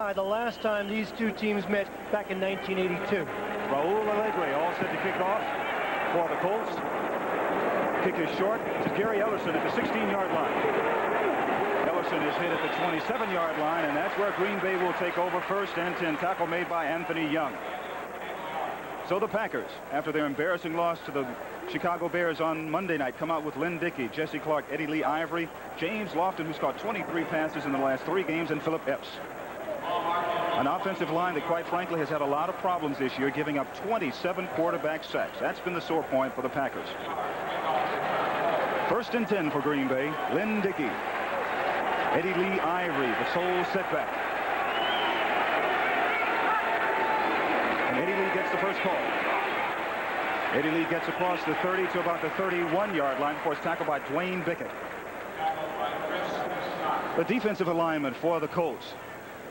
The last time these two teams met back in 1982. Raul Alegre all set to kick off for the Colts. Kick is short to Gary Ellerson at the 16-yard line. Ellerson is hit at the 27-yard line, and that's where Green Bay will take over. First and 10. Tackle made by Anthony Young. So the Packers, after their embarrassing loss to the Chicago Bears on Monday night, come out with Lynn Dickey, Jesse Clark, Eddie Lee Ivory, James Lofton, who's caught 23 passes in the last 3 games, and Philip Epps. An offensive line that, quite frankly, has had a lot of problems this year, giving up 27 quarterback sacks. That's been the sore point for the Packers. First and 10 for Green Bay. Lynn Dickey. Eddie Lee Ivory, the sole setback. And Eddie Lee gets the first call. Eddie Lee gets across the 30 to about the 31-yard line. Of course, tackled by Dwayne Bickett. The defensive alignment for the Colts.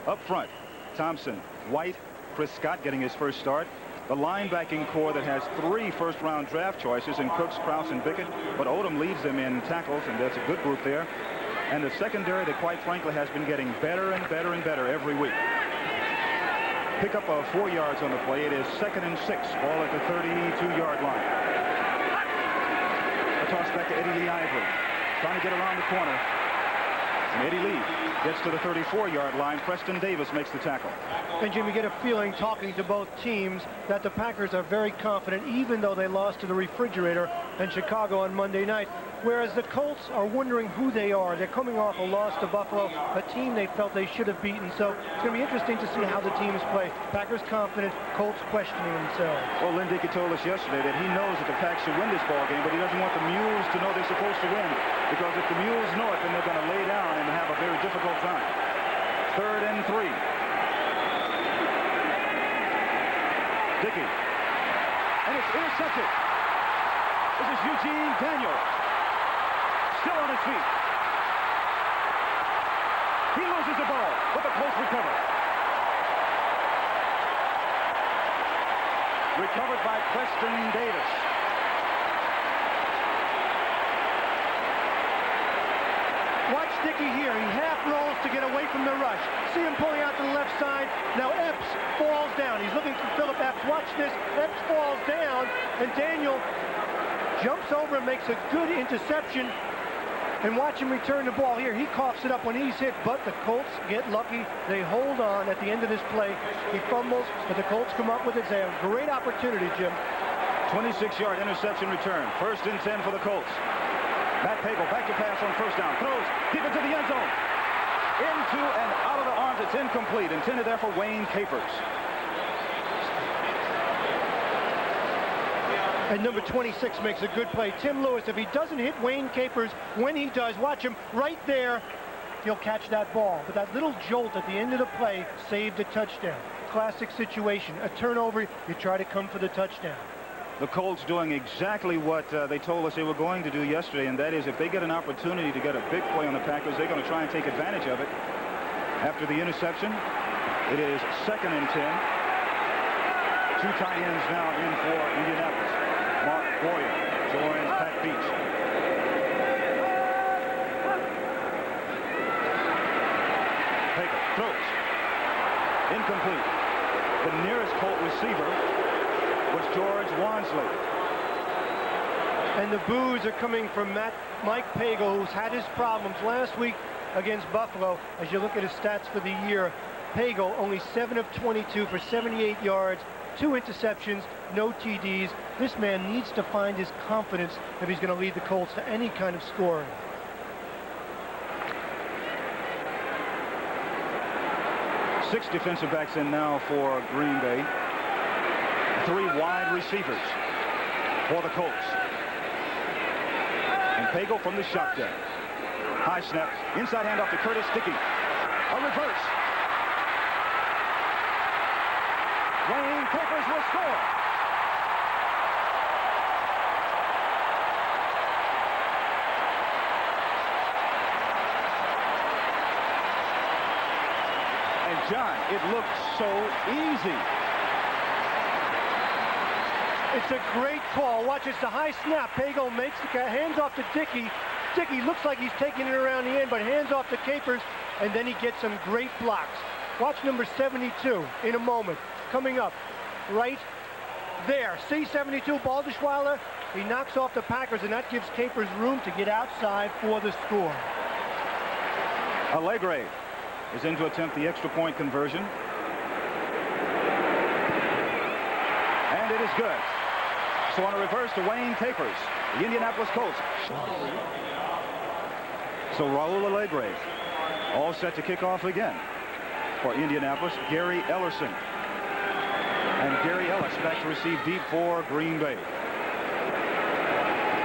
Up front, Thompson, White, Chris Scott getting his first start. The linebacking core that has 3 first-round draft choices in Cooks, Krause, and Bickett, but Odom leads them in tackles, and that's a good group there. And the secondary that, quite frankly, has been getting better and better and better every week. Pick up of 4 yards on the play. It is 2nd and 6, ball at the 32-yard line. A toss back to Eddie Lee Ivory, trying to get around the corner. And Eddie Lee gets to the 34-yard line. Preston Davis makes the tackle. And Jim, you get a feeling talking to both teams that the Packers are very confident, even though they lost to the refrigerator in Chicago on Monday night. Whereas the Colts are wondering who they are. They're coming off a loss to Buffalo, a team they felt they should have beaten. So it's going to be interesting to see how the teams play. Packers confident, Colts questioning themselves. Well, Lynn Dickey told us yesterday that he knows that the Pack should win this ball game, but he doesn't want the Mules to know they're supposed to win. Because if the Mules know it, then they're going to lay down and have a very difficult time. 3rd and 3. Dickey. And it's intercepted. This is Eugene Daniel. Still on his feet. He loses the ball, but the Colts recover. Recovered by Preston Davis. Watch Dickey here. He half rolls to get away from the rush. See him pulling out to the left side. Now Epps falls down. He's looking for Philip Epps. Watch this. Epps falls down, and Daniel jumps over and makes a good interception. And watch him return the ball here. He coughs it up when he's hit, but the Colts get lucky. They hold on at the end of this play. He fumbles, but the Colts come up with it. They have a great opportunity, Jim. 26-yard interception return. 1st and 10 for the Colts. Matt Pagel back to pass on first down. Throws deep into the end zone. Into and out of the arms. It's incomplete. Intended there for Wayne Capers. And number 26 makes a good play. Tim Lewis, if he doesn't hit Wayne Capers, when he does, watch him right there, he'll catch that ball. But that little jolt at the end of the play saved a touchdown. Classic situation. A turnover, you try to come for the touchdown. The Colts doing exactly what they told us they were going to do yesterday, and that is if they get an opportunity to get a big play on the Packers, they're going to try and take advantage of it. After the interception, it is 2nd and 10. 2 tight ends now in for Indianapolis. Mark Boyer joins Pat Beach. Baker throws. Incomplete. The nearest Colt receiver was George Wansley. And the boos are coming from Mike Pagel, who's had his problems last week against Buffalo. As you look at his stats for the year, Pagel only 7 of 22 for 78 yards, 2 interceptions, no TDs. This man needs to find his confidence if he's going to lead the Colts to any kind of scoring. Six defensive backs in now for Green Bay. 3 wide receivers for the Colts. And Pagel from the shotgun. High snap. Inside handoff to Curtis Dickey. A reverse. Wayne Capers will score. And John, it looked so easy. It's a great call. Watch, it's the high snap. Pagel makes the hands off to Dickey. Dickey looks like he's taking it around the end, but hands off to Capers, and then he gets some great blocks. Watch number 72 in a moment. Coming up right there. See 72, Baldischweiler. He knocks off the Packers, and that gives Capers room to get outside for the score. Allegre is in to attempt the extra point conversion. And it is good. So on a reverse to Wayne Capers, the Indianapolis Colts. So Raul Allegre all set to kick off again for Indianapolis. Gary Ellerson. And Gary Ellis back to receive deep for Green Bay.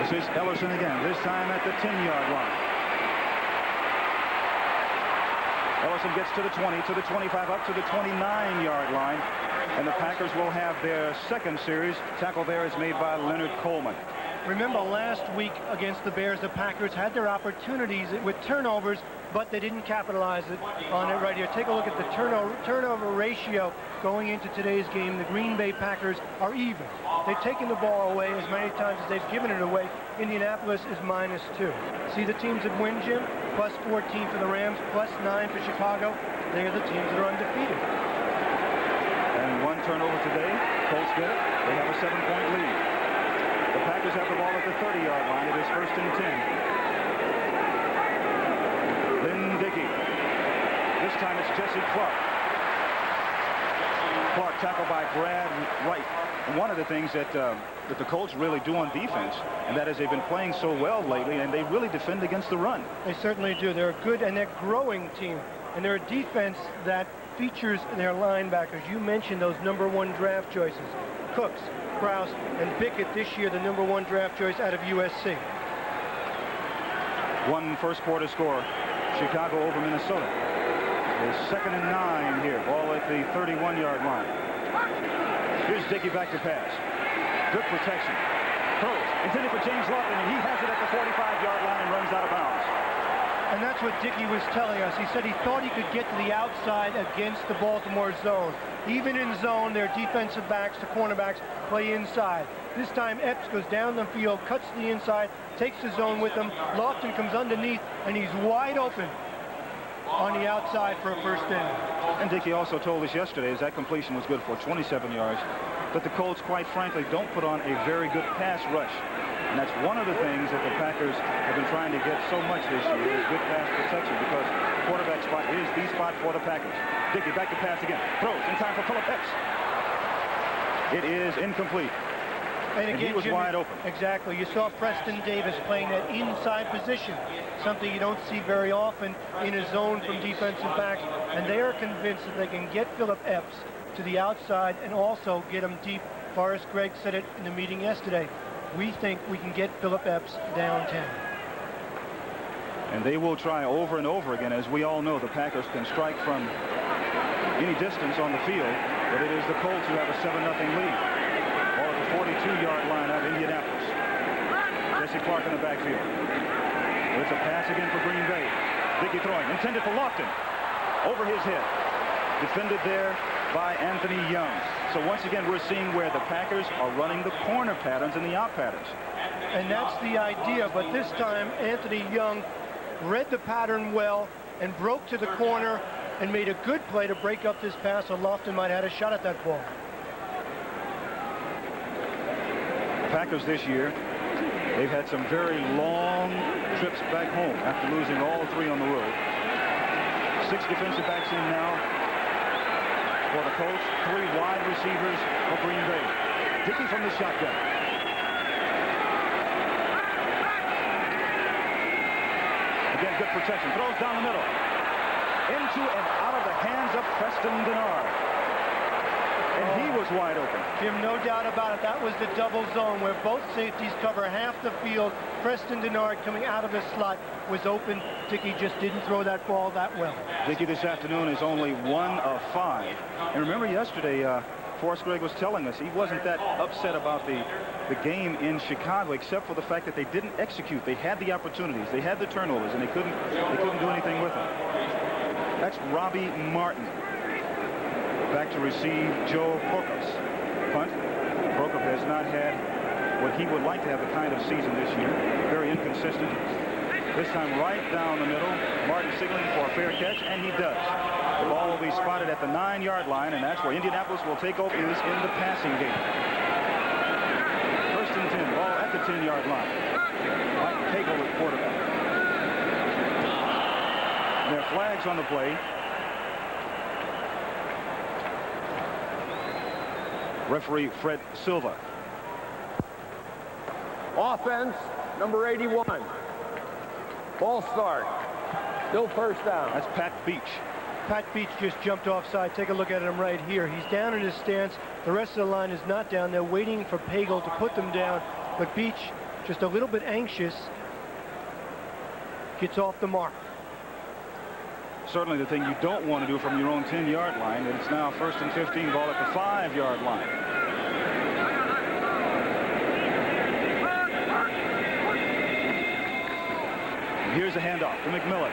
This is Ellerson again, this time at the 10-yard line. Ellerson gets to the 20, to the 25, up to the 29-yard line. And the Packers will have their second series. Tackle there is made by Leonard Coleman. Remember last week against the Bears, the Packers had their opportunities with turnovers, but they didn't capitalize on it right here. Take a look at the turnover ratio going into today's game. The Green Bay Packers are even. They've taken the ball away as many times as they've given it away. Indianapolis is -2. See the teams that win, Jim? +14 for the Rams, +9 for Chicago. They are the teams that are undefeated. And one turnover today. Colts get it. They have a 7-point lead. The Packers have the ball at the 30-yard line. It is 1st and 10. Lynn Dickey. This time it's Jesse Clark. Clark tackled by Brad Wright. And one of the things that the Colts really do on defense, and that is they've been playing so well lately, and they really defend against the run. They certainly do. They're a good and they're growing team. And they're a defense that features their linebackers. You mentioned those #1 draft choices. Cooks, Krause, and Pickett this year, the #1 draft choice out of USC. One first quarter score, Chicago over Minnesota. It's 2nd and 9 here, ball at the 31-yard line. Here's Dickey back to pass. Good protection. Throws, intended for James Lofton, and he has it at the 45-yard line and runs out of bounds. And that's what Dickey was telling us. He said he thought he could get to the outside against the Baltimore zone. Even in zone, their defensive backs, the cornerbacks, play inside. This time, Epps goes down the field, cuts to the inside, takes the zone with him. Lofton comes underneath, and he's wide open on the outside for a first down. And Dickey also told us yesterday, as that completion was good for 27 yards, that the Colts, quite frankly, don't put on a very good pass rush. And that's one of the things that the Packers have been trying to get so much this year is good pass protection, because the quarterback spot is the spot for the Packers. Dickey back to pass again. Throws in time for Philip Epps. It is incomplete. And again, he was wide open. Exactly. You saw Preston Davis playing that inside position, something you don't see very often in a zone from defensive backs. And they are convinced that they can get Philip Epps to the outside and also get him deep. Forrest Gregg said it in the meeting yesterday. We think we can get Philip Epps downtown. And they will try over and over again. As we all know, the Packers can strike from any distance on the field, but it is the Colts who have a 7-0 lead. Ball at the 42-yard line of Indianapolis. Jesse Clark in the backfield. It's a pass again for Green Bay. Dickey throwing, intended for Lofton. Over his head. Defended there by Anthony Young. So once again, we're seeing where the Packers are running the corner patterns and the out patterns. And that's the idea, but this time Anthony Young read the pattern well and broke to the corner and made a good play to break up this pass, so Lofton might have had a shot at that ball. The Packers this year, they've had some very long trips back home after losing all 3 on the road. 6 defensive backs in now for the Colts, 3 wide receivers for Green Bay. Dickey from the shotgun. Again, good protection. Throws down the middle. Into and out of the hands of Preston Denard. And he was wide open. Jim, no doubt about it. That was the double zone where both safeties cover half the field. Preston Denard coming out of the slot was open. Dickey just didn't throw that ball that well. Dickey this afternoon is only 1 of 5. And remember yesterday, Forrest Gregg was telling us he wasn't that upset about the game in Chicago, except for the fact that they didn't execute. They had the opportunities, they had the turnovers, and they couldn't do anything with them. That's Robbie Martin. Back to receive Joe Prokop's punt. Prokop has not had what he would like to have the kind of season this year. Very inconsistent. This time right down the middle. Martin signaling for a fair catch, and he does. The Ball will be spotted at the 9-yard line, and that's where Indianapolis will take over in the passing game. 1st and 10, ball at the 10-yard line. Mike Cagle at quarterback. And there are flags on the play. Referee Fred Silva. Offense, number 81. Ball start. Still 1st down. That's Pat Beach. Pat Beach just jumped offside. Take a look at him right here. He's down in his stance. The rest of the line is not down. They're waiting for Pagel to put them down. But Beach, just a little bit anxious, gets off the mark. Certainly the thing you don't want to do from your own 10-yard line. And it's now 1st and 15, ball at the 5-yard line. And here's a handoff to McMillan.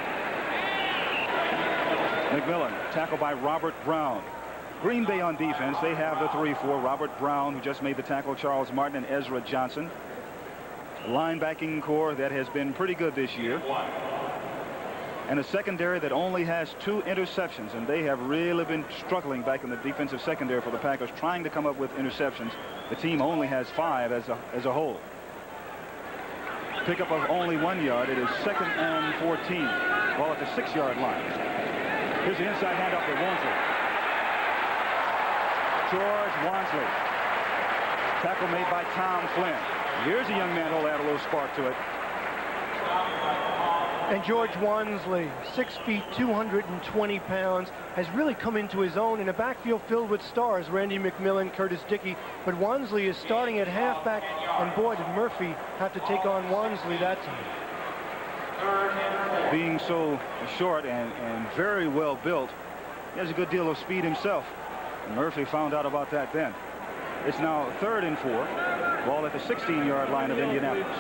McMillan, tackled by Robert Brown. Green Bay on defense, they have the 3-4. Robert Brown, who just made the tackle, Charles Martin, and Ezra Johnson. A linebacking core that has been pretty good this year. And a secondary that only has 2 interceptions, and they have really been struggling back in the defensive secondary for the Packers, trying to come up with interceptions. The team only has 5 as a whole. Pickup of only 1 yard. It is 2nd and 14. Ball at the 6-yard line. Here's the inside handoff to Wansley. George Wansley. Tackle made by Tom Flynn. Here's a young man who'll add a little spark to it. And George Wansley, 6 feet, 220 pounds, has really come into his own in a backfield filled with stars, Randy McMillan, Curtis Dickey. But Wansley is starting at halfback, and boy, did Murphy have to take on Wansley that time. Being so short and very well built, he has a good deal of speed himself. And Murphy found out about that then. It's now 3rd and 4. Ball at the 16-yard line of Indianapolis.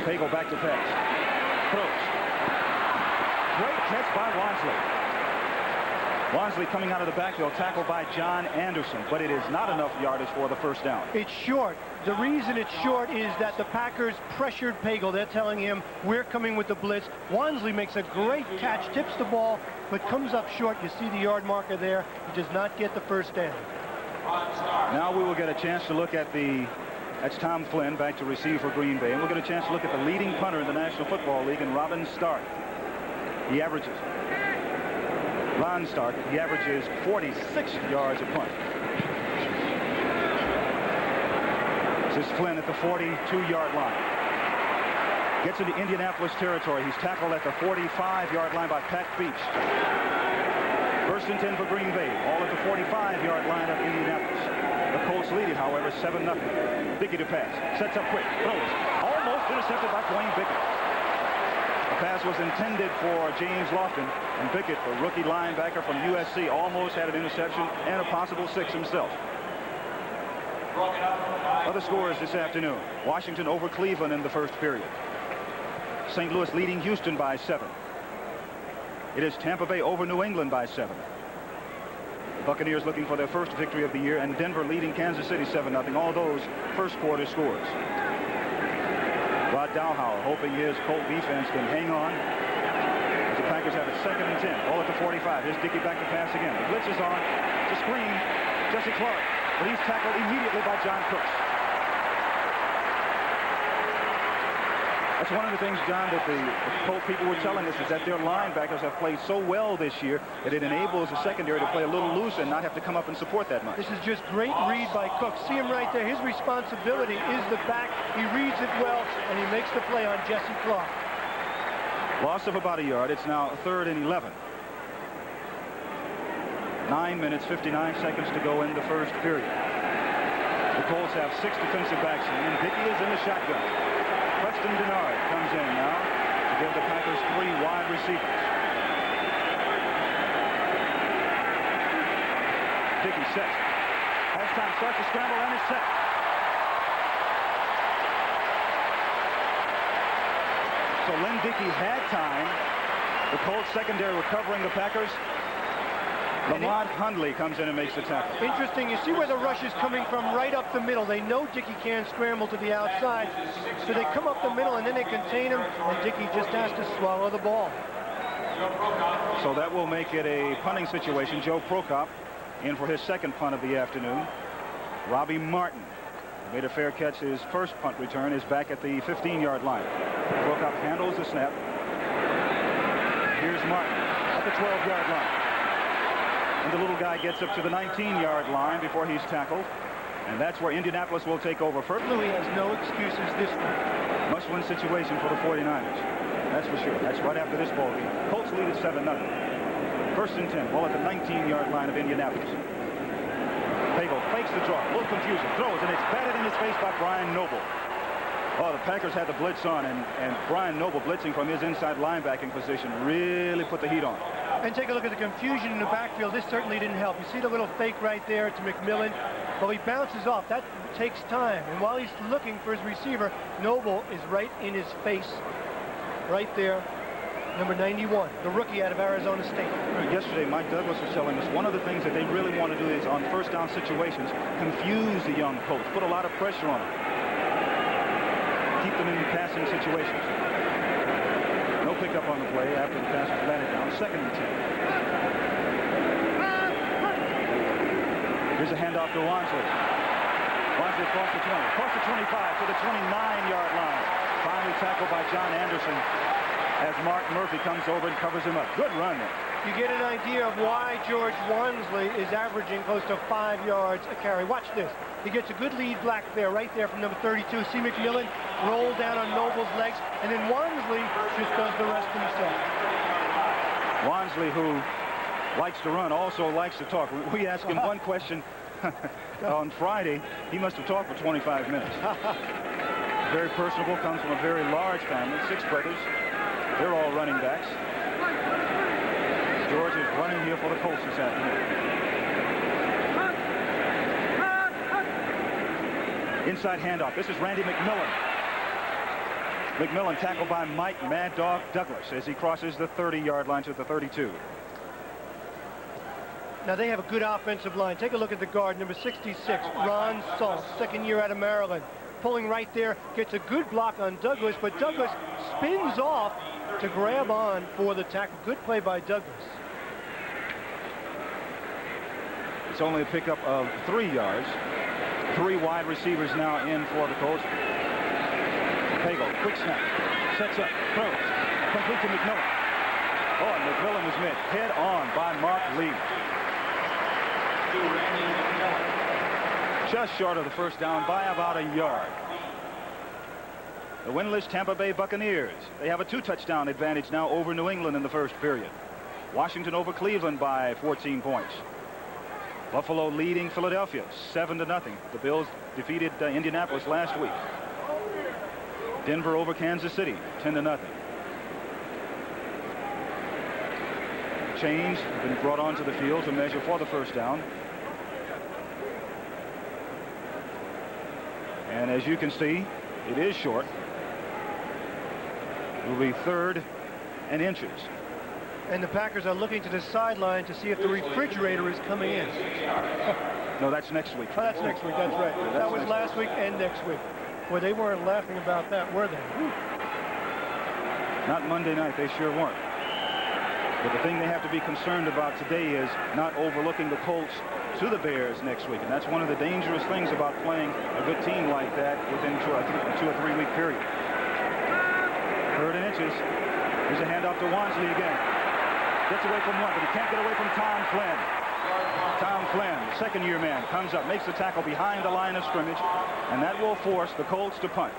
Pagel back to pass. Throws. Great catch by Wansley. Wansley coming out of the backfield, tackled by John Anderson, but it is not enough yardage for the 1st down. It's short. The reason it's short is that the Packers pressured Pagel. They're telling him, we're coming with the blitz. Wansley makes a great catch, tips the ball, but comes up short. You see the yard marker there. He does not get the 1st down. Now we will get a chance to look at that's Tom Flynn back to receive for Green Bay. And we'll get a chance to look at the leading punter in the National Football League, and Robin Stark. He averages 46 yards a punt. This is Flynn at the 42-yard line. Gets into Indianapolis territory. He's tackled at the 45-yard line by Pat Beach. 1st and 10 for Green Bay. All at the 45-yard line of Indianapolis. The Colts lead it, however, 7-0. Dickey to pass. Sets up quick. Throws. Almost intercepted by Dwayne Bickett. The pass was intended for James Lofton, and Bickett, the rookie linebacker from USC, almost had an interception and a possible 6 himself. Other scores this afternoon. Washington over Cleveland in the 1st period. St. Louis leading Houston by 7. It is Tampa Bay over New England by 7. Buccaneers looking for their 1st victory of the year, and Denver leading Kansas City 7-0. All those 1st quarter scores. Rod Dowhow hoping his Colt defense can hang on. As the Packers have it 2nd and 10. Ball at the 45. Here's Dickey back to pass again. The blitz is on. To screen. Jesse Clark. But he's tackled immediately by John Crooks. That's one of the things, John, that the Colt people were telling us, is that their linebackers have played so well this year that it enables the secondary to play a little loose and not have to come up and support that much. This is just great read by Cook. See him right there. His responsibility is the back. He reads it well, and he makes the play on Jesse Clark. Loss of about a yard. It's now 3rd and 11. 9 minutes, 59 seconds to go in the 1st period. The Colts have 6 defensive backs, and Dickey is in the shotgun. Preston Denard comes in now to give the Packers 3 wide receivers. Dickey set. Halftime starts to scramble and is set. So Len Dickey had time. The Colts secondary were covering the Packers. Lamont Hundley comes in and makes the tackle. Interesting. You see where the rush is coming from, right up the middle. They know Dickey can't scramble to the outside, so they come up the middle, and then they contain him, and Dickey just has to swallow the ball. So that will make it a punting situation. Joe Prokop in for his second punt of the afternoon. Robbie Martin made a fair catch. His first punt return is back at the 15-yard line. Prokop handles the snap. Here's Martin at the 12-yard line. And the little guy gets up to the 19-yard line before he's tackled. And that's where Indianapolis will take over first. Louis has no excuses this week. Must-win situation for the 49ers. That's for sure. That's right after this ball game. Colts lead at 7-0. First and 10. Ball at the 19-yard line of Indianapolis. Pagel fakes the draw. A little confusion. Throws, and it's batted in his face by Brian Noble. Oh, the Packers had the blitz on, and Brian Noble blitzing from his inside linebacking position really put the heat on. And take a look at the confusion in the backfield. This certainly didn't help. You see the little fake right there to McMillan. Well, he bounces off. That takes time. And while he's looking for his receiver, Noble is right in his face. Right there. Number 91, the rookie out of Arizona State. Yesterday, Mike Douglas was telling us one of the things that they really want to do is on first down situations, confuse the young Colts, put a lot of pressure on them. Keep them in passing situations. No pickup on the play after the pass was batted down. Second and 10. Here's a handoff to Wansley. Wansley across the 20, across the 25 to the 29-yard line. Finally tackled by John Anderson as Mark Murphy comes over and covers him up. Good run there. You get an idea of why George Wansley is averaging close to 5 yards a carry. Watch this. He gets a good lead back there, right there from number 32. See McMillan roll down on Noble's legs, and then Wansley just does the rest himself. Wansley, who likes to run, also likes to talk. We asked him one question on Friday. He must have talked for 25 minutes. Very personable, comes from a very large family, 6 brothers. They're all running backs. George is running here for the Colts this afternoon. Inside handoff. This is Randy McMillan. McMillan tackled by Mike Mad Dog Douglas as he crosses the 30-yard line to the 32. Now they have a good offensive line. Take a look at the guard, number 66, Ron Salt, second year out of Maryland. Pulling right there, gets a good block on Douglas, but Douglas spins off to grab on for the tackle. Good play by Douglas. It's only a pickup of 3 yards. 3 wide receivers now in for the Colts. Pagel, quick snap, sets up, throws, complete to McMillan. Oh, and McMillan is met head on by Mark Lee. Just short of the first down by about a yard. The winless Tampa Bay Buccaneers. They have a 2-touchdown advantage now over New England in the first period. Washington over Cleveland by 14 points. Buffalo leading Philadelphia 7-0. The Bills defeated Indianapolis last week. Denver over Kansas City 10-0. Chains have been brought onto the field to measure for the first down. And as you can see, it is short. It will be 3rd and inches. And the Packers are looking to the sideline to see if the refrigerator is coming in. No, that's next week. Oh, that's next week. That's right. That was last week and next week. Well, they weren't laughing about that, were they? Not Monday night. They sure weren't. But the thing they have to be concerned about today is not overlooking the Colts to the Bears next week. And that's one of the dangerous things about playing a good team like that within a 2 or 3 week period. 3rd and inches. Here's a handoff to Wansley again. Gets away from one, but he can't get away from Tom Flynn. Tom Flynn, second-year man, comes up, makes the tackle behind the line of scrimmage, and that will force the Colts to punt.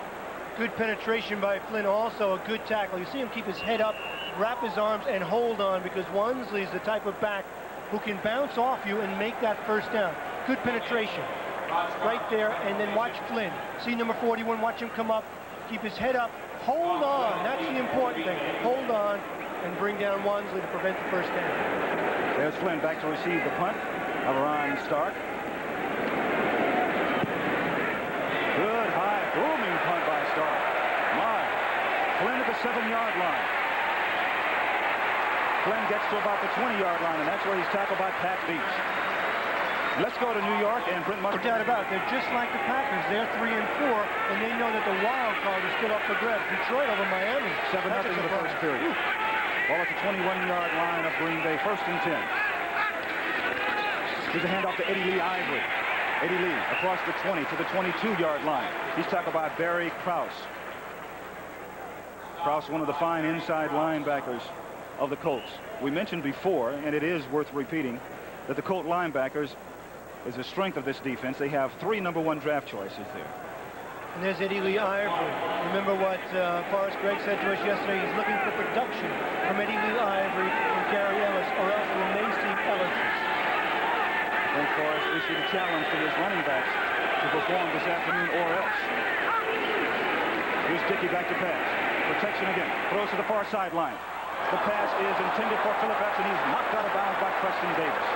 Good penetration by Flynn, also a good tackle. You see him keep his head up, wrap his arms, and hold on, because Wansley is the type of back who can bounce off you and make that first down. Good penetration. Right there, and then watch Flynn. See number 41, watch him come up, keep his head up, hold on. That's the important thing. Hold on and bring down Wansley to prevent the first down. There's Flynn back to receive the punt of Ron Stark. Good high booming punt by Stark. My, Flynn at the 7-yard line. Flynn gets to about the 20-yard line, and that's where he's tackled by Pat Beach. Let's go to New York and Brent Musburger. No doubt about it. They're just like the Packers. They're 3-4, and they know that the wild card is still up for grabs. Detroit over Miami. 7-0 in the first period. Ball at the 21-yard line of Green Bay. 1st and 10. Here's a handoff to Eddie Lee Ivory. Eddie Lee across the 20 to the 22-yard line. He's tackled by Barry Krause. Krause, one of the fine inside linebackers of the Colts. We mentioned before, and it is worth repeating, that the Colt linebackers is the strength of this defense. They have 3 #1 draft choices there. And there's Eddie Lee Ivory. Remember what Forrest Gregg said to us yesterday? He's looking for production from Eddie Lee Ivory and Gary Ellis, or else we may see Ellis. Then Forrest issued a challenge to his running backs to perform this afternoon, or else. Here's Dickey back to pass. Protection again. Throws to the far sideline. The pass is intended for Phillip Epps, and he's knocked out of bounds by Preston Davis.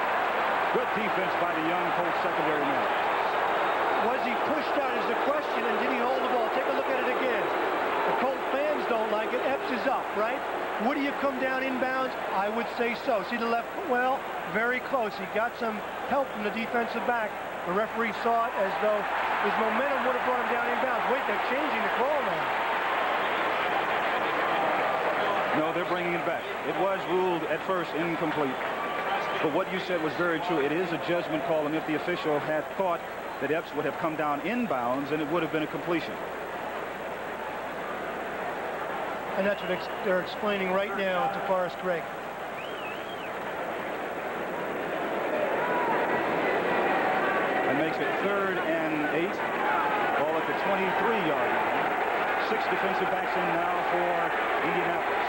Good defense by the young Colts secondary man. Was he pushed out is the question, and did he hold the ball? Take a look at it again. The Colt fans don't like it. Epps is up, right? Would he have come down inbounds? I would say so. See the left? Well, very close. He got some help from the defensive back. The referee saw it as though his momentum would have brought him down inbounds. Wait, they're changing the call now. No, they're bringing it back. It was ruled at first incomplete. But what you said was very true. It is a judgment call, and if the official had thought that Epps would have come down inbounds, then it would have been a completion. And that's what they're explaining right now to Forrest Gregg. That makes it 3rd and 8. Ball at the 23-yard line. 6 defensive backs in now for Indianapolis.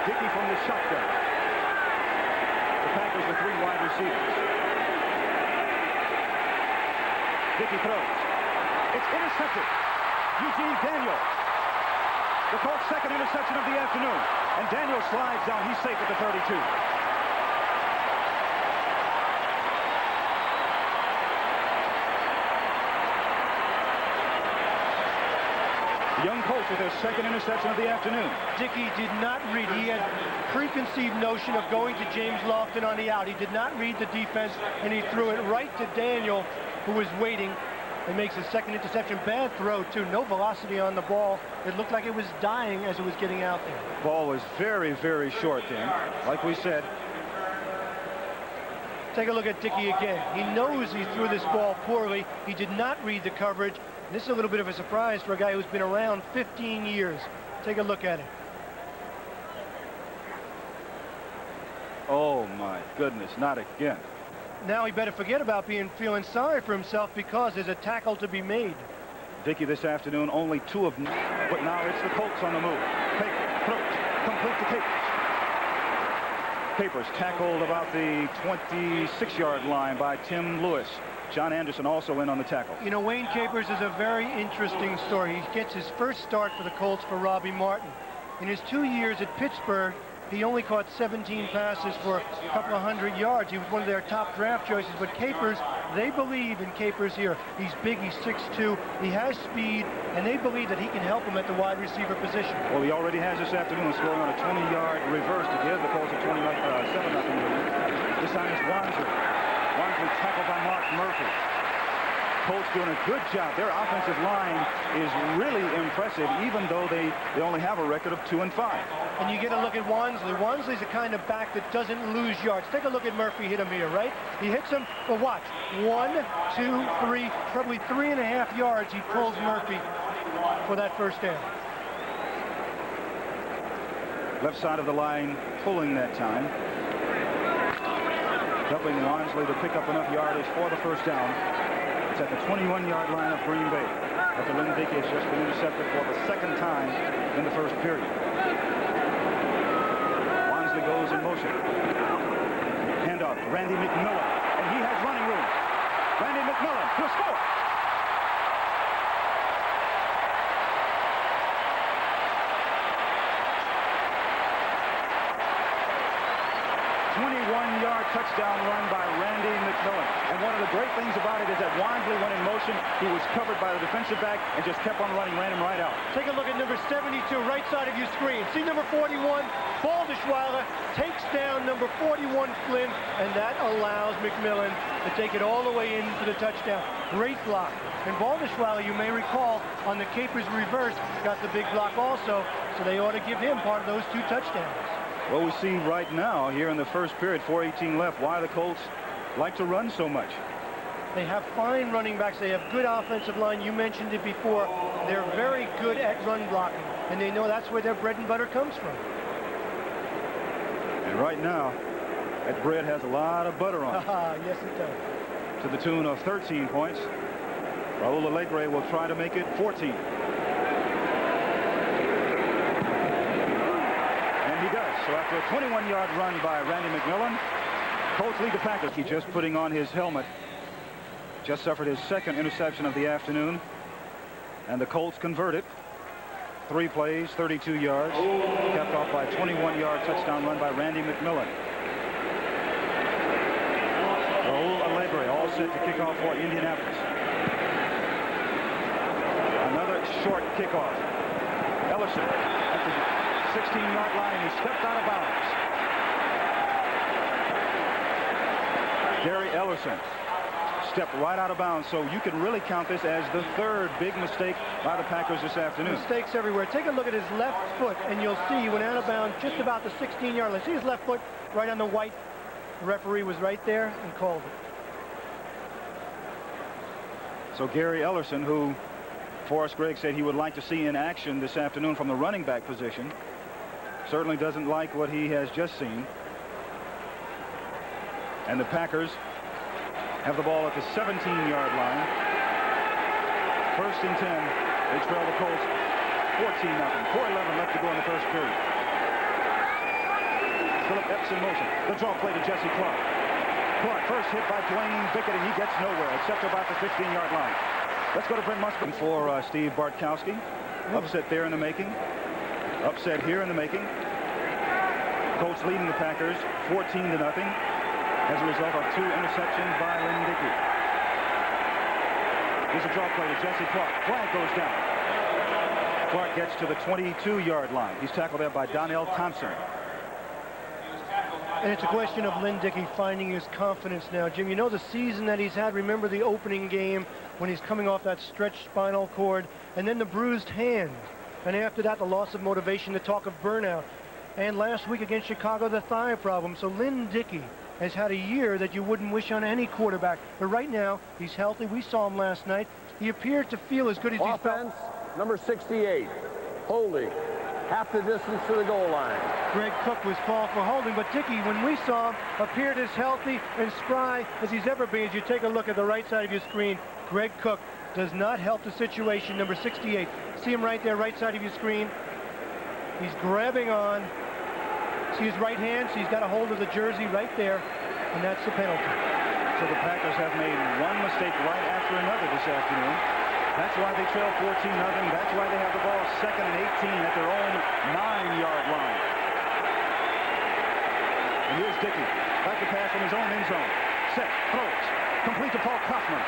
Dickey from the shotgun. The Packers with 3 wide receivers. Dickey throws. It's intercepted. Eugene Daniel. The Colts' 2nd interception of the afternoon. And Daniel slides down. He's safe at the 32. The young Colts with their 2nd interception of the afternoon. Dickey did not read. He had preconceived notion of going to James Lofton on the out. He did not read the defense, and he threw it right to Daniel, who was waiting, and makes his 2nd interception. Bad throw, too. No velocity on the ball. It looked like it was dying as it was getting out there. Ball was very, very short, Dan. Like we said. Take a look at Dickey again. He knows he threw this ball poorly. He did not read the coverage. This is a little bit of a surprise for a guy who's been around 15 years. Take a look at it. Oh, my goodness, not again. Now he better forget about feeling sorry for himself, because there's a tackle to be made. Dickey this afternoon, only 2 of them, but now it's the Colts on the move. Capers, throws, complete to Capers. Capers tackled about the 26-yard line by Tim Lewis. John Anderson also in on the tackle. You know, Wayne Capers is a very interesting story. He gets his first start for the Colts for Robbie Martin. In his 2 years at Pittsburgh, he only caught 17 passes for a couple of 100 yards. He was one of their top draft choices. But Capers, they believe in Capers here. He's big, he's 6'2", he has speed, and they believe that he can help them at the wide receiver position. Well, he already has this afternoon, scoring on a 20-yard reverse to give the Colts a 7-0 lead. This time it's Wansley. Wansley tackled by Mark Murphy. Colts doing a good job. Their offensive line is really impressive, even though they only have a record of 2-5. And you get a look at Wansley. Wansley's the kind of back that doesn't lose yards. Take a look at Murphy hit him here, right? He hits him, but watch. 1, 2, 3, probably 3.5 yards he pulls Murphy for that first down. Left side of the line pulling that time. Doubling Wansley to pick up enough yardage for the first down. It's at the 21-yard line of Green Bay. After Lynn Dickey has just been intercepted for the 2nd time in the first period. Wansley goes in motion. Handoff to Randy McMillan, and he has running room. Randy McMillan will score. 21-yard touchdown run by Randy McMillan. And one of the great things about it is that Wansley went in motion. He was covered by the defensive back and just kept on running, ran him right out. Take a look at number 72, right side of your screen. See number 41, Baldishweiler takes down number 41, Flynn, and that allows McMillan to take it all the way in for the touchdown. Great block. And Baldishweiler, you may recall, on the Capers reverse, got the big block also, so they ought to give him part of those 2 touchdowns. Well, we see right now here in the first period, 4:18 left, why the Colts like to run so much. They have fine running backs. They have good offensive line. You mentioned it before. They're very good at run blocking, and they know that's where their bread and butter comes from. And right now, that bread has a lot of butter on it. Yes, it does. To the tune of 13 points. Raul Allegre will try to make it 14. So after a 21-yard run by Randy McMillan, Colts lead the Packers. He just putting on his helmet. Just suffered his second interception of the afternoon. And the Colts converted. 3 plays, 32 yards. Capped off by a 21-yard touchdown run by Randy McMillan. Raul Allegre all set to kick off for Indianapolis. Another short kickoff. Ellison at the 16-yard line. He stepped out of bounds. Gary Ellerson stepped right out of bounds. So you can really count this as the 3rd big mistake by the Packers this afternoon. Mistakes everywhere. Take a look at his left foot, and you'll see he went out of bounds just about the 16-yard line. See his left foot right on the white. The referee was right there and called it. So Gary Ellerson, who Forrest Gregg said he would like to see in action this afternoon from the running back position, certainly doesn't like what he has just seen. And the Packers have the ball at the 17-yard line. 1st and 10. They trail the Colts 14-0. 4:11 left to go in the first period. Philip Epps in motion. The draw play to Jesse Clark. Clark first hit by Dwayne Bickett, and he gets nowhere except about the 15-yard line. Let's go to Brent Musburn for Steve Bartkowski. Upset there in the making. Upset here in the making. Colts leading the Packers 14-0 as a result of 2 interceptions by Lynn Dickey. Here's a draw play to Jesse Clark. Flag goes down. Clark gets to the 22-yard line. He's tackled there by Donnell Thompson. And it's a question of Lynn Dickey finding his confidence now. Jim, you know the season that he's had. Remember the opening game when he's coming off that stretched spinal cord, and then the bruised hand. And after that, the loss of motivation, the talk of burnout. And last week against Chicago, the thigh problem. So Lynn Dickey has had a year that you wouldn't wish on any quarterback. But right now, he's healthy. We saw him last night. He appeared to feel as good as he's felt. Offense, number 68, holding, half the distance to the goal line. Greg Cook was called for holding, but Dickey, when we saw him, appeared as healthy and spry as he's ever been. As you take a look at the right side of your screen, Greg Cook does not help the situation, number 68. See him right there, right side of your screen. He's grabbing on. See his right hand? So he's got a hold of the jersey right there, and that's the penalty. So the Packers have made one mistake right after another this afternoon. That's why they trail 14-0. That's why they have the ball 2nd and 18 at their own 9-yard line. And here's Dickey. Back to pass from his own end zone. Set, throws. Complete to Paul Kaufman.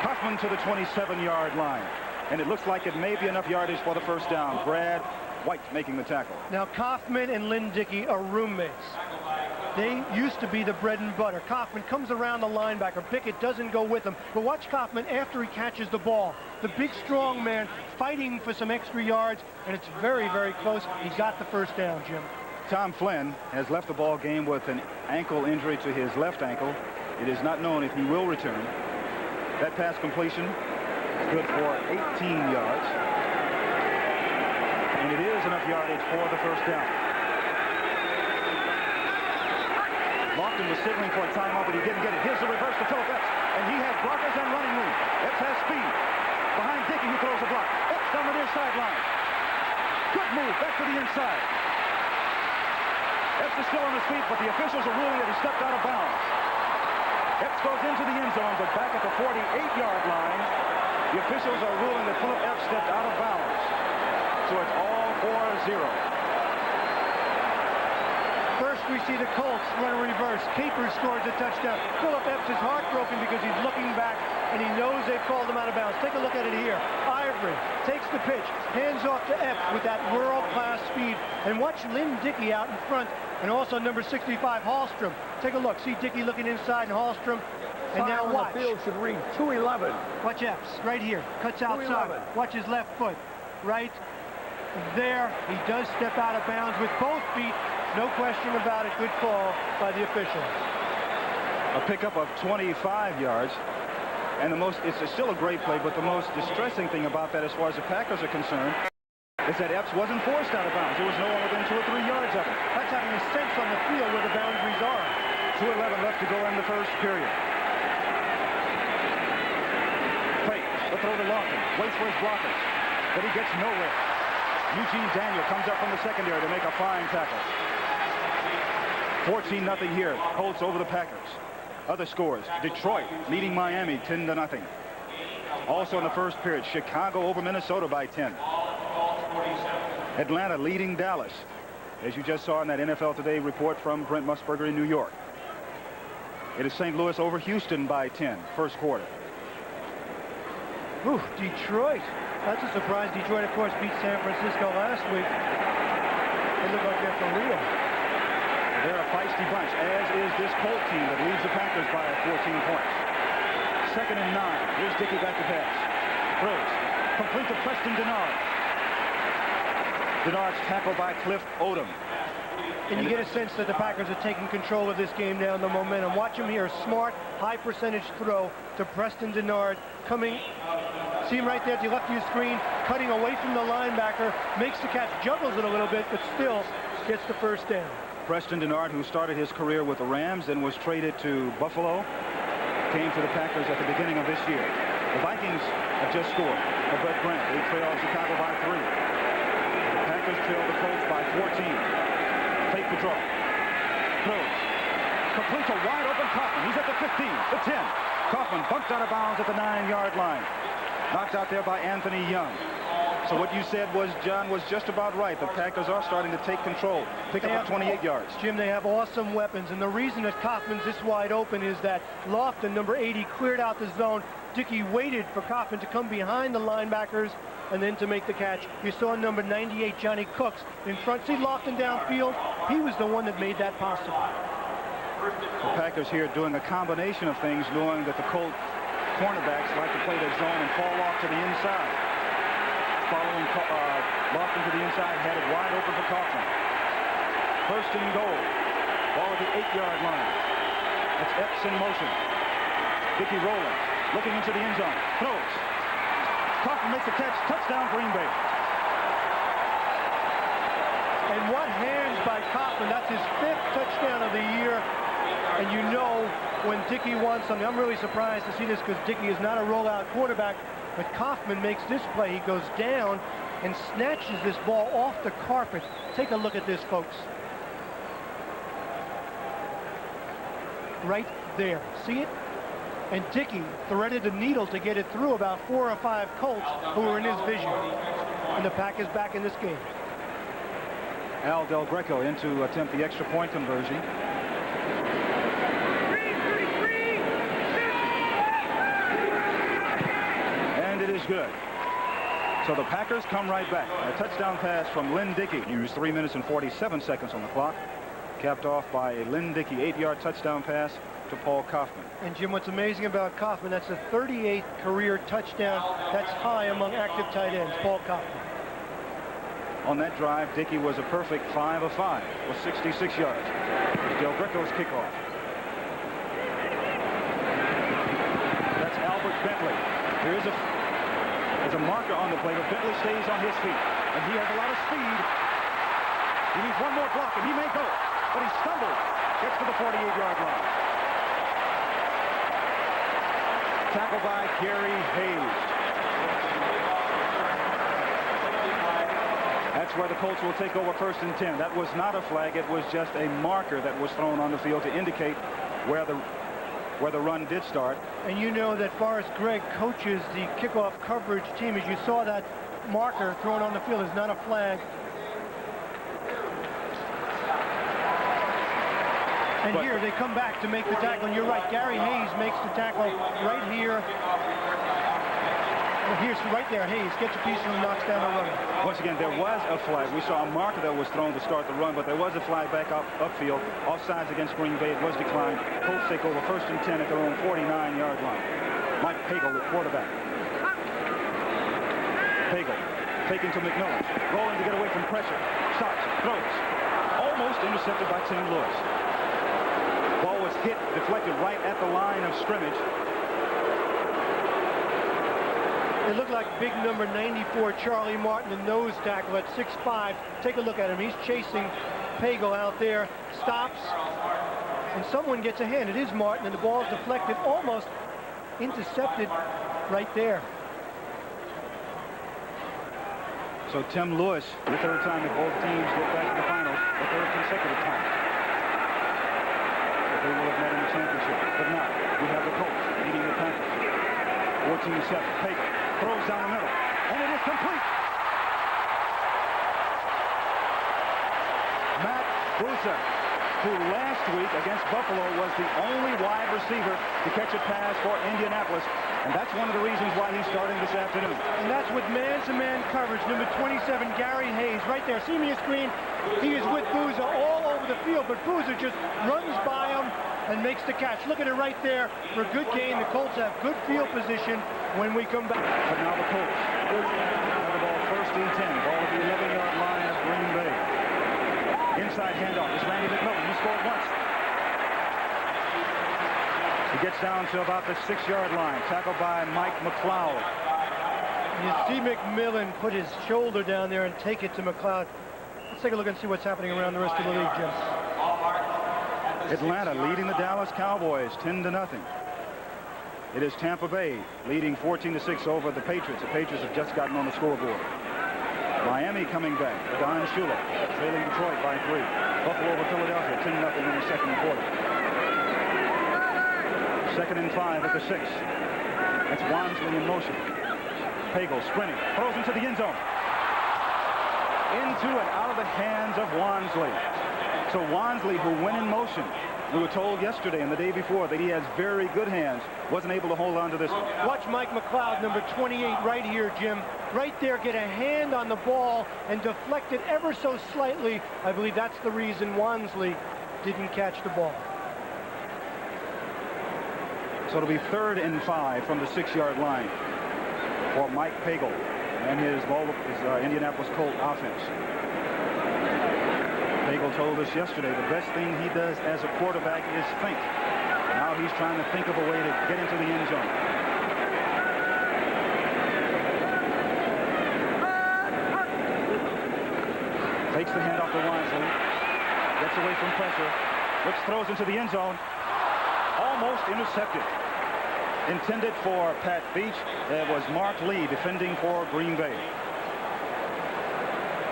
Kaufman to the 27-yard line. And it looks like it may be enough yardage for the first down. Brad White making the tackle. Now, Kaufman and Lynn Dickey are roommates. They used to be the bread and butter. Kaufman comes around the linebacker. Bickett doesn't go with him. But watch Kaufman after he catches the ball. The big, strong man fighting for some extra yards, and it's very, very close. He got the first down, Jim. Tom Flynn has left the ball game with an ankle injury to his left ankle. It is not known if he will return. That pass completion is good for 18 yards. And it is enough yardage for the first down. Lofton was signaling for a timeout, but he didn't get it. Here's the reverse to Philip Epps, and he has blockers and running room. Epps has speed. Behind Dickey, who throws a block. Epps down the near sideline. Good move, back to the inside. Epps is still on his feet, but the officials are ruling that he stepped out of bounds. Epps goes into the end zone, but back at the 48-yard line, the officials are ruling that Philip Epps stepped out of bounds. So it's all 4-0. First we see the Colts run a reverse. Capers scores a touchdown. Philip Epps is heartbroken because he's looking back and he knows they've called him out of bounds. Take a look at it here. Ivory takes the pitch, hands off to Epps with that world-class speed. And watch Lynn Dickey out in front, and also number 65, Hallstrom. Take a look. See Dickey looking inside and Hallstrom. And now watch. The field should read 211. Watch Epps right here. Cuts outside. Watch his left foot. Right there. He does step out of bounds with both feet. No question about it. Good call by the officials. A pickup of 25 yards. And it's still a great play, but the most distressing thing about that as far as the Packers are concerned is that Epps wasn't forced out of bounds. There was no one within 2 or 3 yards of him. That's having a sense on the field where the boundaries are. 2:11 left to go in the first period. Fake. The throw to Lofton. Waits for his blockers. But he gets nowhere. Eugene Daniel comes up from the secondary to make a fine tackle. 14-0 here. Colts over the Packers. Other scores. Detroit leading Miami 10-0. Also in the first period, Chicago over Minnesota by 10. Atlanta leading Dallas, as you just saw in that NFL Today report from Brent Musburger in New York. It is St. Louis over Houston by 10, first quarter. Ooh, Detroit. That's a surprise. Detroit, of course, beat San Francisco last week. They look like they're for real. They're a feisty bunch, as is this Colt team that leads the Packers by 14 points. 2nd and 9. Here's Dickey back to pass. Throws. Complete to Preston Denard. Denard's tackled by Cliff Odom. And you get a sense that the Packers are taking control of this game now, the momentum. Watch him here. Smart, high percentage throw to Preston Denard. Coming, see him right there to the left of your screen, cutting away from the linebacker, makes the catch, juggles it a little bit, but still gets the first down. Preston Denard, who started his career with the Rams and was traded to Buffalo, came to the Packers at the beginning of this year. The Vikings have just scored. Brett Grant, they trail Chicago by 3. The Packers trail the Colts by 14. Fake the draw. Throws. Completes a wide open Kaufman. He's at the 15, the 10. Kaufman bumped out of bounds at the 9-yard line. Knocked out there by Anthony Young. So what you said was, John, was just about right. The Packers are starting to take control. Pick up 28 yards. Jim, they have awesome weapons. And the reason that Kaufman's this wide open is that Lofton, number 80, cleared out the zone. Dickey waited for Kaufman to come behind the linebackers and then to make the catch. You saw number 98, Johnny Cooks, in front. See Lofton downfield? He was the one that made that possible. The Packers here doing a combination of things, knowing that the Colt cornerbacks like to play their zone and fall off to the inside. Following Lofton to the inside, had it wide open for Kaufman. First and goal. Ball at the 8-yard line. That's Epps in motion. Dickey rolling, looking into the end zone. Throws. Kaufman makes the catch. Touchdown, Green Bay. And what hands by Kaufman. That's his 5th touchdown of the year. And you know when Dickey wants something. I'm really surprised to see this because Dickey is not a rollout quarterback. But Kaufman makes this play. He goes down and snatches this ball off the carpet. Take a look at this, folks. Right there. See it? And Dickey threaded the needle to get it through about 4 or 5 Colts who were in his vision. And the Packers back in this game. Al Del Greco in to attempt the extra point conversion. It is good. So the Packers come right back. A touchdown pass from Lynn Dickey. Used 3 minutes and 47 seconds on the clock. Capped off by a Lynn Dickey 8-yard touchdown pass to Paul Kaufman. And Jim, what's amazing about Kaufman, that's the 38th career touchdown. That's high among active tight ends, Paul Kaufman. On that drive, Dickey was a perfect 5 of 5 with 66 yards. It's Del Greco's kickoff. That's Albert Bentley. There's a marker on the play, but Bentley stays on his feet. And he has a lot of speed. He needs one more block, and he may go. But he stumbles. Gets to the 48-yard line. Tackled by Gary Hayes. That's where the Colts will take over 1st and 10. That was not a flag. It was just a marker that was thrown on the field to indicate where the run did start. And you know that Forrest Gregg coaches the kickoff coverage team. As you saw, that marker thrown on the field is not a flag. And here they come back to make the tackle. And you're right, Gary Hayes makes the tackle right here. Well, here's right there. Hayes gets a piece and knocks down the runner. Once again, there was a flag. We saw a marker that was thrown to start the run, but there was a flag back upfield. Offsides against Green Bay. It was declined. Colts take over 1st and 10 at their own 49-yard line. Mike Pagel, the quarterback. Pagel taking to McMillan. Rolling to get away from pressure. Stops. Throws. Almost intercepted by Tim Lewis. Ball was hit, deflected right at the line of scrimmage. It looked like big number 94, Charlie Martin, the nose tackle at 6'5". Take a look at him. He's chasing Pagel out there. Stops. And someone gets a hand. It is Martin, and the ball is deflected, almost intercepted right there. So Tim Lewis, the third time that both teams get back to the finals, the third consecutive time. But they will have met in the championship. But now, we have the Colts leading the Panthers. 14-7. Pagel throws down the middle, and it is complete. Matt Bosa, who last week against Buffalo was the only wide receiver to catch a pass for Indianapolis, and that's one of the reasons why he's starting this afternoon. And that's with man-to-man coverage. Number 27, Gary Hayes, right there. See me on screen. He is with Boozer all over the field, but Boozer just runs by him and makes the catch. Look at it right there for a good gain. The Colts have good field position when we come back. But now the Colts have the ball 1st and 10. Ball at the 11-yard line of Green Bay. Inside handoff is Randy McMillan. He scored once. He gets down to about the 6-yard line. Tackled by Mike McLeod. You see McMillan put his shoulder down there and take it to McLeod. Let's take a look and see what's happening around the rest of the league, Jim. Atlanta leading the Dallas Cowboys 10-0. It is Tampa Bay leading 14-6 over the Patriots. The Patriots have just gotten on the scoreboard. Miami coming back. Don Shula trailing Detroit by 3. Buffalo over Philadelphia 10-0 in the second quarter. 2nd and 5 at the 6. That's Wansley in motion. Pagel sprinting, throws into the end zone. Into and out of the hands of Wansley. So Wansley, who went in motion, we were told yesterday and the day before that he has very good hands, wasn't able to hold on to this one. Watch Mike McLeod, number 28, right here, Jim. Right there, get a hand on the ball and deflect it ever so slightly. I believe that's the reason Wansley didn't catch the ball. So it'll be 3rd and 5 from the 6-yard line for Mike Pagel and his Indianapolis Colts offense. Pagel told us yesterday the best thing he does as a quarterback is think. Now he's trying to think of a way to get into the end zone. Takes the handoff to Wansley. Gets away from pressure. Which throws into the end zone. Almost intercepted. Intended for Pat Beach. It was Mark Lee defending for Green Bay.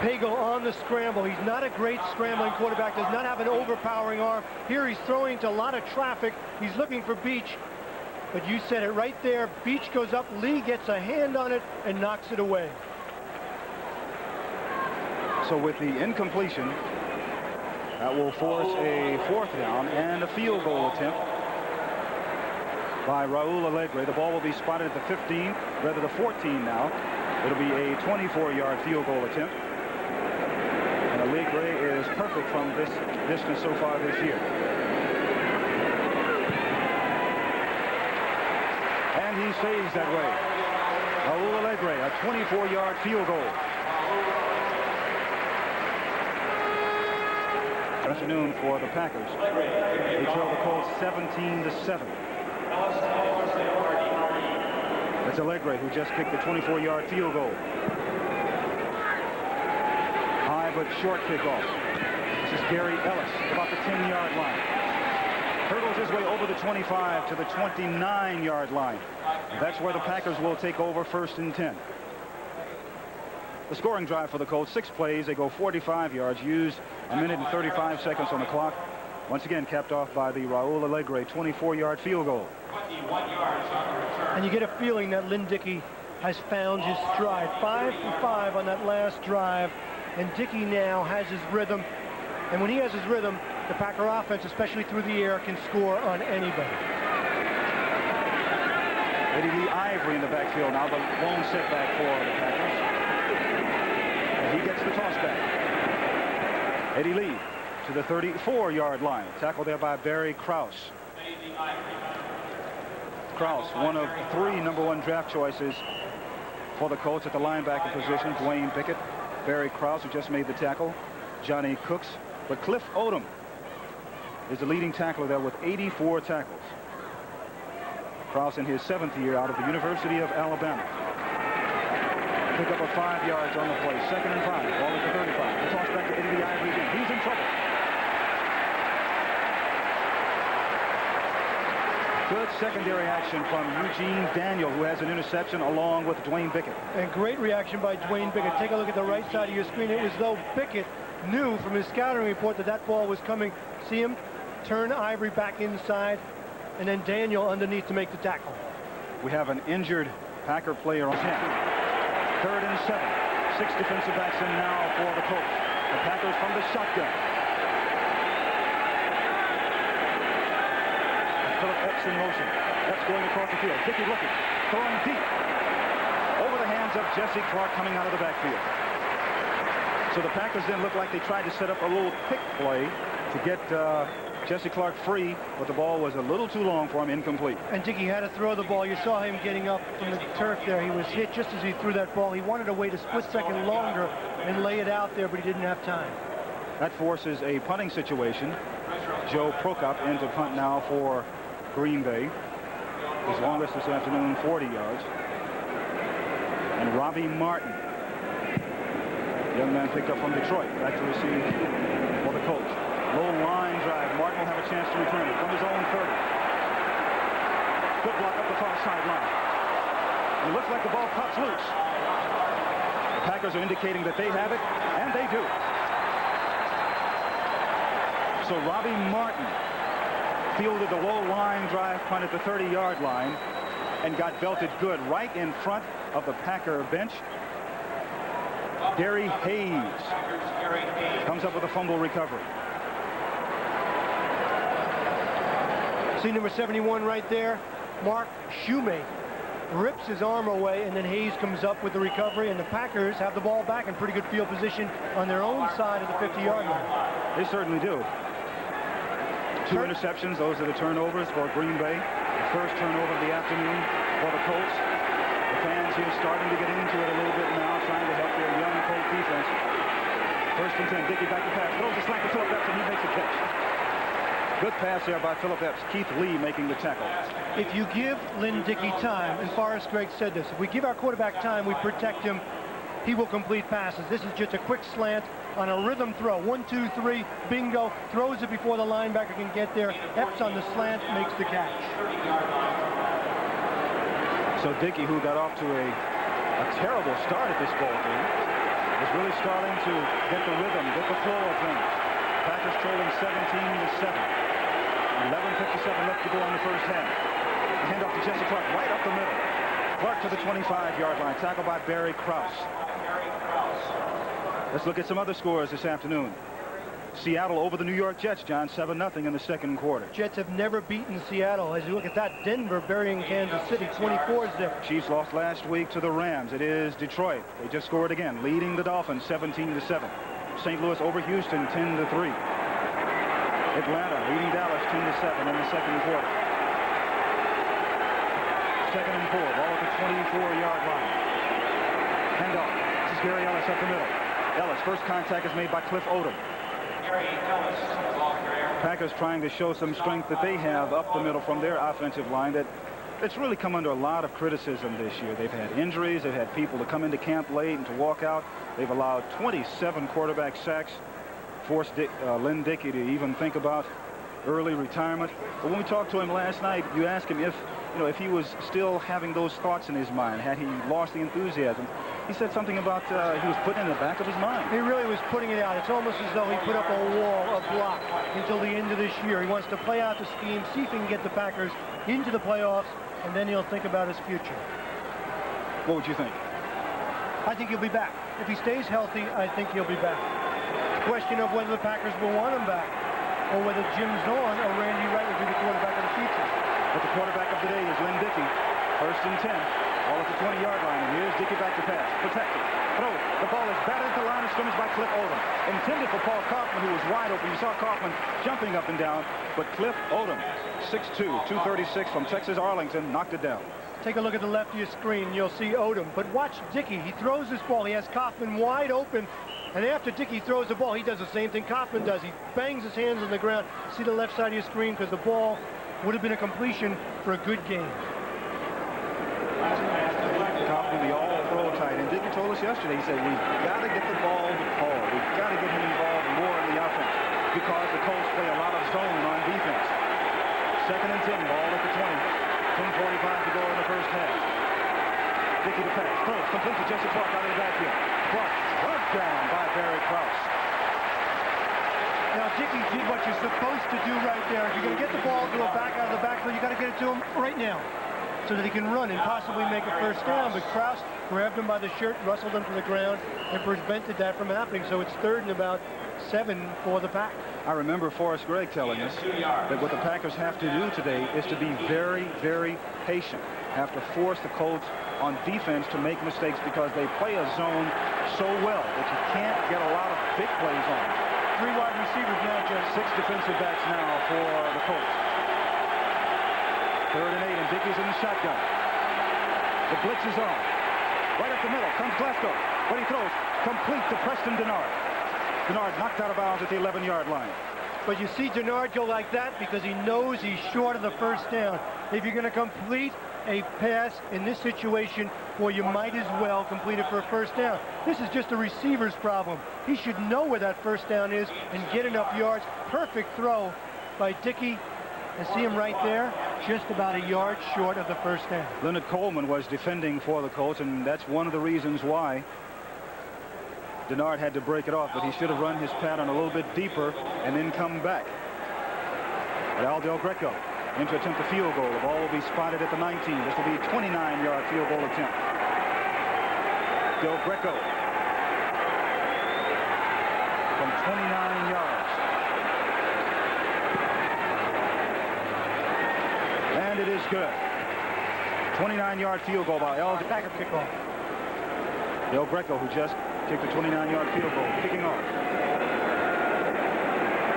Pagel on the scramble. He's not a great scrambling quarterback. Does not have an overpowering arm. Here he's throwing to a lot of traffic. He's looking for Beach. But you said it right there. Beach goes up. Lee gets a hand on it and knocks it away. So with the incompletion, that will force a 4th down and a field goal attempt by Raul Alegre. The ball will be spotted at the 15, rather the 14 now. It'll be a 24-yard field goal attempt. And Alegre is perfect from this distance so far this year. And he saves that way. Raul Alegre, a 24-yard field goal. Afternoon for the Packers. They trail the Colts 17-7. That's Alegre, who just kicked the 24-yard field goal. High but short kickoff. This is Gary Ellis, about the 10-yard line. Hurdles his way over the 25 to the 29-yard line. That's where the Packers will take over 1st and 10. The scoring drive for the Colts, 6 plays. They go 45 yards, used 1 minute and 35 seconds on the clock. Once again, capped off by the Raul Alegre 24-yard field goal. 21 yards on the return. And you get a feeling that Lynn Dickey has found his stride. 5 for 5 on that last drive. And Dickey now has his rhythm. And when he has his rhythm, The Packer offense, especially through the air, can score on anybody. Eddie Lee Ivory in the backfield now, the lone setback for the Packers. And he gets the toss back. Eddie Lee to the 34-yard line. Tackled there by Barry Krause. Krause, one of 3 #1 draft choices for the Colts at the linebacker position. Dwayne Pickett, Barry Krause, who just made the tackle, Johnny Cooks. But Cliff Odom is the leading tackler there with 84 tackles. Krause in his 7th year out of the University of Alabama. Pick up a 5 yards on the play. 2nd and 5. Ball at the 35. The toss back to Eddie Lee Ivory again. He's in trouble. Good secondary action from Eugene Daniel, who has an interception along with Dwayne Pickett. And great reaction by Dwayne Pickett. Take a look at the right side of your screen. It was though Pickett knew from his scouting report that that ball was coming. See him turn Ivory back inside, and then Daniel underneath to make the tackle. We have an injured Packer player on 10. 3rd and 7. 6 defensive backs in now for the Colts. The Packers from the shotgun. Philip Epps in motion. Epps going across the field. Dickey looking. Throwing deep. Over the hands of Jesse Clark coming out of the backfield. So the Packers then looked like they tried to set up a little pick play to get Jesse Clark free, but the ball was a little too long for him, incomplete. And Dickey had to throw the ball. You saw him getting up from the turf there. He was hit just as he threw that ball. He wanted to wait a split second longer and lay it out there, but he didn't have time. That forces a punting situation. Joe Prokop in to punt now for Green Bay. His longest this afternoon, 40 yards. And Robbie Martin, young man picked up from Detroit, back to receive for the Colts. Low line drive. Martin will have a chance to return it from his own 30. Good block up the far sideline. It looks like the ball pops loose. The Packers are indicating that they have it, and they do. So Robbie Martin fielded the low line drive punt at the 30-yard line and got belted good right in front of the Packer bench. Gary Hayes comes up with a fumble recovery. See number 71 right there? Mark Shoemake rips his arm away, and then Hayes comes up with the recovery, and the Packers have the ball back in pretty good field position on their own side of the 50-yard line. They certainly do. 2 interceptions. Those are the turnovers for Green Bay. The first turnover of the afternoon for the Colts. The fans here starting to get into it a little bit now, trying to help their young Colt defense. 1st and 10. Dickey back to pass. Throws a slant to Philip Epps, and he makes a catch. Good pass there by Philip Epps. Keith Lee making the tackle. If you give Lynn Dickey time, and Forrest Gregg said this, if we give our quarterback time, we protect him, he will complete passes. This is just a quick slant on a rhythm throw. 1, 2, 3, bingo. Throws it before the linebacker can get there. Epps on the slant makes the catch. So Dickey, who got off to a terrible start at this ball game, is really starting to get the rhythm, get the flow of things. Packers trailing 17-7. 11:57 left to go in the first half. The handoff to Jesse Clark right up the middle. Clark to the 25-yard line. Tackled by Barry Krause. Let's look at some other scores this afternoon. Seattle over the New York Jets, John, 7-0 in the second quarter. Jets have never beaten Seattle. As you look at that, Denver burying Kansas City, 24-0. Chiefs lost last week to the Rams. It is Detroit. They just scored again, leading the Dolphins 17-7. St. Louis over Houston, 10-3. Atlanta leading Dallas 10-7 in the second quarter. 2nd and 4, ball at the 24-yard line. Handoff. This is Gary Ellis up the middle. Ellis, first contact is made by Cliff Odom. Packers trying to show some strength that they have up the middle from their offensive line that's really come under a lot of criticism this year. They've had injuries. They've had people to come into camp late and to walk out. They've allowed 27 quarterback sacks, forced Lynn Dickey to even think about early retirement. But when we talked to him last night, you asked him if he was still having those thoughts in his mind. Had he lost the enthusiasm? He said something about he was putting it in the back of his mind. He really was putting it out. It's almost as though he put up a wall, a block, until the end of this year. He wants to play out the scheme, see if he can get the Packers into the playoffs, and then he'll think about his future. What would you think? I think he'll be back. If he stays healthy, I think he'll be back. It's a question of whether the Packers will want him back. or whether Jim Zorn or Randy Wright will be the quarterback of the future. But the quarterback of the day is Lynn Dickey. 1st and 10. Ball at the 20-yard line. And here's Dickey back to pass. Protected. Throw. The ball is batted at the line of scrimmage by Cliff Odom. Intended for Paul Kaufman, who was wide open. You saw Kaufman jumping up and down. But Cliff Odom, 6'2", 236 from Texas Arlington, knocked it down. Take a look at the left of your screen. You'll see Odom. But watch Dickey. He throws this ball. He has Kaufman wide open. And after Dickey throws the ball, he does the same thing Kaufman does. He bangs his hands on the ground. See the left side of your screen, because the ball would have been a completion for a good game. Kaufman, the all-pro tight end. Dickey told us yesterday, he said, we've got to get the ball to Paul. We've got to get him involved more in the offense because the Colts play a lot of zone on defense. 2nd and 10, ball at the 20. 10:45 to go in the first half. Dickey to pass. Throws. Complete to Jesse Clark out of the backfield. Clark runs down by Barry Krause. Now, Dickey did what you're supposed to do right there. If you're going to get the ball to a back out of the backfield, you got to get it to him right now so that he can run and possibly make a first down. But Krause grabbed him by the shirt, rustled him to the ground, and prevented that from happening. So it's 3rd and about 7 for the Pack. I remember Forrest Gregg telling us that what the Packers have to do today is to be very, very patient. Have to force the Colts on defense to make mistakes because they play a zone so well that you can't get a lot of big plays on. 3 wide receivers now, Jeff. 6 defensive backs now for the Colts. 3rd and 8, and Dickey's in the shotgun. The blitz is on. Right up the middle comes Glasgow. But he throws complete to Preston Denard. Denard knocked out of bounds at the 11-yard line. But you see Denard go like that because he knows he's short of the first down. If you're going to complete a pass in this situation, well, you might as well complete it for a first down. This is just a receiver's problem. He should know where that first down is and get enough yards. Perfect throw by Dickey. And see him right there, just about a yard short of the first down. Leonard Coleman was defending for the Colts, and that's one of the reasons why Denard had to break it off, but he should have run his pattern a little bit deeper and then come back. But Al Del Greco in to attempt a field goal. The ball will be spotted at the 19. This will be a 29-yard field goal attempt. Del Greco from 29 yards. And it is good. 29-yard field goal by Al Packer kickoff. Del Greco, who just kicked a 29-yard field goal, kicking off.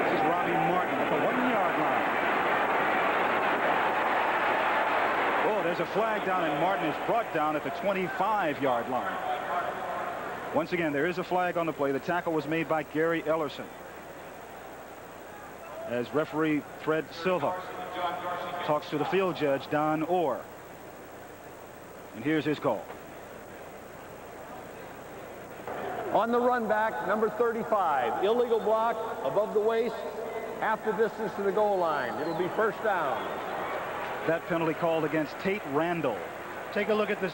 This is Robbie Martin at the 1-yard line. Oh, there's a flag down, and Martin is brought down at the 25-yard line. Once again, there is a flag on the play. The tackle was made by Gary Ellerson. As referee Fred Silva talks to the field judge, Don Orr. And here's his call. On the run back, number 35, illegal block above the waist, half the distance to the goal line. It'll be first down. That penalty called against Tate Randall. Take a look at the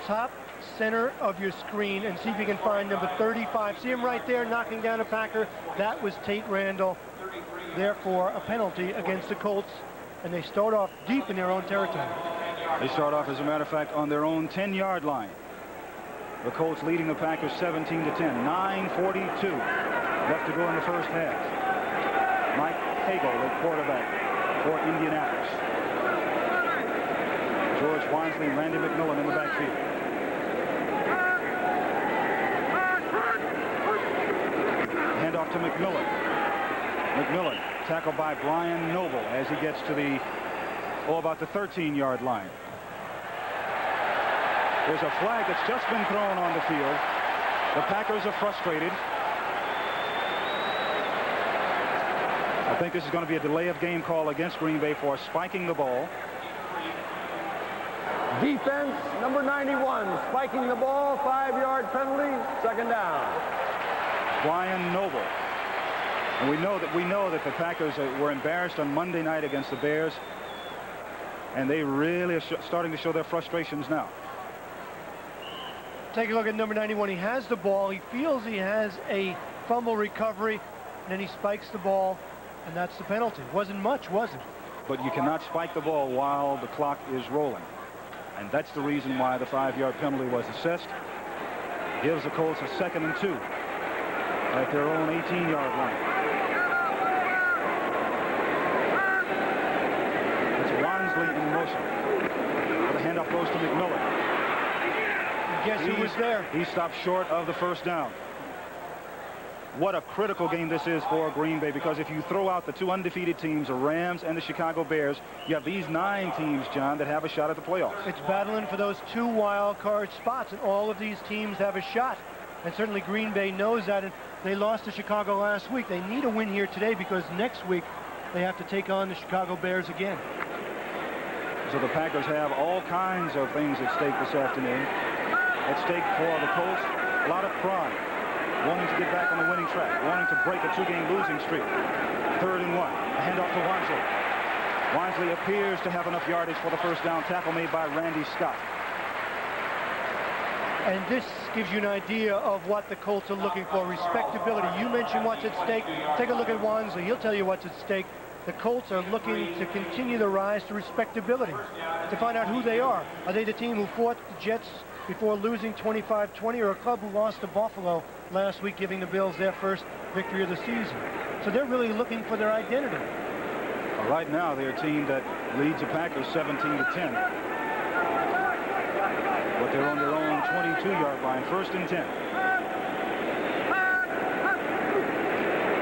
top center of your screen and see if you can find number 35. See him right there knocking down a Packer. That was Tate Randall. Therefore, a penalty against the Colts, and they start off deep in their own territory. They start off, as a matter of fact, on their own 10-yard line. The Colts leading the Packers 17-10. 9:42 left to go in the first half. Mike Hagel, the quarterback for Indianapolis. George Wansley and Randy McMillan in the backfield. Handoff to McMillan. McMillan tackled by Brian Noble as he gets to the, about the 13-yard line. There's a flag that's just been thrown on the field. The Packers are frustrated. I think this is going to be a delay of game call against Green Bay for spiking the ball. Defense, number 91, spiking the ball, 5-yard penalty, second down. Brian Noble. And we know that the Packers were embarrassed on Monday night against the Bears, and they really are starting to show their frustrations now. Take a look at number 91. He has the ball. He feels he has a fumble recovery, and then he spikes the ball, and that's the penalty. Wasn't much, was it? But you cannot spike the ball while the clock is rolling. And that's the reason why the 5-yard penalty was assessed. Gives the Colts a 2nd and 2 at their own 18-yard line. Ellison. The handoff goes to McMillan. Guess who was there? He stopped short of the first down. What a critical game this is for Green Bay, because if you throw out the two undefeated teams, the Rams and the Chicago Bears, you have these 9 teams, John, that have a shot at the playoffs. It's battling for those 2 wild card spots, and all of these teams have a shot. And certainly Green Bay knows that, and they lost to Chicago last week. They need a win here today because next week they have to take on the Chicago Bears again. So the Packers have all kinds of things at stake this afternoon. At stake for the Colts, a lot of pride, wanting to get back on the winning track, wanting to break a 2-game losing streak. 3rd and 1. A handoff to Wansley. Wansley appears to have enough yardage for the first down tackle made by Randy Scott. And this gives you an idea of what the Colts are looking for. Respectability. You mentioned what's at stake. Take a look at Wansley. He'll tell you what's at stake. The Colts are looking to continue the rise to respectability, to find out who they are. Are they the team who fought the Jets before losing 25-20, or a club who lost to Buffalo last week, giving the Bills their first victory of the season? So they're really looking for their identity. Well, right now, they're a team that leads the Packers 17-10. But they're on their own 22-yard line, 1st and 10.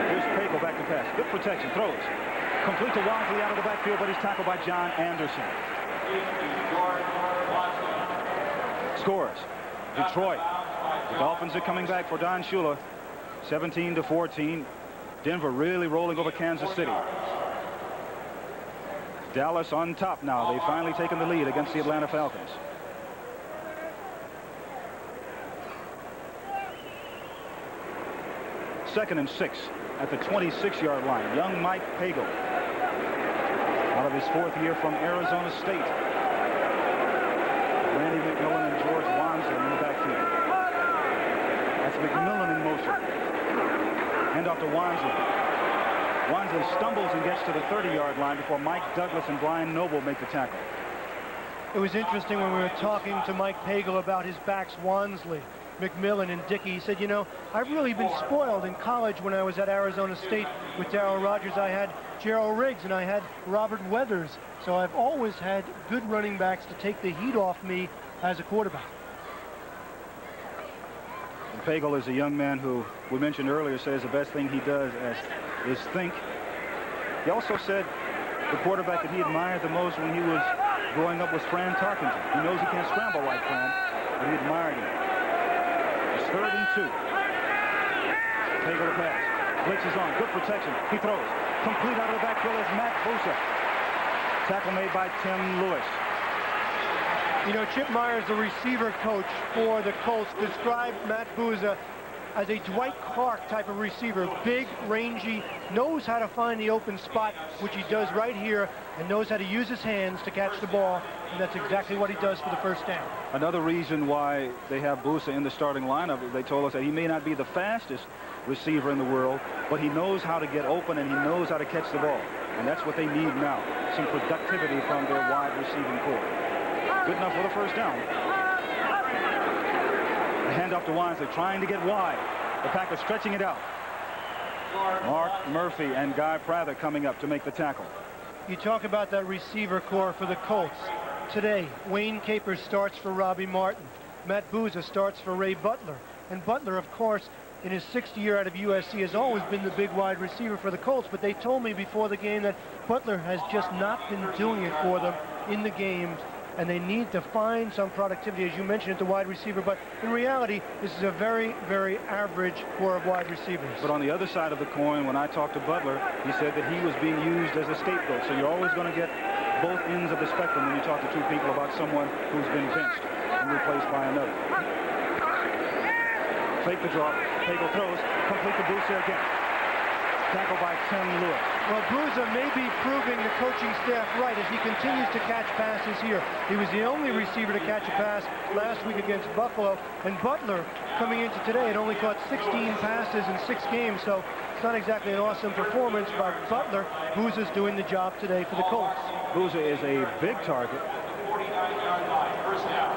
Here's Pagel back to pass. Good protection, throws. Complete to Wansley out of the backfield, but he's tackled by John Anderson. Scores. Detroit. The Dolphins are coming back for Don Shula. 17-14. Denver really rolling over Kansas City. Dallas on top now. They've finally taken the lead against the Atlanta Falcons. Second and 6 at the 26-yard line. Young Mike Pagel, out of his 4th year from Arizona State. Randy McMillan and George Wansley in the backfield. That's McMillan in motion. Handoff to Wansley. Wansley stumbles and gets to the 30-yard line before Mike Douglas and Brian Noble make the tackle. It was interesting when we were talking to Mike Pagel about his backs, Wansley, McMillan, and Dickey. He said, you know, I've really been spoiled in college when I was at Arizona State with Darryl Rogers. I had Gerald Riggs and I had Robert Weathers. So I've always had good running backs to take the heat off me as a quarterback. And Pagel is a young man who we mentioned earlier says the best thing he does is think. He also said the quarterback that he admired the most when he was growing up was Fran Tarkenton. He knows he can't scramble like Fran, but he admired him. 3rd and 2. Pagel to pass. Blitz is on. Good protection. He throws. Complete out of the backfield is Matt Bosa. Tackle made by Tim Lewis. You know, Chip Myers, the receiver coach for the Colts, described Matt Bosa as a Dwight Clark type of receiver. Big, rangy, knows how to find the open spot, which he does right here, and knows how to use his hands to catch the ball, and that's exactly what he does for the first down. Another reason why they have Bosa in the starting lineup, they told us that he may not be the fastest receiver in the world, but he knows how to get open and he knows how to catch the ball. And that's what they need now, some productivity from their wide receiving corps. Good enough for the first down. The handoff to Wansley, trying to get wide. The Packers stretching it out. Mark Murphy and Guy Prather coming up to make the tackle. You talk about that receiver corps for the Colts. Today, Wayne Capers starts for Robbie Martin. Matt Bosa starts for Ray Butler. And Butler, of course, in his 6th year out of USC, has always been the big wide receiver for the Colts. But they told me before the game that Butler has just not been doing it for them in the games. And they need to find some productivity, as you mentioned, at the wide receiver. But in reality, this is a very, very average core of wide receivers. But on the other side of the coin, when I talked to Butler, he said that he was being used as a scapegoat. So you're always going to get both ends of the spectrum when you talk to two people about someone who's been benched and replaced by another. Fake the drop. Pagel throws. Complete to Bosa again. Tackled by Tim Lewis. Well, Bosa may be proving the coaching staff right as he continues to catch passes here. He was the only receiver to catch a pass last week against Buffalo. And Butler, coming into today, had only caught 16 passes in 6 games. So it's not exactly an awesome performance by Butler. Bosa's doing the job today for the Colts. Bosa is a big target.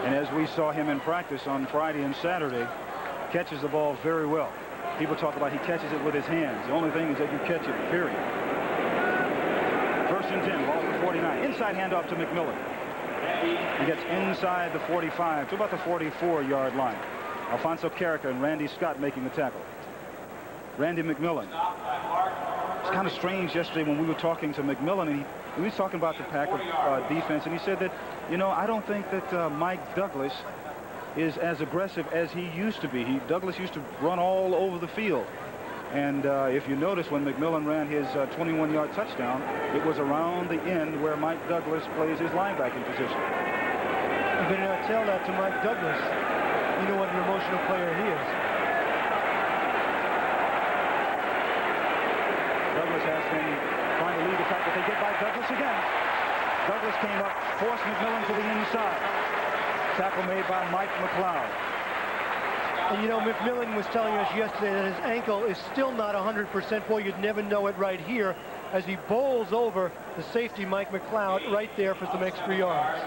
And as we saw him in practice on Friday and Saturday, catches the ball very well. People talk about he catches it with his hands. The only thing is that you catch it, period. 1st and 10, ball for 49. Inside handoff to McMillan. He gets inside the 45 to about the 44-yard line. Alfonso Carricker and Randy Scott making the tackle. Randy McMillan. It's kind of strange yesterday when we were talking to McMillan, and he was talking about the Packer defense, and he said that, you know, I don't think that Mike Douglas is as aggressive as he used to be. Douglas used to run all over the field. And if you notice, when McMillan ran his 21-yard touchdown, it was around the end where Mike Douglas plays his linebacking position. You better not tell that to Mike Douglas. You know what an emotional player he is. Douglas has been trying to lead the pack, but they get by Douglas again. Douglas came up, forced McMillan to the inside. Tackle made by Mike McLeod. And you know, McMillan was telling us yesterday that his ankle is still not 100%. Boy, you'd never know it right here as he bowls over the safety, Mike McLeod, right there for some extra yards.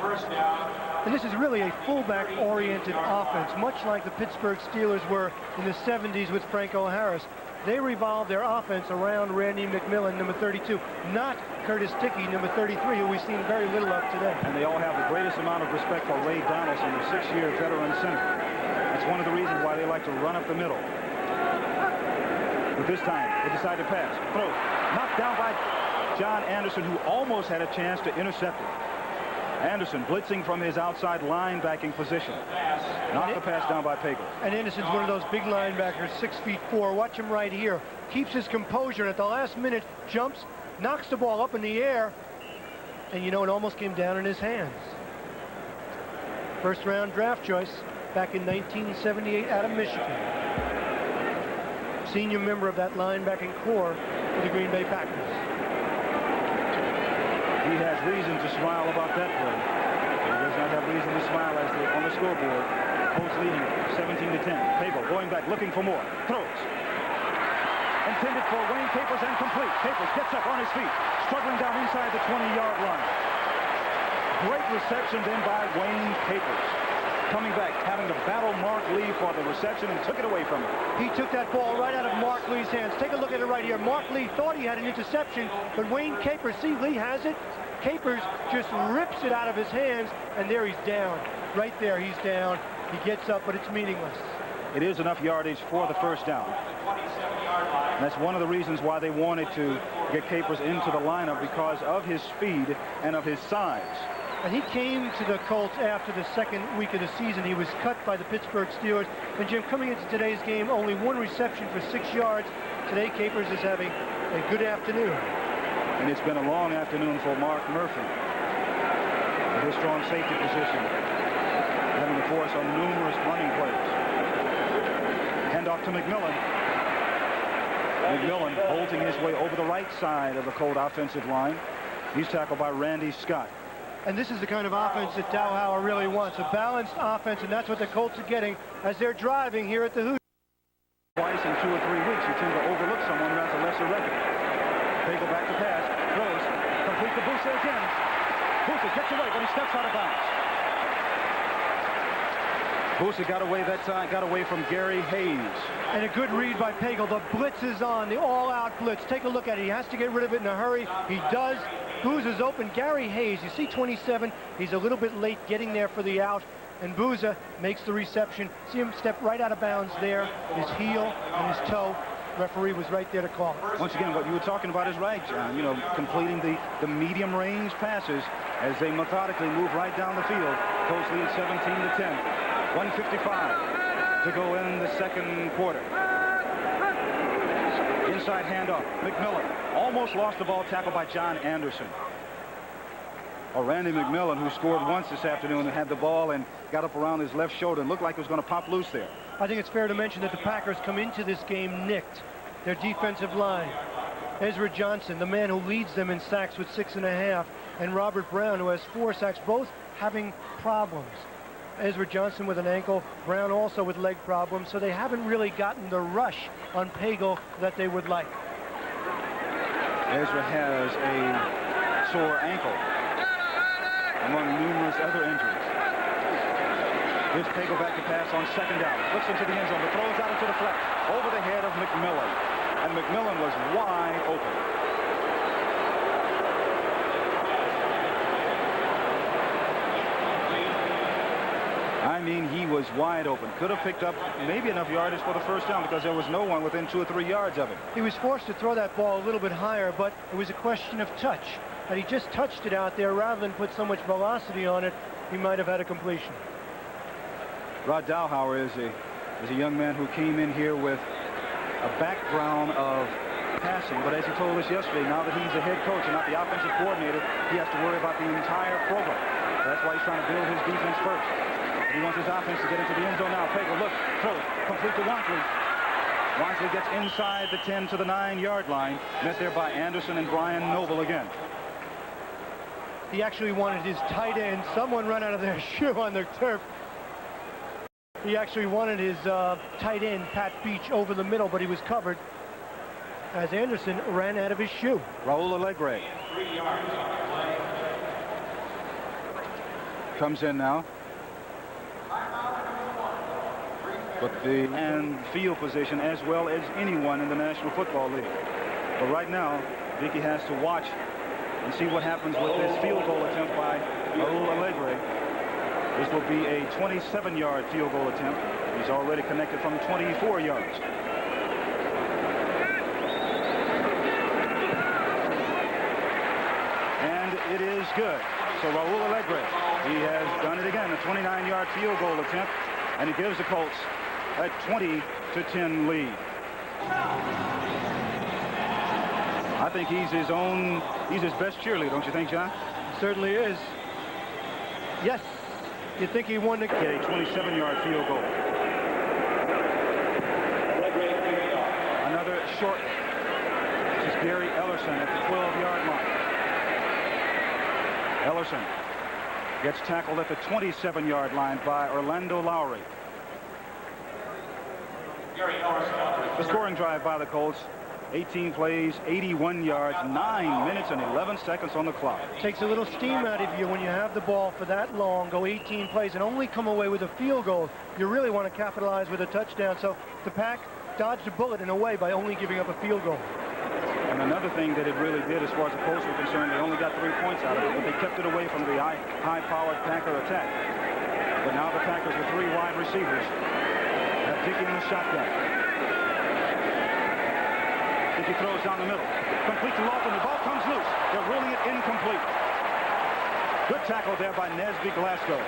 First down. And this is really a fullback-oriented offense, much like the Pittsburgh Steelers were in the 70s with Franco Harris. They revolved their offense around Randy McMillan, number 32, not Curtis Dickey, number 33, who we've seen very little of today. And they all have the greatest amount of respect for Ray Donaldson, the 6-year veteran center. That's one of the reasons why they like to run up the middle. But this time, they decide to pass. Throws. Knocked down by John Anderson, who almost had a chance to intercept it. Anderson blitzing from his outside linebacking position. Knocked the pass down by Pagel. And Anderson's one of those big linebackers, 6'4". Watch him right here. Keeps his composure, and at the last minute, jumps, knocks the ball up in the air, and you know, it almost came down in his hands. First round draft choice back in 1978 out of Michigan. Senior member of that linebacking corps for the Green Bay Packers. He has reason to smile about that play. He does not have reason to smile as on the scoreboard. Colts leading 17-10. Pagel going back, looking for more. Throws. Intended for Wayne Capers and complete. Capers gets up on his feet, struggling down inside the 20-yard line. Great reception then by Wayne Capers. Coming back, having to battle Mark Lee for the reception and took it away from him. He took that ball right out of Mark Lee's hands. Take a look at it right here. Mark Lee thought he had an interception, but Wayne Capers, see, Lee has it. Capers just rips it out of his hands, and there he's down. Right there, he's down. He gets up, but it's meaningless. It is enough yardage for the first down. And that's one of the reasons why they wanted to get Capers into the lineup, because of his speed and of his size. And he came to the Colts after the second week of the season. He was cut by the Pittsburgh Steelers. And Jim, coming into today's game, only one reception for 6 yards. Today, Capers is having a good afternoon. And it's been a long afternoon for Mark Murphy. With his strong safety position, having to force on numerous running plays. Hand off to McMillan. McMillan bolting his way over the right side of the Colt offensive line. He's tackled by Randy Scott. And this is the kind of offense that Dowhauer really wants, a balanced offense, and that's what the Colts are getting as they're driving here at the Hoosiers. Twice in 2 or 3 weeks, you tend to overlook someone who has a lesser record. Pagel back to pass, throws, complete to Busa again. Busa gets away, but he steps out of bounds. Busa got away that time, got away from Gary Hayes. And a good read by Pagel. The blitz is on, the all-out blitz. Take a look at it. He has to get rid of it in a hurry. He does. Booza's open. Gary Hayes, you see 27. He's a little bit late getting there for the out. And Booza makes the reception. See him step right out of bounds there. His heel and his toe. Referee was right there to call it. Once again, what you were talking about is right, John. You know, completing the medium range passes as they methodically move right down the field. Colts lead 17-10. 1:55 to go in the second quarter. Inside handoff. McMillan almost lost the ball, tackled by John Anderson. Randy McMillan, who scored once this afternoon and had the ball and got up around his left shoulder and looked like it was going to pop loose there. I think it's fair to mention that the Packers come into this game nicked. Their defensive line. Ezra Johnson, the man who leads them in sacks with 6.5, and Robert Brown, who has 4 sacks, both having problems. Ezra Johnson with an ankle, Brown also with leg problems, so they haven't really gotten the rush on Pagel that they would like. Ezra has a sore ankle, among numerous other injuries. Here's Pagel back to pass on second down. Looks into the end zone, but throws out into the flat, over the head of McMillan. And McMillan was wide open. mean, he was wide open. Could have picked up maybe enough yardage for the first down because there was no one within 2 or 3 yards of him. He was forced to throw that ball a little bit higher, but it was a question of touch. Had he just touched it out there rather than put so much velocity on it, he might have had a completion. Rod Dowhauer is a young man who came in here with a background of passing, but as he told us yesterday, now that he's a head coach and not the offensive coordinator, he has to worry about the entire program. That's why he's trying to build his defense first. He wants his offense to get into the end zone now. Pager, look, throws, complete to Wansley. Wansley gets inside the 10 to the 9-yard line, met there by Anderson and Brian Noble again. He actually wanted his tight end. Someone run out of their shoe on the turf. He actually wanted his tight end, Pat Beach, over the middle, but he was covered as Anderson ran out of his shoe. Raul Alegre 3 yards on the play. comes in now. But and field position as well as anyone in the National Football League. But right now, Dickey has to watch and see what happens with this field goal attempt by Raul Alegre. This will be a 27-yard field goal attempt. He's already connected from 24 yards. And it is good. So Raul Alegre, he has done it again, a 29-yard field goal attempt, and it gives the Colts a 20-10 lead. I think he's his best cheerleader, don't you think, John? Certainly is. Yes. You think he won the Get a 27-yard field goal. Another short. This is Gary Ellerson at the 12-yard line. Ellerson gets tackled at the 27-yard line by Orlando Lowry. The scoring drive by the Colts, 18 plays, 81 yards, 9 minutes and 11 seconds on the clock. Takes a little steam out of you when you have the ball for that long, go 18 plays, and only come away with a field goal. You really want to capitalize with a touchdown. So the Pack dodged a bullet in a way by only giving up a field goal. And another thing that it really did, as far as the Colts were concerned, they only got 3 points out of it, but they kept it away from the high-powered Packer attack. But now the Packers with 3 wide receivers have Dickey in the shotgun. Dickey throws down the middle. Complete to Lofton. The ball comes loose. They're ruling it incomplete. Good tackle there by Nesby Glasgow.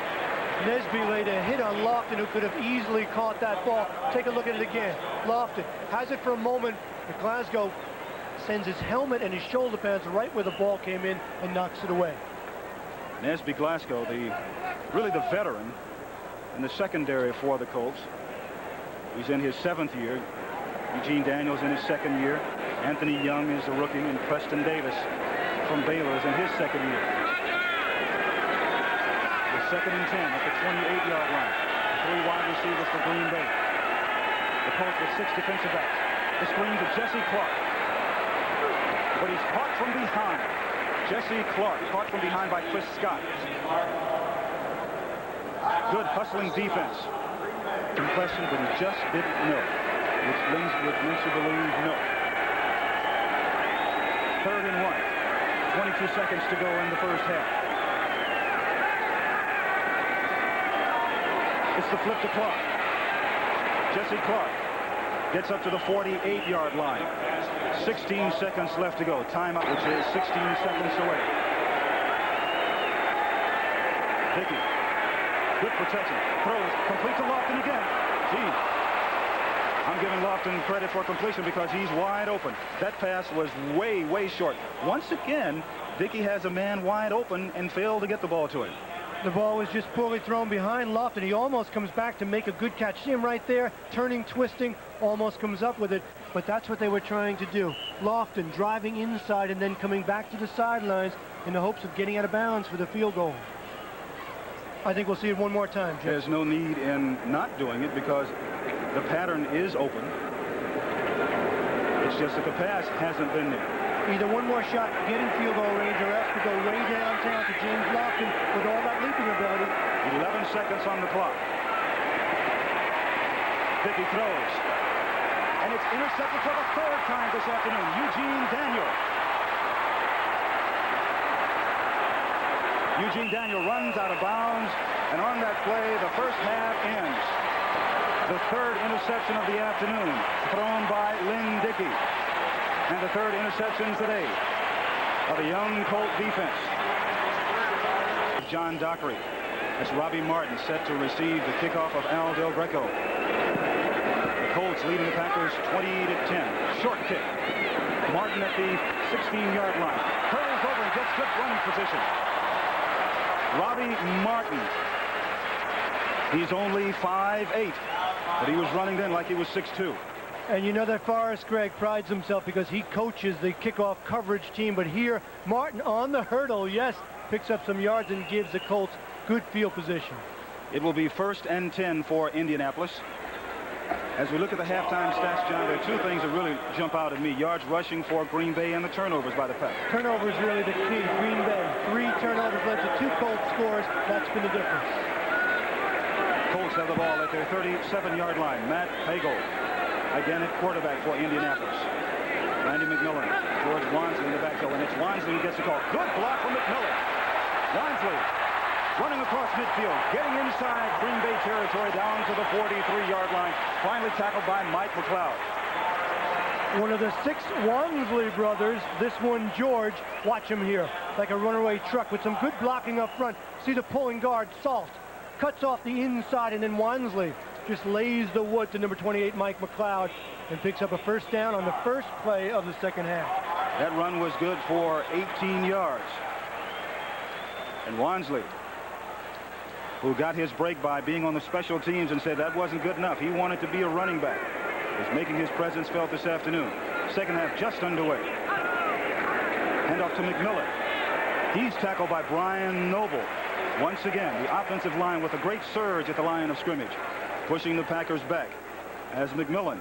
Nesby laid a hit on Lofton, who could have easily caught that ball. Take a look at it again. Lofton has it for a moment, but Glasgow sends his helmet and his shoulder pads right where the ball came in and knocks it away. Nesby Glasgow, really the veteran in the secondary for the Colts. He's in his 7th year. Eugene Daniels in his 2nd year. Anthony Young is a rookie, and Preston Davis from Baylor is in his 2nd year. The 2nd and 10 at the 28-yard line. 3 wide receivers for Green Bay. The Colts with 6 defensive backs. The screen to Jesse Clark. But he's caught from behind. Jesse Clark caught from behind by Chris Scott. Good hustling defense. Concussion, but he just didn't know. Which makes you believe no. 3rd and 1. 22 seconds to go in the first half. It's the flip to Clark. Jesse Clark gets up to the 48-yard line. 16 seconds left to go. Timeout, which is 16 seconds away. Dickey. Good protection. Throws complete to Lofton again. Gee. I'm giving Lofton credit for completion because he's wide open. That pass was way, way short. Once again, Dickey has a man wide open and failed to get the ball to him. The ball was just poorly thrown behind Lofton. He almost comes back to make a good catch. See him right there, turning, twisting, almost comes up with it. But that's what they were trying to do. Lofton driving inside and then coming back to the sidelines in the hopes of getting out of bounds for the field goal. I think we'll see it one more time, Jim. There's no need in not doing it because the pattern is open. It's just that the pass hasn't been there. Either one more shot, get in field goal range, or else to go way downtown to James Lofton with all that leaping ability. 11 seconds on the clock. Dickey throws. And it's intercepted for the 3rd time this afternoon. Eugene Daniel. Eugene Daniel runs out of bounds, and on that play, the first half ends. The third interception of the afternoon thrown by Lynn Dickey. And the third interception today of the young Colt defense. John Dockery. That's Robbie Martin set to receive the kickoff of Al Del Greco. The Colts leading the Packers 20-10. Short kick. Martin at the 16-yard line. Hurls over and gets good running position. Robbie Martin. He's only 5'8", but he was running then like he was 6'2". And you know that Forrest Gregg prides himself because he coaches the kickoff coverage team. But here, Martin on the hurdle, yes, picks up some yards and gives the Colts good field position. It will be 1st and 10 for Indianapolis. As we look at the halftime stats, John, there are two things that really jump out at me. Yards rushing for Green Bay and the turnovers by the Packers. Turnovers really the key. Green Bay, 3 turnovers led to 2 Colts scores. That's been the difference. Colts have the ball at their 37-yard line. Matt Pagel, again at quarterback for Indianapolis. Randy McMillan, George Wansley in the backfield, and it's Wansley who gets the call. Good block from McMillan. Wansley running across midfield, getting inside Green Bay territory down to the 43-yard line. Finally tackled by Mike McLeod. One of the 6 Wansley brothers, this one George, watch him here, like a runaway truck with some good blocking up front. See the pulling guard, Salt, cuts off the inside, and then Wansley just lays the wood to number 28, Mike McLeod, and picks up a first down on the first play of the second half. That run was good for 18 yards. And Wansley, who got his break by being on the special teams and said that wasn't good enough. He wanted to be a running back. Is making his presence felt this afternoon. Second half just underway. Handoff to McMillan. He's tackled by Brian Noble. Once again, the offensive line with a great surge at the line of scrimmage, pushing the Packers back as McMillan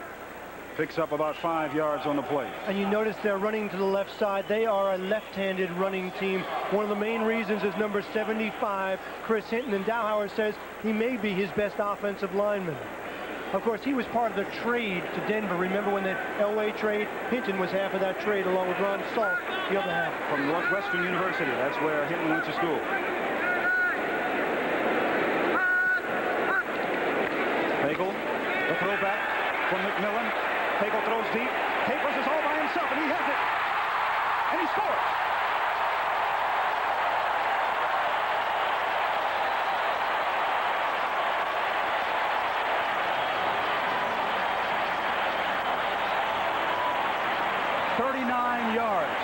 picks up about 5 yards on the play. And you notice they're running to the left side. They are a left-handed running team. One of the main reasons is number 75, Chris Hinton, and Dowhauer says he may be his best offensive lineman. Of course, he was part of the trade to Denver. Remember when the Elway trade? Hinton was half of that trade along with Ron Salt, the other half. From Northwestern University, that's where Hinton went to school. Pagel, the throwback from McMillan. Pagel throws deep. Capers is all by himself, and he has it. And he scores. Yards.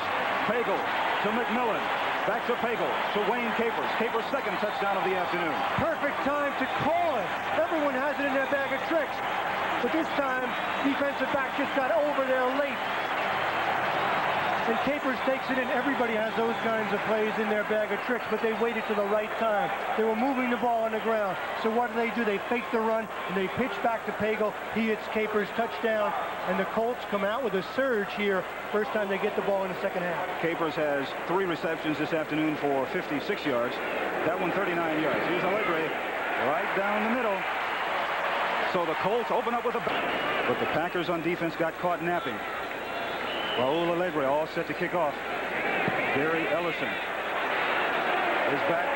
Pagel to McMillan. Back to Pagel to Wayne Capers. Capers' second touchdown of the afternoon. Perfect time to call it. Everyone has it in their bag of tricks. But this time, defensive back just got over there late. And Capers takes it in. Everybody has those kinds of plays in their bag of tricks, but they waited to the right time. They were moving the ball on the ground. So what do? They fake the run, and they pitch back to Pagel. He hits Capers, touchdown, and the Colts come out with a surge here. First time they get the ball in the second half. Capers has 3 receptions this afternoon for 56 yards. That one 39 yards. Here's Allegre right down the middle. So the Colts open up with a bat. But the Packers on defense got caught napping. Raul Allegre all set to kick off. Gary Ellerson is back.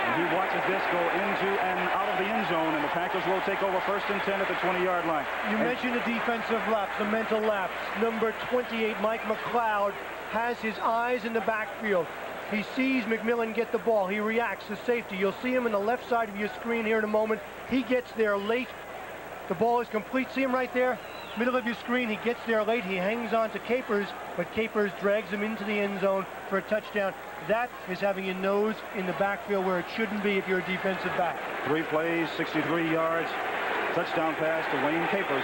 And he watches this go into and out of the end zone, and the Packers will take over 1st and 10 at the 20-yard line. You mentioned the defensive lapse, the mental lapse. Number 28, Mike McLeod, has his eyes in the backfield. He sees McMillan get the ball. He reacts to safety. You'll see him on the left side of your screen here in a moment. He gets there late. The ball is complete. See him right there? Middle of your screen. He gets there late. He hangs on to Capers, but Capers drags him into the end zone for a touchdown. That is having your nose in the backfield where it shouldn't be if you're a defensive back. 3 plays, 63 yards. Touchdown pass to Wayne Capers.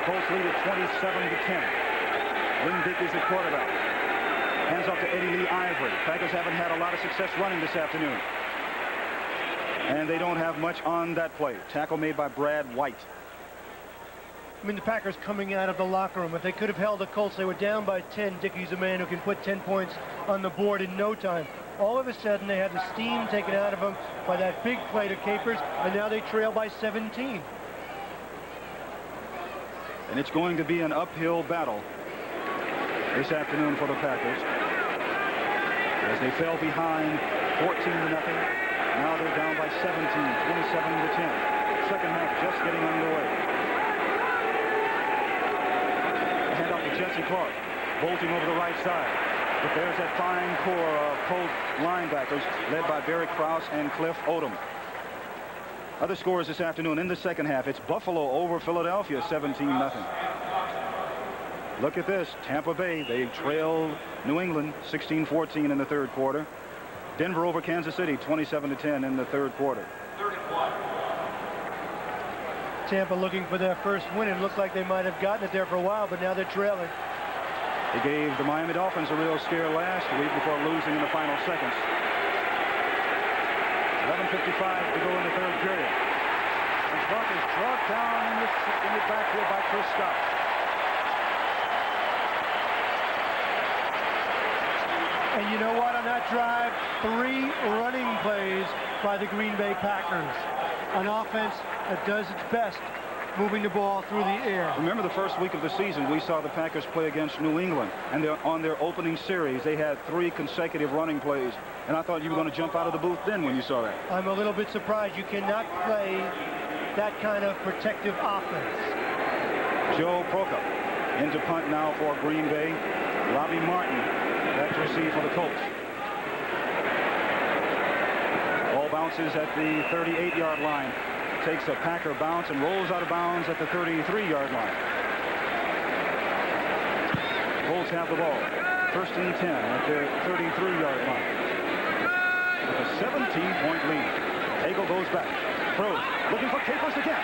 Colts lead at 27-10. Lynn Dickey's the quarterback. Hands off to Eddie Lee Ivory. Packers haven't had a lot of success running this afternoon. And they don't have much on that play. Tackle made by Brad White. I mean, the Packers coming out of the locker room. If they could have held the Colts, they were down by 10. Dickey's a man who can put 10 points on the board in no time. All of a sudden, they had the steam taken out of them by that big play to Capers, and now they trail by 17. And it's going to be an uphill battle this afternoon for the Packers. as they fell behind 14-0. Now they're down by 17, 27-10. Second half just getting underway. Hand off to Jesse Clark, bolting over the right side. But there's that fine core of Colt linebackers led by Barry Krause and Cliff Odom. Other scores this afternoon in the second half. It's Buffalo over Philadelphia, 17-0. Look at this. Tampa Bay, they trailed New England 16-14 in the third quarter. Denver over Kansas City, 27-10 in the third quarter. Tampa looking for their first win. It looked like they might have gotten it there for a while, but now they're trailing. They gave the Miami Dolphins a real scare last week before losing in the final seconds. 11:55 to go in the third period. And Buck is brought down in the backfield by Chris Scott. And you know what? On that drive, 3 running plays by the Green Bay Packers. An offense that does its best moving the ball through the air. Remember the first week of the season, we saw the Packers play against New England, and on their opening series, they had 3 consecutive running plays. And I thought you were going to jump out of the booth then when you saw that. I'm a little bit surprised. You cannot play that kind of protective offense. Joe Prokop into punt now for Green Bay. Robbie Martin back to receive for the Colts. Ball bounces at the 38-yard line. Takes a Packer bounce and rolls out of bounds at the 33-yard line. Colts have the ball. First and 10 at their 33-yard line. With a 17-point lead. Hagel goes back. Throws. Looking for Capers again.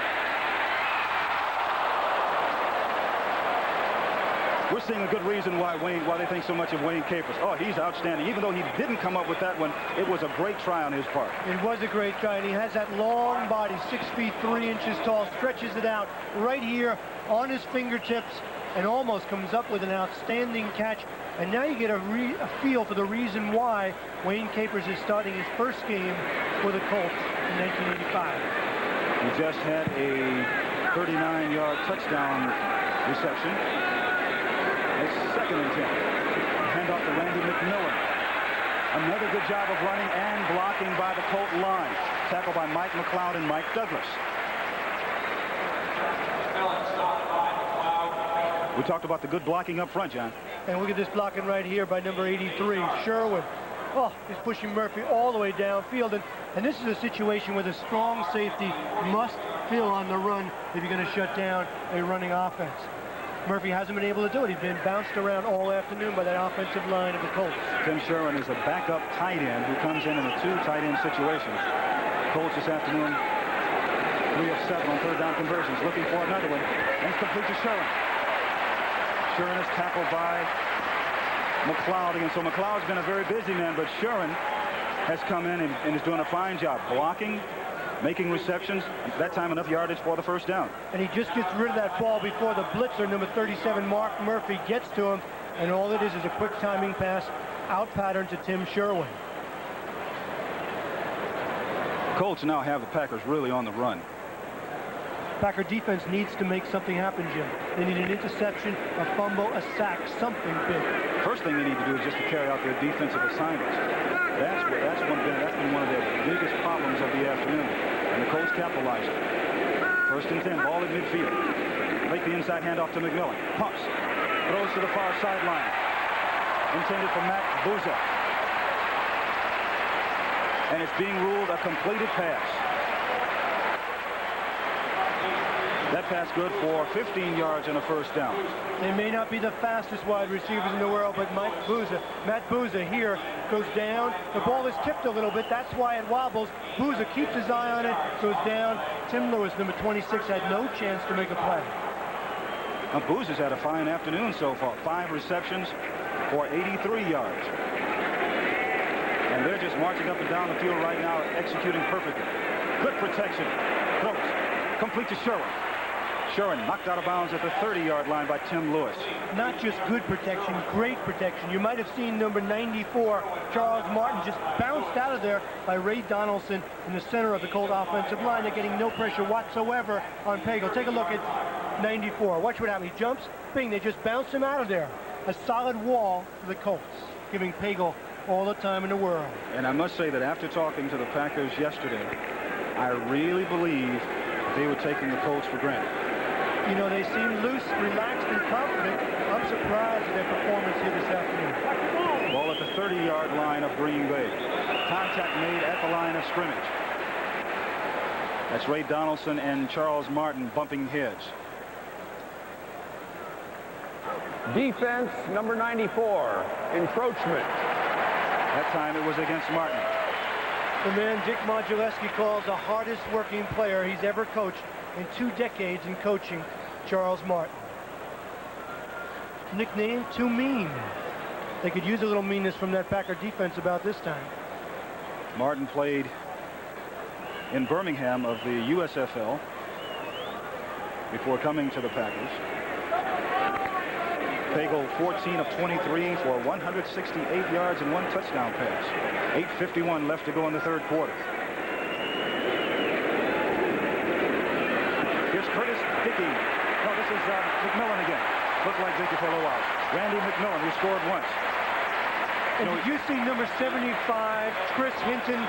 We're seeing a good reason why they think so much of Wayne Capers. Oh, he's outstanding. Even though he didn't come up with that one, it was a great try on his part. It was a great try, and he has that long body, 6 feet 3 inches tall, stretches it out right here on his fingertips, and almost comes up with an outstanding catch. And now you get a feel for the reason why Wayne Capers is starting his first game for the Colts in 1985. He just had a 39-yard touchdown reception. It's second and 10. Hand off to Randy McMillan. Another good job of running and blocking by the Colt line. Tackled by Mike McLeod and Mike Douglas. We talked about the good blocking up front, John. And look at this blocking right here by number 83, Sherwood. Oh, he's pushing Murphy all the way downfield. And this is a situation where the strong safety must fill on the run if you're going to shut down a running offense. Murphy hasn't been able to do it. He's been bounced around all afternoon by that offensive line of the Colts. Tim Sherwin is a backup tight end who comes in a 2 tight end situation. Colts this afternoon, 3 of 7 on third down conversions. Looking for another one. And it's complete to Sherwin. Sherwin is tackled by McLeod again. So McLeod's been a very busy man, but Sherwin has come in and is doing a fine job blocking, making receptions, that time enough yardage for the first down. And he just gets rid of that ball before the blitzer, number 37, Mark Murphy, gets to him. And all it is a quick timing pass out pattern to Tim Sherwin. Colts now have the Packers really on the run. Packer defense needs to make something happen, Jim. They need an interception, a fumble, a sack, something big. First thing they need to do is just to carry out their defensive assignments. That's been one of their biggest problems of the afternoon. And the Colts capitalized. First and 10, ball at midfield. Make the inside handoff to McMillan. Pumps. Throws to the far sideline. Intended for Matt Booza. And it's being ruled a completed pass. That pass good for 15 yards and a first down. They may not be the fastest wide receivers in the world, but Matt Booza here goes down. The ball is tipped a little bit. That's why it wobbles. Booza keeps his eye on it, goes down. Tim Lewis, number 26, had no chance to make a play. Now, Booza's had a fine afternoon so far. 5 receptions for 83 yards. And they're just marching up and down the field right now, executing perfectly. Good protection. Throws. Complete to Sherwin. Sherwin knocked out of bounds at the 30-yard line by Tim Lewis. Not just good protection, great protection. You might have seen number 94, Charles Martin, just bounced out of there by Ray Donaldson in the center of the Colt offensive line. They're getting no pressure whatsoever on Pagel. Take a look at 94. Watch what happens. He jumps, bing, they just bounced him out of there. A solid wall for the Colts, giving Pagel all the time in the world. And I must say that after talking to the Packers yesterday, I really believe they were taking the Colts for granted. You know, they seem loose, relaxed, and confident. I'm surprised at their performance here this afternoon. Ball at the 30-yard line of Green Bay. Contact made at the line of scrimmage. That's Ray Donaldson and Charles Martin bumping heads. Defense, number 94, encroachment. That time it was against Martin. The man Dick Modulewski calls the hardest working player he's ever coached in 2 decades in coaching, Charles Martin. Nickname, Too Mean. They could use a little meanness from that Packer defense about this time. Martin played in Birmingham of the USFL before coming to the Packers. Pagel 14 of 23 for 168 yards and 1 touchdown pass. 8:51 left to go in the third quarter. Here's Curtis Dickey. No, this is McMillan again. Looked like Dickey for a little while. Randy McMillan, who scored once. And did you see number 75, Chris Hinton,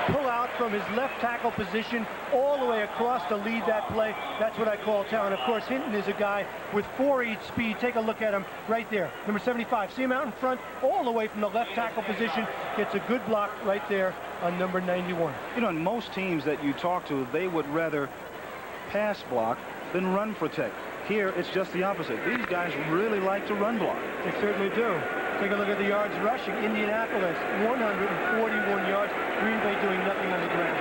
pull out from his left tackle position all the way across to lead that play? That's what I call talent. Of course, Hinton is a guy with 4-8 speed. Take a look at him right there. Number 75. See him out in front all the way from the left tackle position. Gets a good block right there on number 91. You know, in most teams that you talk to, they would rather pass block than run protect. Here, it's just the opposite. These guys really like to run block. They certainly do. Take a look at the yards rushing. Indianapolis, 141 yards. Green Bay doing nothing on the ground.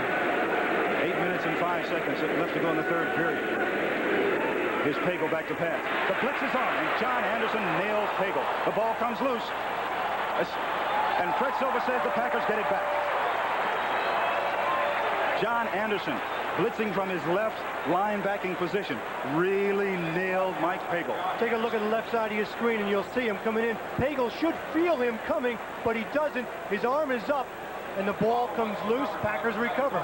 8 minutes and 5 seconds left to go in the third period. Here's Pagel back to pass. The blitz is on, and John Anderson nails Pagel. The ball comes loose. And Fred Silver says the Packers get it back. John Anderson, blitzing from his left linebacking position, really nailed Mike Pagel. Take a look at the left side of your screen and you'll see him coming in. Pagel should feel him coming, but he doesn't. His arm is up and the ball comes loose. Packers recover.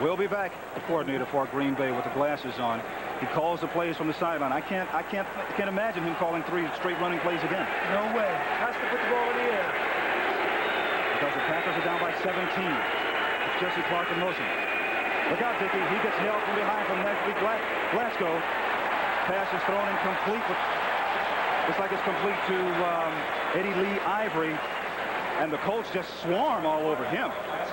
We'll be back. The coordinator for Green Bay with the glasses on. He calls the plays from the sideline. I can't imagine him calling 3 straight running plays again. No way. Has to put the ball in the air. Because the Packers are down by 17. It's Jesse Clark in motion. Look out, Dickey. He gets nailed from behind from Glasgow. Pass is thrown incomplete. Looks like it's complete to Eddie Lee Ivory. And the Colts just swarm all over him.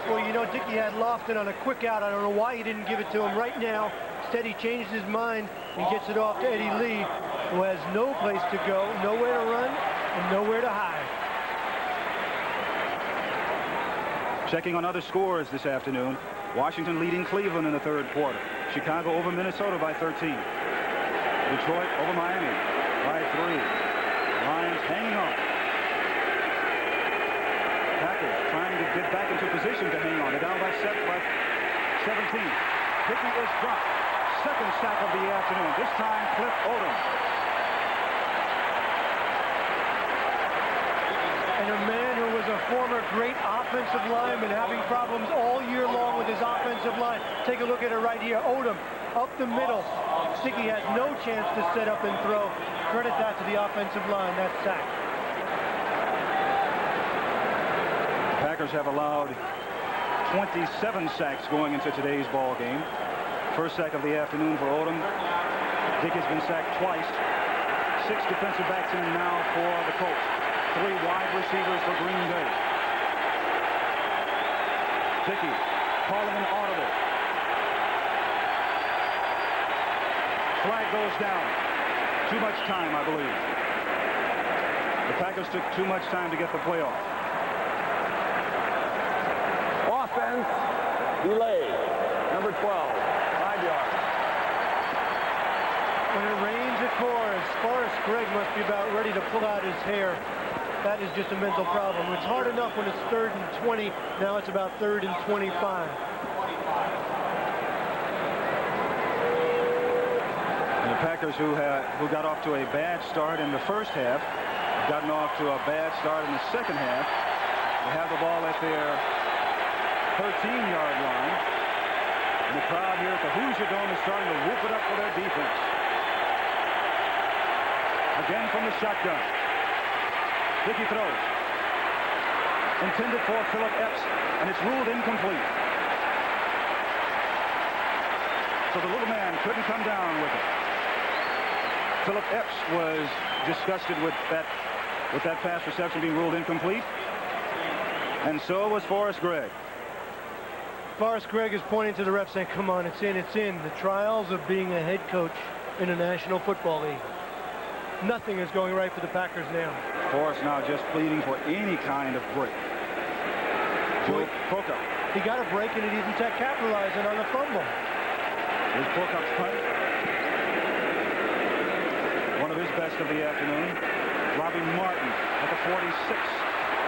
Well, you know, Dickey had Lofton on a quick out. I don't know why he didn't give it to him right now. Instead, he changed his mind and gets it off to Eddie Lee, who has no place to go, nowhere to run, and nowhere to hide. Checking on other scores this afternoon. Washington leading Cleveland in the third quarter. Chicago over Minnesota by 13. Detroit over Miami by 3. Lions hanging on. Packers trying to get back into position to hang on. They're down by 17. Dickey is dropped. Second sack of the afternoon. This time Cliff Odom. And a man who was a former great offensive lineman having problems all year long with his offensive line. Take a look at it right here. Odom up the middle. Dickey has no chance to set up and throw. Credit that to the offensive line. That sack. The Packers have allowed 27 sacks going into today's ball game. First sack of the afternoon for Odom. Dickey's been sacked twice. 6 defensive backs in now for the Colts. 3 wide receivers for Green Bay. Dickey calling an audible. Flag goes down. Too much time, I believe. The Packers took too much time to get the play off. Offense, delay. Number 12, 5 yards. When it rains, it pours. Forrest Gregg must be about ready to pull out his hair. That is just a mental problem. It's hard enough when it's 3rd and 20. Now it's about 3rd and 25. And the Packers, who got off to a bad start in the first half, have gotten off to a bad start in the second half. They have the ball at their 13-yard line. And the crowd here at the Hoosier Dome is starting to whoop it up for their defense. Again from the shotgun. Dickey throws. intended for Philip Epps, and it's ruled incomplete. So the little man couldn't come down with it. Philip Epps was disgusted with that pass reception being ruled incomplete, and so was Forrest Gregg. Forrest Gregg is pointing to the ref saying, come on, it's in, it's in. The trials of being a head coach in a National Football League. Nothing is going right for the Packers now. Forrest now just pleading for any kind of break. Joe Prokop. He got a break and he didn't capitalize on the fumble. Here's Prokop's punt. One of his best of the afternoon. Robbie Martin at the 46.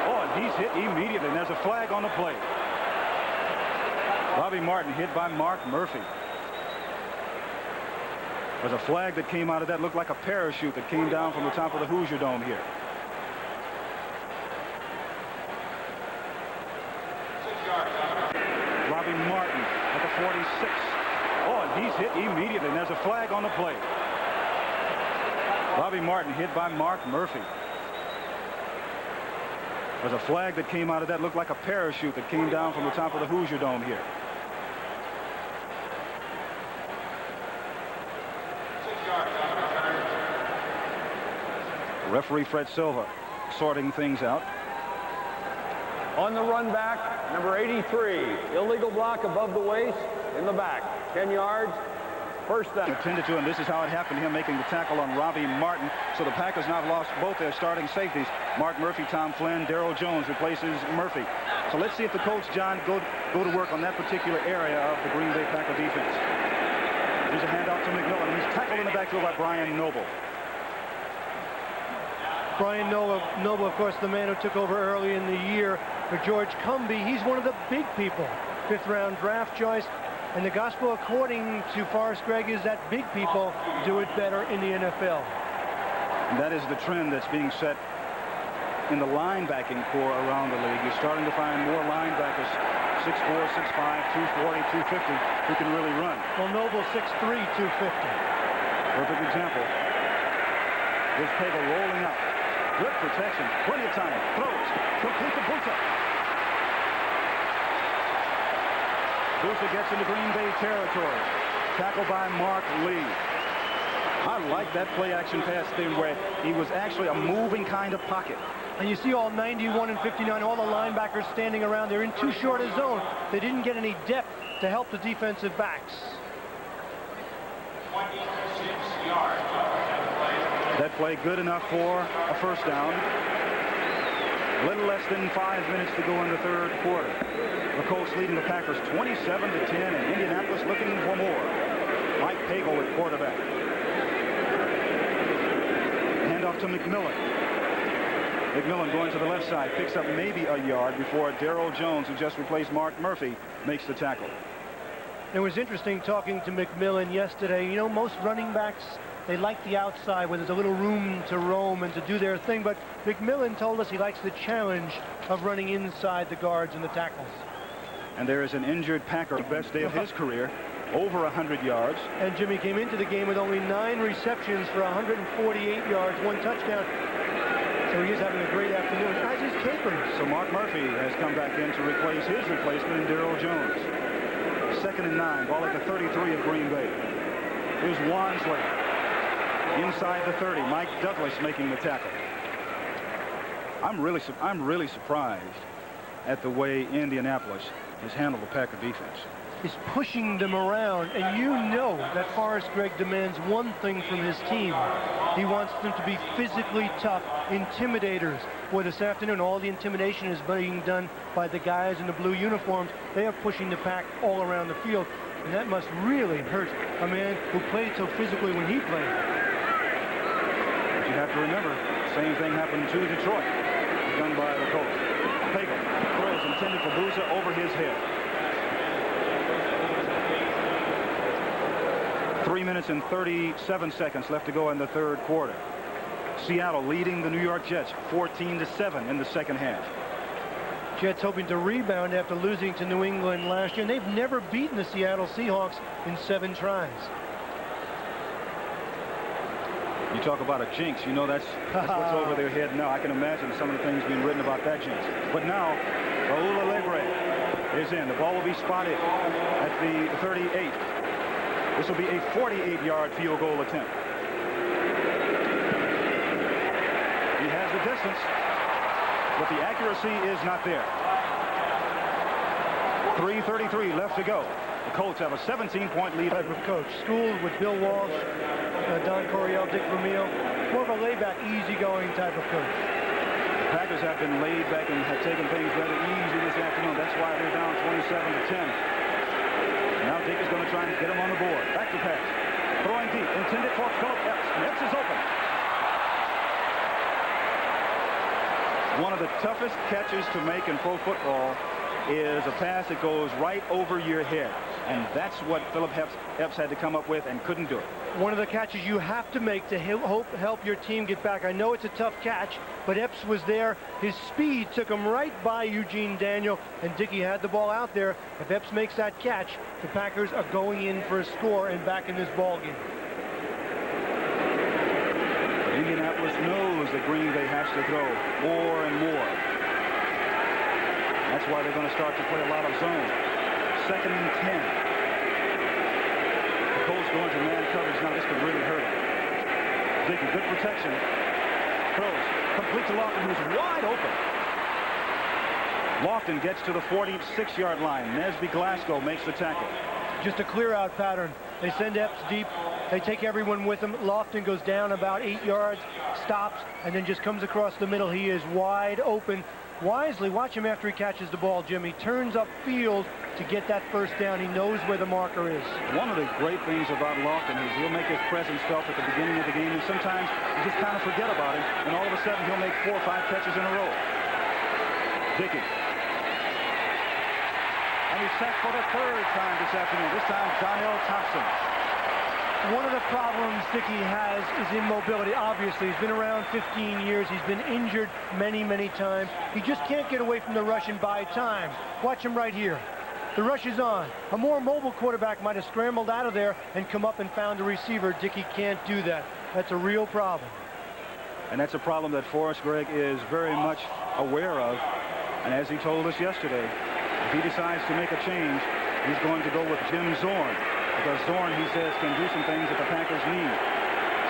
Oh, and he's hit immediately, and there's a flag on the play. Robbie Martin hit by Mark Murphy. There's a flag that came out of that, looked like a parachute that came down from the top of the Hoosier Dome here. Robbie Martin at the 46. Oh, and he's hit immediately, and there's a flag on the play. Robbie Martin hit by Mark Murphy. There's a flag that came out of that, looked like a parachute that came down from the top of the Hoosier Dome here. Referee Fred Silva sorting things out. On the run back, number 83, illegal block above the waist, in the back, 10 yards, first down. Intended to, and this is how it happened, him making the tackle on Robbie Martin. So the Packers now have lost both their starting safeties. Mark Murphy, Tom Flynn, Darrell Jones replaces Murphy. So let's see if the Colts, John, go to work on that particular area of the Green Bay Packer defense. Here's a handoff to McMillan. He's tackled in the backfield by Brian Noble. Brian Noble, of course, the man who took over early in the year for George Cumby. He's one of the big people. 5th-round draft choice. And the gospel, according to Forrest Gregg, is that big people do it better in the NFL. And that is the trend that's being set in the linebacking core around the league. You're starting to find more linebackers, 6'4", 6'5", 240, 250, who can really run. Well, Noble 6'3", 250. Perfect example. Here's Pagel rolling up. Good protection. Plenty of time. Throws. Complete to Busa. Busa gets into Green Bay territory. Tackled by Mark Lee. I like that play-action pass thing where he was actually a moving kind of pocket. And you see all 91 and 59, all the linebackers standing around. They're in too short a zone. They didn't get any depth to help the defensive backs. 26 yards. That play good enough for a first down. A little less than 5 minutes to go in the third quarter. The Colts leading the Packers 27-10, and Indianapolis looking for more. Mike Pagel at quarterback. Handoff to McMillan. McMillan going to the left side, picks up maybe a yard before Darrell Jones, who just replaced Mark Murphy, makes the tackle. It was interesting talking to McMillan yesterday. You know, most running backs, they like the outside where there's a little room to roam and to do their thing. But McMillan told us he likes the challenge of running inside the guards and the tackles. And there is an injured Packer, the best day of his career, over 100 yards. And Jimmy came into the game with only 9 receptions for 148 yards, 1 touchdown. So he is having a great afternoon, as is Capers. So Mark Murphy has come back in to replace his replacement in Darrell Jones. 2nd and 9, ball at the 33 of Green Bay. Here's Wansley. Inside the 30, Mike Douglas making the tackle. I'm really surprised at the way Indianapolis has handled the Packer defense. He's pushing them around, and you know that Forrest Gregg demands one thing from his team. He wants them to be physically tough, intimidators. Well, this afternoon, all the intimidation is being done by the guys in the blue uniforms. They are pushing the pack all around the field, and that must really hurt a man who played so physically when he played. But you have to remember, same thing happened to Detroit, done by the Colts. Pagel throws intended for Busa over his head. 3 minutes and 37 seconds left to go in the third quarter. Seattle leading the New York Jets 14-7 in the second half. Jets hoping to rebound after losing to New England last year, and they've never beaten the Seattle Seahawks in 7 tries. You talk about a jinx. You know that's what's over their head now. I can imagine some of the things being written about that jinx. But now, Raul Alegre is in. The ball will be spotted at the 38. This will be a 48-yard field goal attempt. He has the distance, but the accuracy is not there. 3:33 left to go. The Colts have a 17-point lead. Type of coach. Schooled with Bill Walsh, Don Coryell, Dick Vermeil. More of a laid-back, easygoing type of coach. The Packers have been laid back and have taken things rather easy this afternoon. That's why they're down 27-10. Now Dick is going to try and get him on the board. Back to pass. Throwing deep. Intended for Philip Epps. Epps is open. One of the toughest catches to make in pro football is a pass that goes right over your head. And that's what Philip Epps had to come up with and couldn't do it. One of the catches you have to make to help your team get back. I know it's a tough catch, but Epps was there. His speed took him right by Eugene Daniel, and Dickey had the ball out there. If Epps makes that catch, the Packers are going in for a score and back in this ball game. Indianapolis knows that Green Bay has to throw more and more. That's why they're going to start to play a lot of zone. 2nd and 10. The Colts going to man coverage now. This could really hurt him. Dickey, good protection. Throws. Complete to Lofton, who's wide open. Lofton gets to the 46-yard line. Nesby Glasgow makes the tackle. Just a clear-out pattern. They send Epps deep. They take everyone with him. Lofton goes down about 8 yards, stops, and then just comes across the middle. He is wide open. Wisely, watch him after he catches the ball, Jim. He turns upfield to get that first down. He knows where the marker is. One of the great things about Lofton is he'll make his presence felt at the beginning of the game, and sometimes you just kind of forget about him, and all of a sudden he'll make 4 or 5 catches in a row. Dickey. And he's sacked for the 3rd time this afternoon. This time, Donnell Thompson. One of the problems Dickey has is immobility. Obviously, he's been around 15 years. He's been injured many, many times. He just can't get away from the rush and buy time. Watch him right here. The rush is on. A more mobile quarterback might have scrambled out of there and come up and found a receiver. Dickey can't do that. That's a real problem. And that's a problem that Forrest Gregg is very much aware of. And as he told us yesterday, if he decides to make a change, he's going to go with Jim Zorn. Because Zorn, he says, can do some things that the Packers need.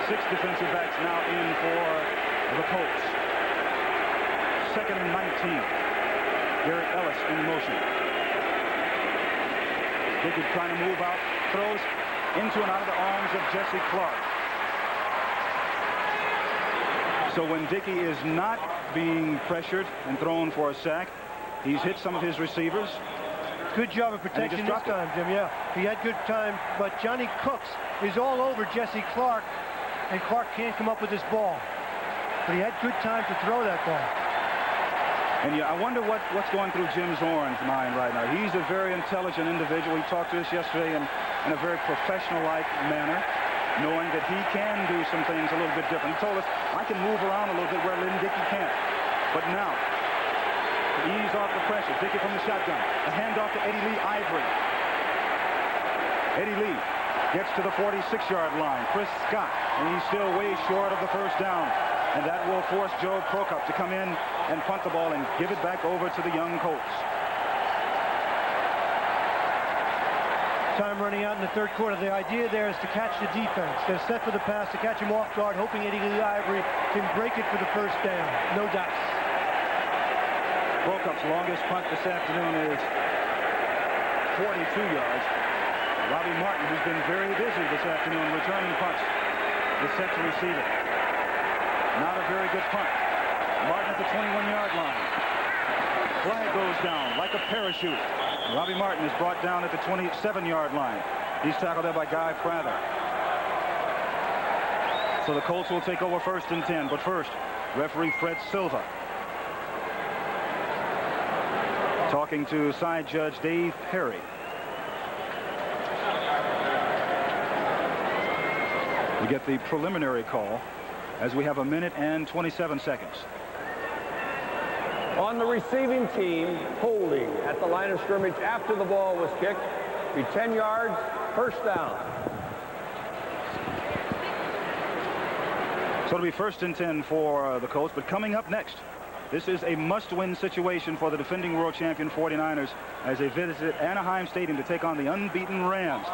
6 defensive backs now in for the Colts. 2nd and 19. Garrett Ellis in motion. Dickey trying to move out. Throws into and out of the arms of Jesse Clark. So when Dickey is not being pressured and thrown for a sack, he's hit some of his receivers. Good job of protection this time, Jim. Yeah, he had good time, but Johnny Cooks is all over Jesse Clark, and Clark can't come up with this ball. But he had good time to throw that ball. And yeah, I wonder what's going through Jim Zorn's mind right now. He's a very intelligent individual. He talked to us yesterday in a very professional-like manner, knowing that he can do some things a little bit different. He told us, I can move around a little bit where Lynn Dickey can't. But now, ease off the pressure. Dickey from the shotgun. A handoff to Eddie Lee Ivory. Eddie Lee gets to the 46-yard line. Chris Scott, and he's still way short of the first down. And that will force Joe Prokop to come in and punt the ball and give it back over to the young Colts. Time running out in the 3rd quarter. The idea there is to catch the defense. They're set for the pass to catch him off guard, hoping Eddie Lee Ivory can break it for the first down. No doubt. Prokop's longest punt this afternoon is 42 yards. Robbie Martin, who's been very busy this afternoon returning punts, is set to receive it. Not a very good punt. Martin at the 21-yard line. Flag goes down like a parachute. Robbie Martin is brought down at the 27-yard line. He's tackled there by Guy Prather. So the Colts will take over 1st and 10. But first, referee Fred Silva talking to side judge Dave Perry. We get the preliminary call as we have 1 minute and 27 seconds. On the receiving team, holding at the line of scrimmage after the ball was kicked. Be 10 yards, 1st down. So it'll be 1st and 10 for the Colts. But coming up next, this is a must-win situation for the defending world champion 49ers as they visit Anaheim Stadium to take on the unbeaten Rams.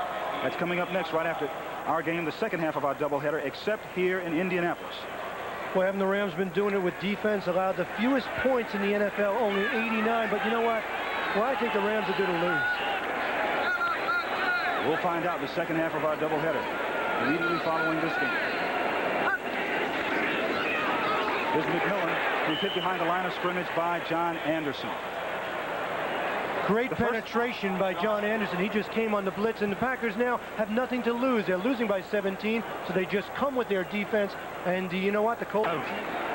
That's coming up next right after our game, the second half of our doubleheader, except here in Indianapolis. Well, haven't the Rams been doing it with defense? Allowed the fewest points in the NFL, only 89. But you know what? Well, I think the Rams are going to lose. We'll find out the second half of our doubleheader immediately following this game. Here's McMillan, who's hit behind the line of scrimmage by John Anderson. Great penetration by John Anderson. He just came on the blitz, and the Packers now have nothing to lose. They're losing by 17, so they just come with their defense. And you know what? The Colts,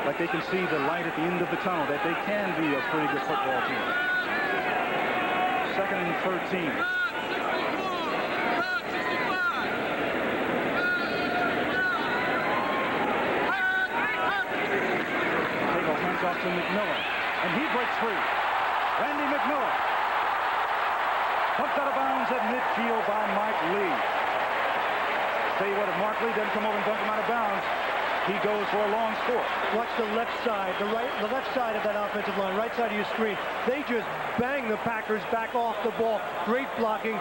like they can see the light at the end of the tunnel, that they can be a pretty good football team. 2nd and 13. Tagle hands off to McMillan, and he breaks free. Randy McMillan. Pumped out of bounds at midfield by Mike Lee. Tell you what, if Mark Lee doesn't come over and dunk him out of bounds, he goes for a long score. Watch the left side, the left side of that offensive line, right side of your screen. They just bang the Packers back off the ball. Great blocking.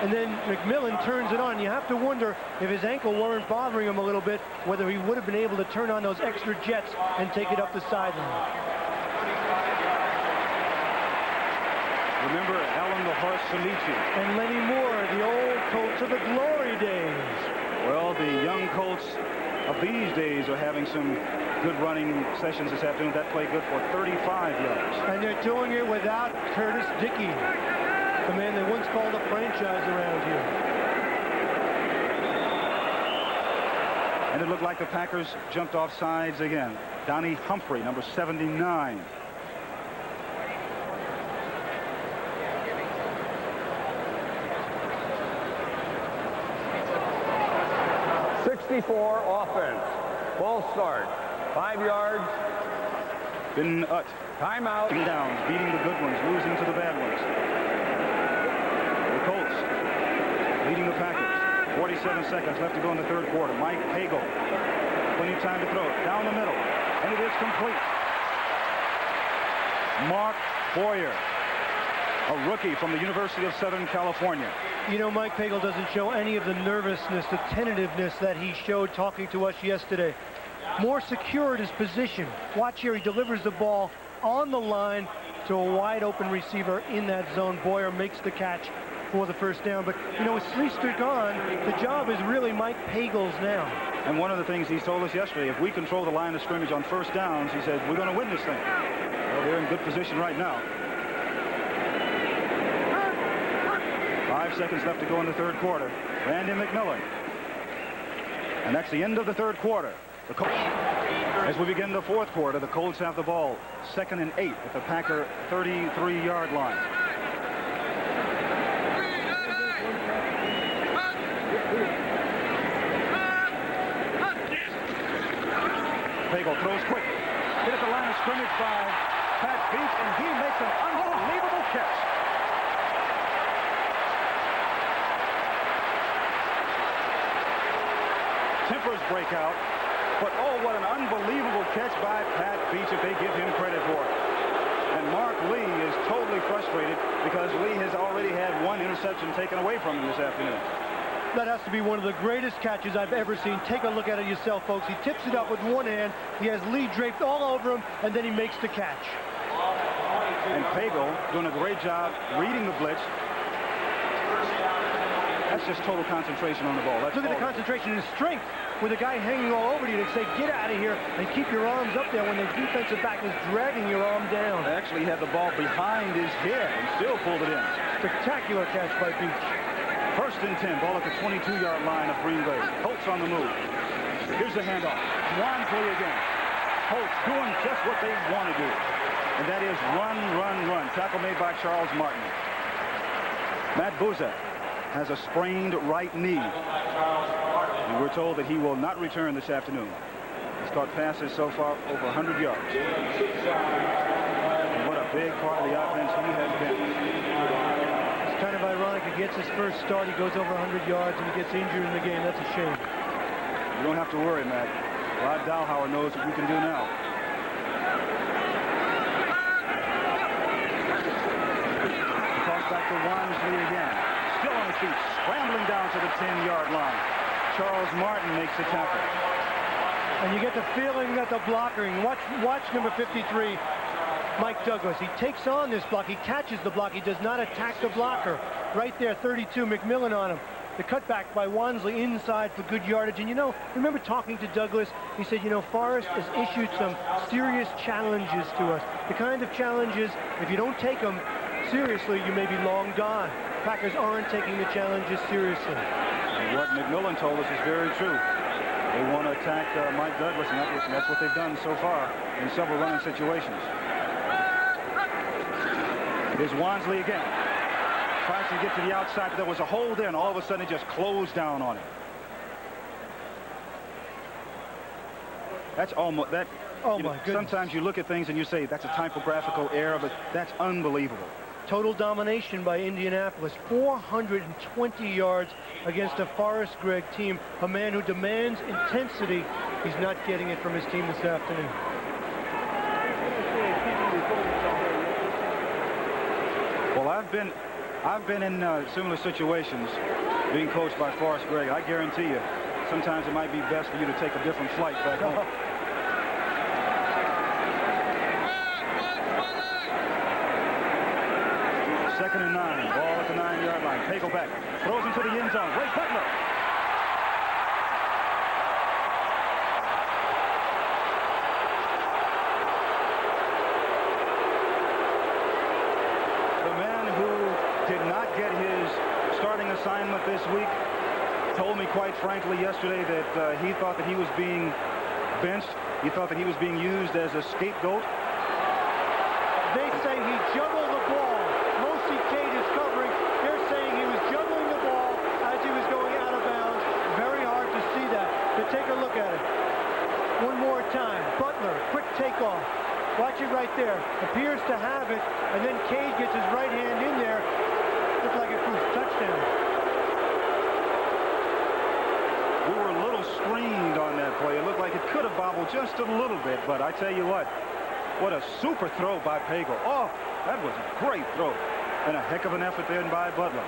And then McMillan turns it on. You have to wonder if his ankle weren't bothering him a little bit, whether he would have been able to turn on those extra jets and take it up the sideline. Remember Alan the Horse Salici. And Lenny Moore, the old Colts of the glory days. Well, the young Colts of these days are having some good running sessions this afternoon. That play good for 35 yards. And they're doing it without Curtis Dickey, the man they once called a franchise around here. And it looked like the Packers jumped off sides again. Donnie Humphrey, number 79. Offense. Ball start. 5 yards. Been Timeout. Downs, beating the good ones, losing to the bad ones. The Colts leading the Packers. 47 seconds left to go in the third quarter. Mike Pagel. Plenty of time to throw it. Down the middle. And it is complete. Mark Boyer, a rookie from the University of Southern California. You know, Mike Pagel doesn't show any of the nervousness, the tentativeness that he showed talking to us yesterday. More secure at his position. Watch here, he delivers the ball on the line to a wide open receiver in that zone. Boyer makes the catch for the first down. But, you know, with 3 streak on, the job is really Mike Pagel's now. And one of the things he told us yesterday, if we control the line of scrimmage on first downs, he said, we're going to win this thing. Well, they're in good position right now. 5 seconds left to go in the third quarter. Randy McMillan. And that's the end of the third quarter. The Colts, as we begin the fourth quarter, the Colts have the ball. 2nd and 8 at the Packer 33-yard line. Pagel throws quick. Hit at the line of scrimmage by Pat Beach, and he makes an unbelievable catch. Tempers break out, but oh, what an unbelievable catch by Pat Beach if they give him credit for it. And Mark Lee is totally frustrated because Lee has already had 1 interception taken away from him this afternoon. That has to be one of the greatest catches I've ever seen. Take a look at it yourself, folks. He tips it up with one hand. He has Lee draped all over him, and then he makes the catch. And Pagel doing a great job reading the blitz. That's just total concentration on the ball. Look at the concentration and strength with a guy hanging all over you to say, get out of here and keep your arms up there when the defensive back is dragging your arm down. They actually had the ball behind his head and still pulled it in. Spectacular catch by Beach. 1st and 10, ball at the 22-yard line of Green Bay. Colts on the move. Here's the handoff. Wansley again. Colts doing just what they want to do. And that is run, run, run. Tackle made by Charles Martin. Matt Buzak has a sprained right knee. And we're told that he will not return this afternoon. He's caught passes so far over 100 yards. And what a big part of the offense he has been. It's kind of ironic. He gets his first start. He goes over 100 yards and he gets injured in the game. That's a shame. You don't have to worry, Matt. Rod Dahlhauer knows what we can do now. The toss back to Wansley again. Still on his feet, scrambling down to the 10-yard line. Charles Martin makes the tackle. And you get the feeling that the blockering, watch number 53, Mike Douglas. He takes on this block. He catches the block. He does not attack the blocker. Right there, 32, McMillan on him. The cutback by Wansley inside for good yardage. And, you know, remember talking to Douglas, he said, you know, Forrest has issued some serious challenges to us. The kind of challenges, if you don't take them seriously, you may be long gone. Packers aren't taking the challenges seriously. And what McMillan told us is very true. They want to attack Mike Douglas, and that's what they've done so far in several running situations. Here's Wansley again. Tries to get to the outside, but there was a hole there, and all of a sudden it just closed down on him. That's almost that. Oh my goodness. Sometimes you look at things and you say that's a typographical error, but that's unbelievable. Total domination by Indianapolis. 420 yards against a Forrest Gregg team. A man who demands intensity. He's not getting it from his team this afternoon. Well, I've been in similar situations being coached by Forrest Gregg. I guarantee you, sometimes it might be best for you to take a different flight back home. Second and 9, ball at the 9-yard line. Pagel back, throws into the end zone. Ray Butler. Did not get his starting assignment this week. Told me quite frankly yesterday that he thought that he was being benched. He thought that he was being used as a scapegoat. They say he juggled the ball. Mosey Cade is covering. They're saying he was juggling the ball as he was going out of bounds. Very hard to see that. But take a look at it. One more time. Butler, quick takeoff. Watch it right there. Appears to have it, and then Cade gets his right hand in there. Looks like it proves touchdown. We were a little screened on that play. It looked like it could have bobbled just a little bit, but I tell you what a super throw by Pagel. Oh, that was a great throw. And a heck of an effort there by Butler.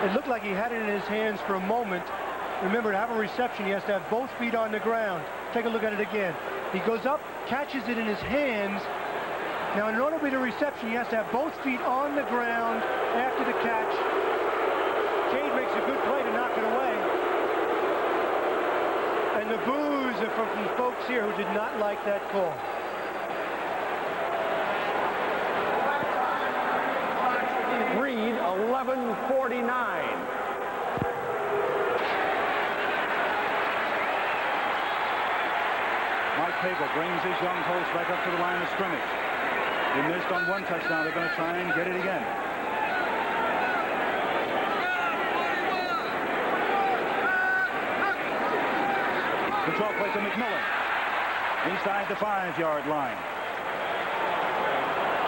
It looked like he had it in his hands for a moment. Remember, to have a reception, he has to have both feet on the ground. Take a look at it again. He goes up, catches it in his hands. Now, in order to be a reception, he has to have both feet on the ground after the catch. Cade makes a good play to knock it away. And the boos are from folks here who did not like that call. Reed, 11:49. Mike Pagel brings his young Colts back up to the line of scrimmage. They missed on one touchdown. They're going to try and get it again. Control play to McMillan. Inside the 5-yard line.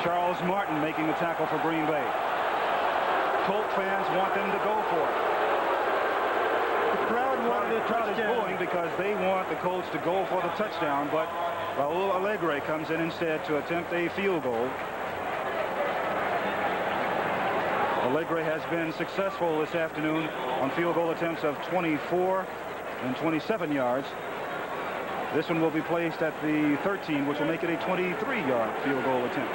Charles Martin making the tackle for Green Bay. Colt fans want them to go for it. The crowd wanted a is touchdown. booing because they want the Colts to go for the touchdown, but Raul Alegre comes in instead to attempt a field goal. Alegre has been successful this afternoon on field goal attempts of 24 and 27 yards. This one will be placed at the 13, which will make it a 23-yard field goal attempt.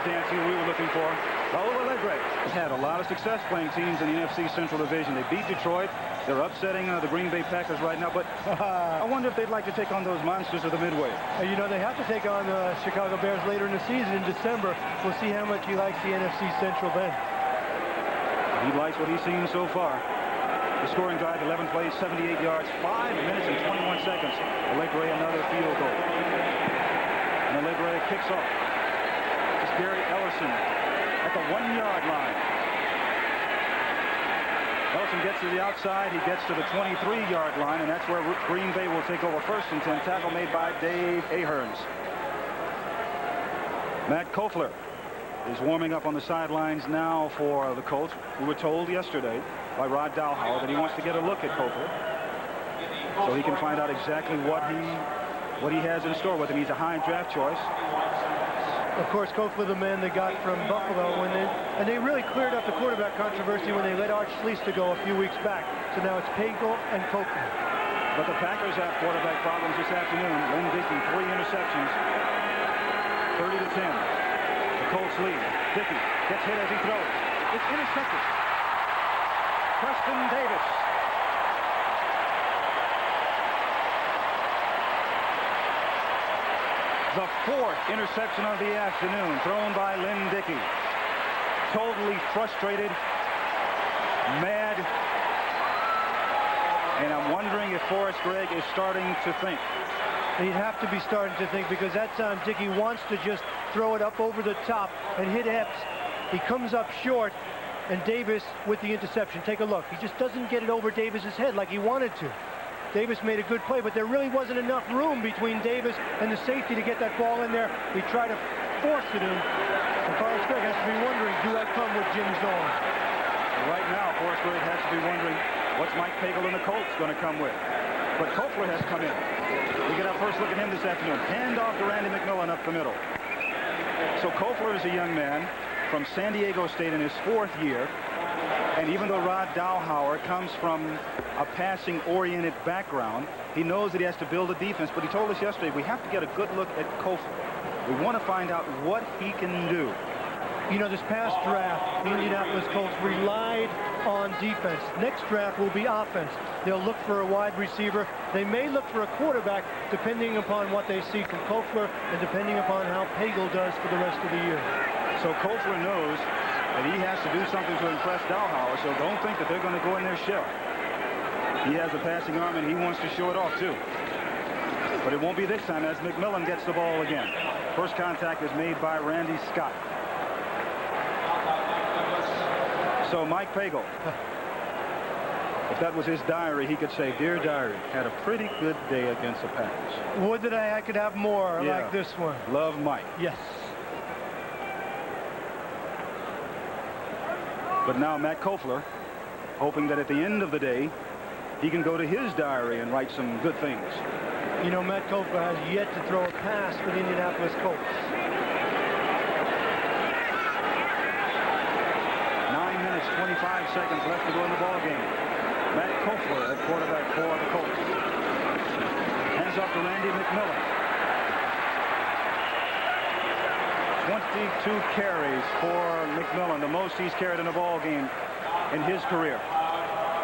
Dancing we were looking for. Raul Alegre had a lot of success playing teams in the NFC Central Division. They beat Detroit. They're upsetting the Green Bay Packers right now, but I wonder if they'd like to take on those monsters of the Midway. You know, they have to take on the Chicago Bears later in the season in December. We'll see how much he likes the NFC Central then. He likes what he's seen so far. The scoring drive, 11 plays, 78 yards, 5 minutes and 21 seconds. Alegre another field goal. And Alegre kicks off. Gary Ellerson at the 1-yard line. Ellerson gets to the outside. He gets to the 23-yard line, and that's where Green Bay will take over first and 10. Tackle made by Dave Aherns. Matt Kofler is warming up on the sidelines now for the Colts. We were told yesterday by Rod Dalhauer that he wants to get a look at Kofler so he can find out exactly what he has in store with him. He's a high draft choice. Of course, Kofler, the man they got from Buffalo, and they really cleared up the quarterback controversy when they let Art Schliess to go a few weeks back. So now it's Pagel and Kofler. But the Packers have quarterback problems this afternoon. Lynn Dickey, 3 interceptions, 30-10. The Colts lead. Dickey gets hit as he throws. It's intercepted. Preston Davis. The 4th interception of the afternoon thrown by Lynn Dickey. Totally frustrated, mad, and I'm wondering if Forrest Gregg is starting to think. He'd have to be starting to think, because that time Dickey wants to just throw it up over the top and hit Epps. He comes up short, and Davis with the interception. Take a look. He just doesn't get it over Davis's head like he wanted to. Davis made a good play, but there really wasn't enough room between Davis and the safety to get that ball in there. He tried to force it in. And Forrest Gregg has to be wondering, do I come with Jim Zorn? Right now, Forrest Gregg has to be wondering, what's Mike Pagel and the Colts going to come with? But Kofler has come in. We get our first look at him this afternoon. Hand off to Randy McMillan up the middle. So Kofler is a young man from San Diego State in his 4th year. And even though Rod Dalhauer comes from a passing-oriented background, he knows that he has to build a defense. But he told us yesterday, we have to get a good look at Kofler. We want to find out what he can do. You know, this past draft, the Indianapolis Colts relied on defense. Next draft will be offense. They'll look for a wide receiver. They may look for a quarterback, depending upon what they see from Kofler and depending upon how Pagel does for the rest of the year. So Kofler knows that he has to do something to impress Dalhauer, so don't think that they're going to go in their shell. He has a passing arm, and he wants to show it off, too. But it won't be this time as McMillan gets the ball again. First contact is made by Randy Scott. So Mike Pagel, if that was his diary, he could say, "Dear diary, had a pretty good day against the Packers. Would that I could have more like this one." Love Mike. Yes. But now Matt Kofler, hoping that at the end of the day, he can go to his diary and write some good things. You know, Matt Kofler has yet to throw a pass for the Indianapolis Colts. 9 minutes, 25 seconds left to go in the ball game. Matt Kofler at quarterback for the Colts. Hands off to Randy McMillan. 22 carries for McMillan, the most he's carried in a ball game in his career.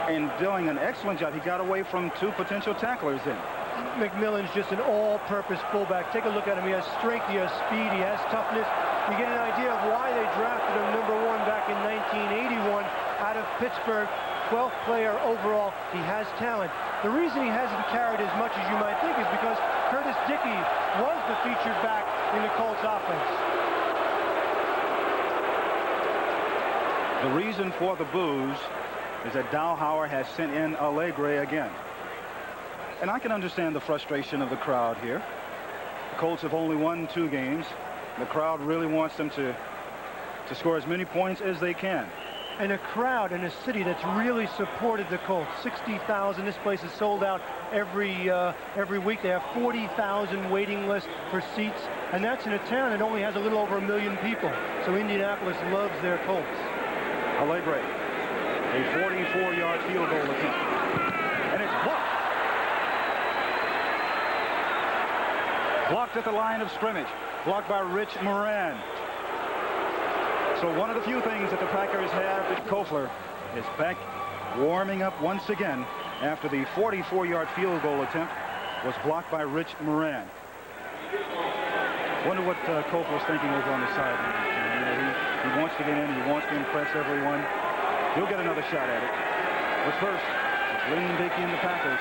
And doing an excellent job. He got away from 2 potential tacklers then. McMillan's just an all-purpose fullback. Take a look at him. He has strength, he has speed, he has toughness. You get an idea of why they drafted him #1 back in 1981 out of Pittsburgh. 12th player overall. He has talent. The reason he hasn't carried as much as you might think is because Curtis Dickey was the featured back in the Colts offense. The reason for the boos is that Dalhauer has sent in Allegre again. And I can understand the frustration of the crowd here. The Colts have only won 2 games. The crowd really wants them to score as many points as they can. And a crowd in a city that's really supported the Colts. 60,000. This place is sold out every week. They have 40,000 waiting list for seats. And that's in a town that only has a little over 1 million people. So Indianapolis loves their Colts. Allegre, a 44-yard field goal attempt. And it's blocked. Blocked at the line of scrimmage. Blocked by Rich Moran. So one of the few things that the Packers have is Kofler is back warming up once again after the 44-yard field goal attempt was blocked by Rich Moran. Wonder what Kofler's thinking over on the sideline. You know, he wants to get in. He wants to impress everyone. He'll get another shot at it. But first, it's Lynn Dickey and the Packers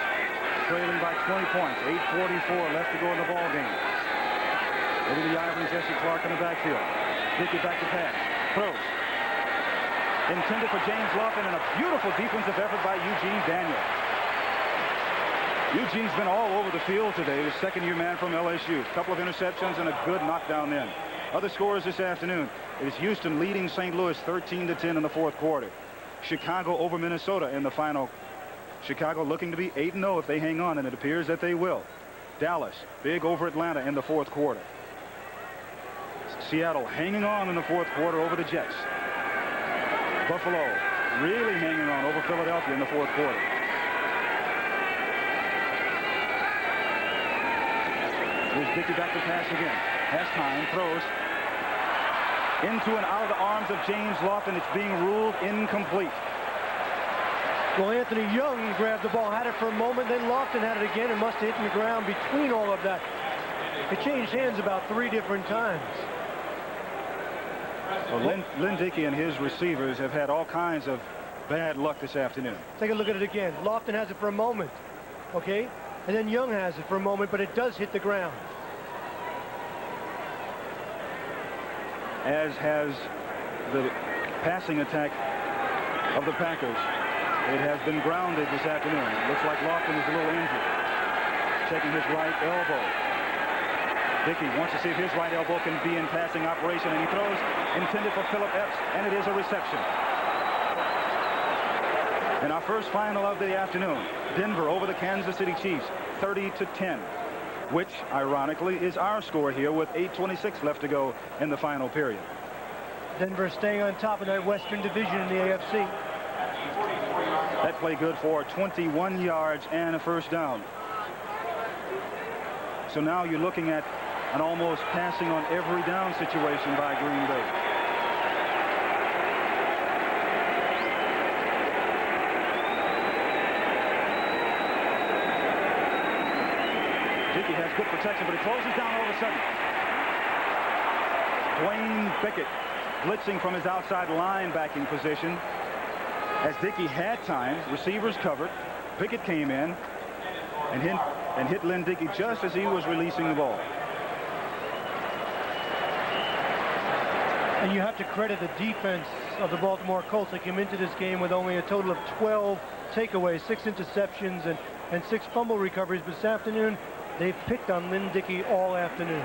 trailing by 20 points. 8:44 left to go in the ball game. Over the Ivory, Jesse Clark in the backfield. Dickey back to pass. Throws. Intended for James Lofton, and a beautiful defensive effort by Eugene Daniel. Eugene's been all over the field today. The second-year man from LSU. A couple of interceptions and a good knockdown in. Other scores this afternoon. It is Houston leading St. Louis 13-10 in the fourth quarter. Chicago over Minnesota in the final. Chicago looking to be 8-0 if they hang on, and it appears that they will. Dallas big over Atlanta in the fourth quarter. Seattle hanging on in the fourth quarter over the Jets. Buffalo really hanging on over Philadelphia in the fourth quarter. Here's Dickey back to pass again. Has time, throws into and out of the arms of James Lofton. It's being ruled incomplete. Well, Anthony Young grabbed the ball, had it for a moment, then Lofton had it again and must have hit the ground between all of that. It changed hands about 3 different times. Well, Lynn Dickey and his receivers have had all kinds of bad luck this afternoon. Take a look at it again. Lofton has it for a moment, okay? And then Young has it for a moment, but it does hit the ground. As has the passing attack of the Packers. It has been grounded this afternoon. It looks like Lofton is a little injured. Checking his right elbow. Dickey wants to see if his right elbow can be in passing operation, and he throws intended for Philip Epps, and it is a reception. In our first final of the afternoon, Denver over the Kansas City Chiefs, 30-10, which, ironically, is our score here with 8:26 left to go in the final period. Denver staying on top of that Western Division in the AFC. That play good for 21 yards and a first down. So now you're looking at an almost passing on every down situation by Green Bay. Dickey has good protection, but he closes down all of a sudden. Dwayne Pickett blitzing from his outside linebacking position. As Dickey had time, receivers covered. Pickett came in and hit Lynn Dickey just as he was releasing the ball. And you have to credit the defense of the Baltimore Colts. They came into this game with only a total of 12 takeaways, 6 interceptions, and 6 fumble recoveries. But this afternoon, they've picked on Lynn Dickey all afternoon.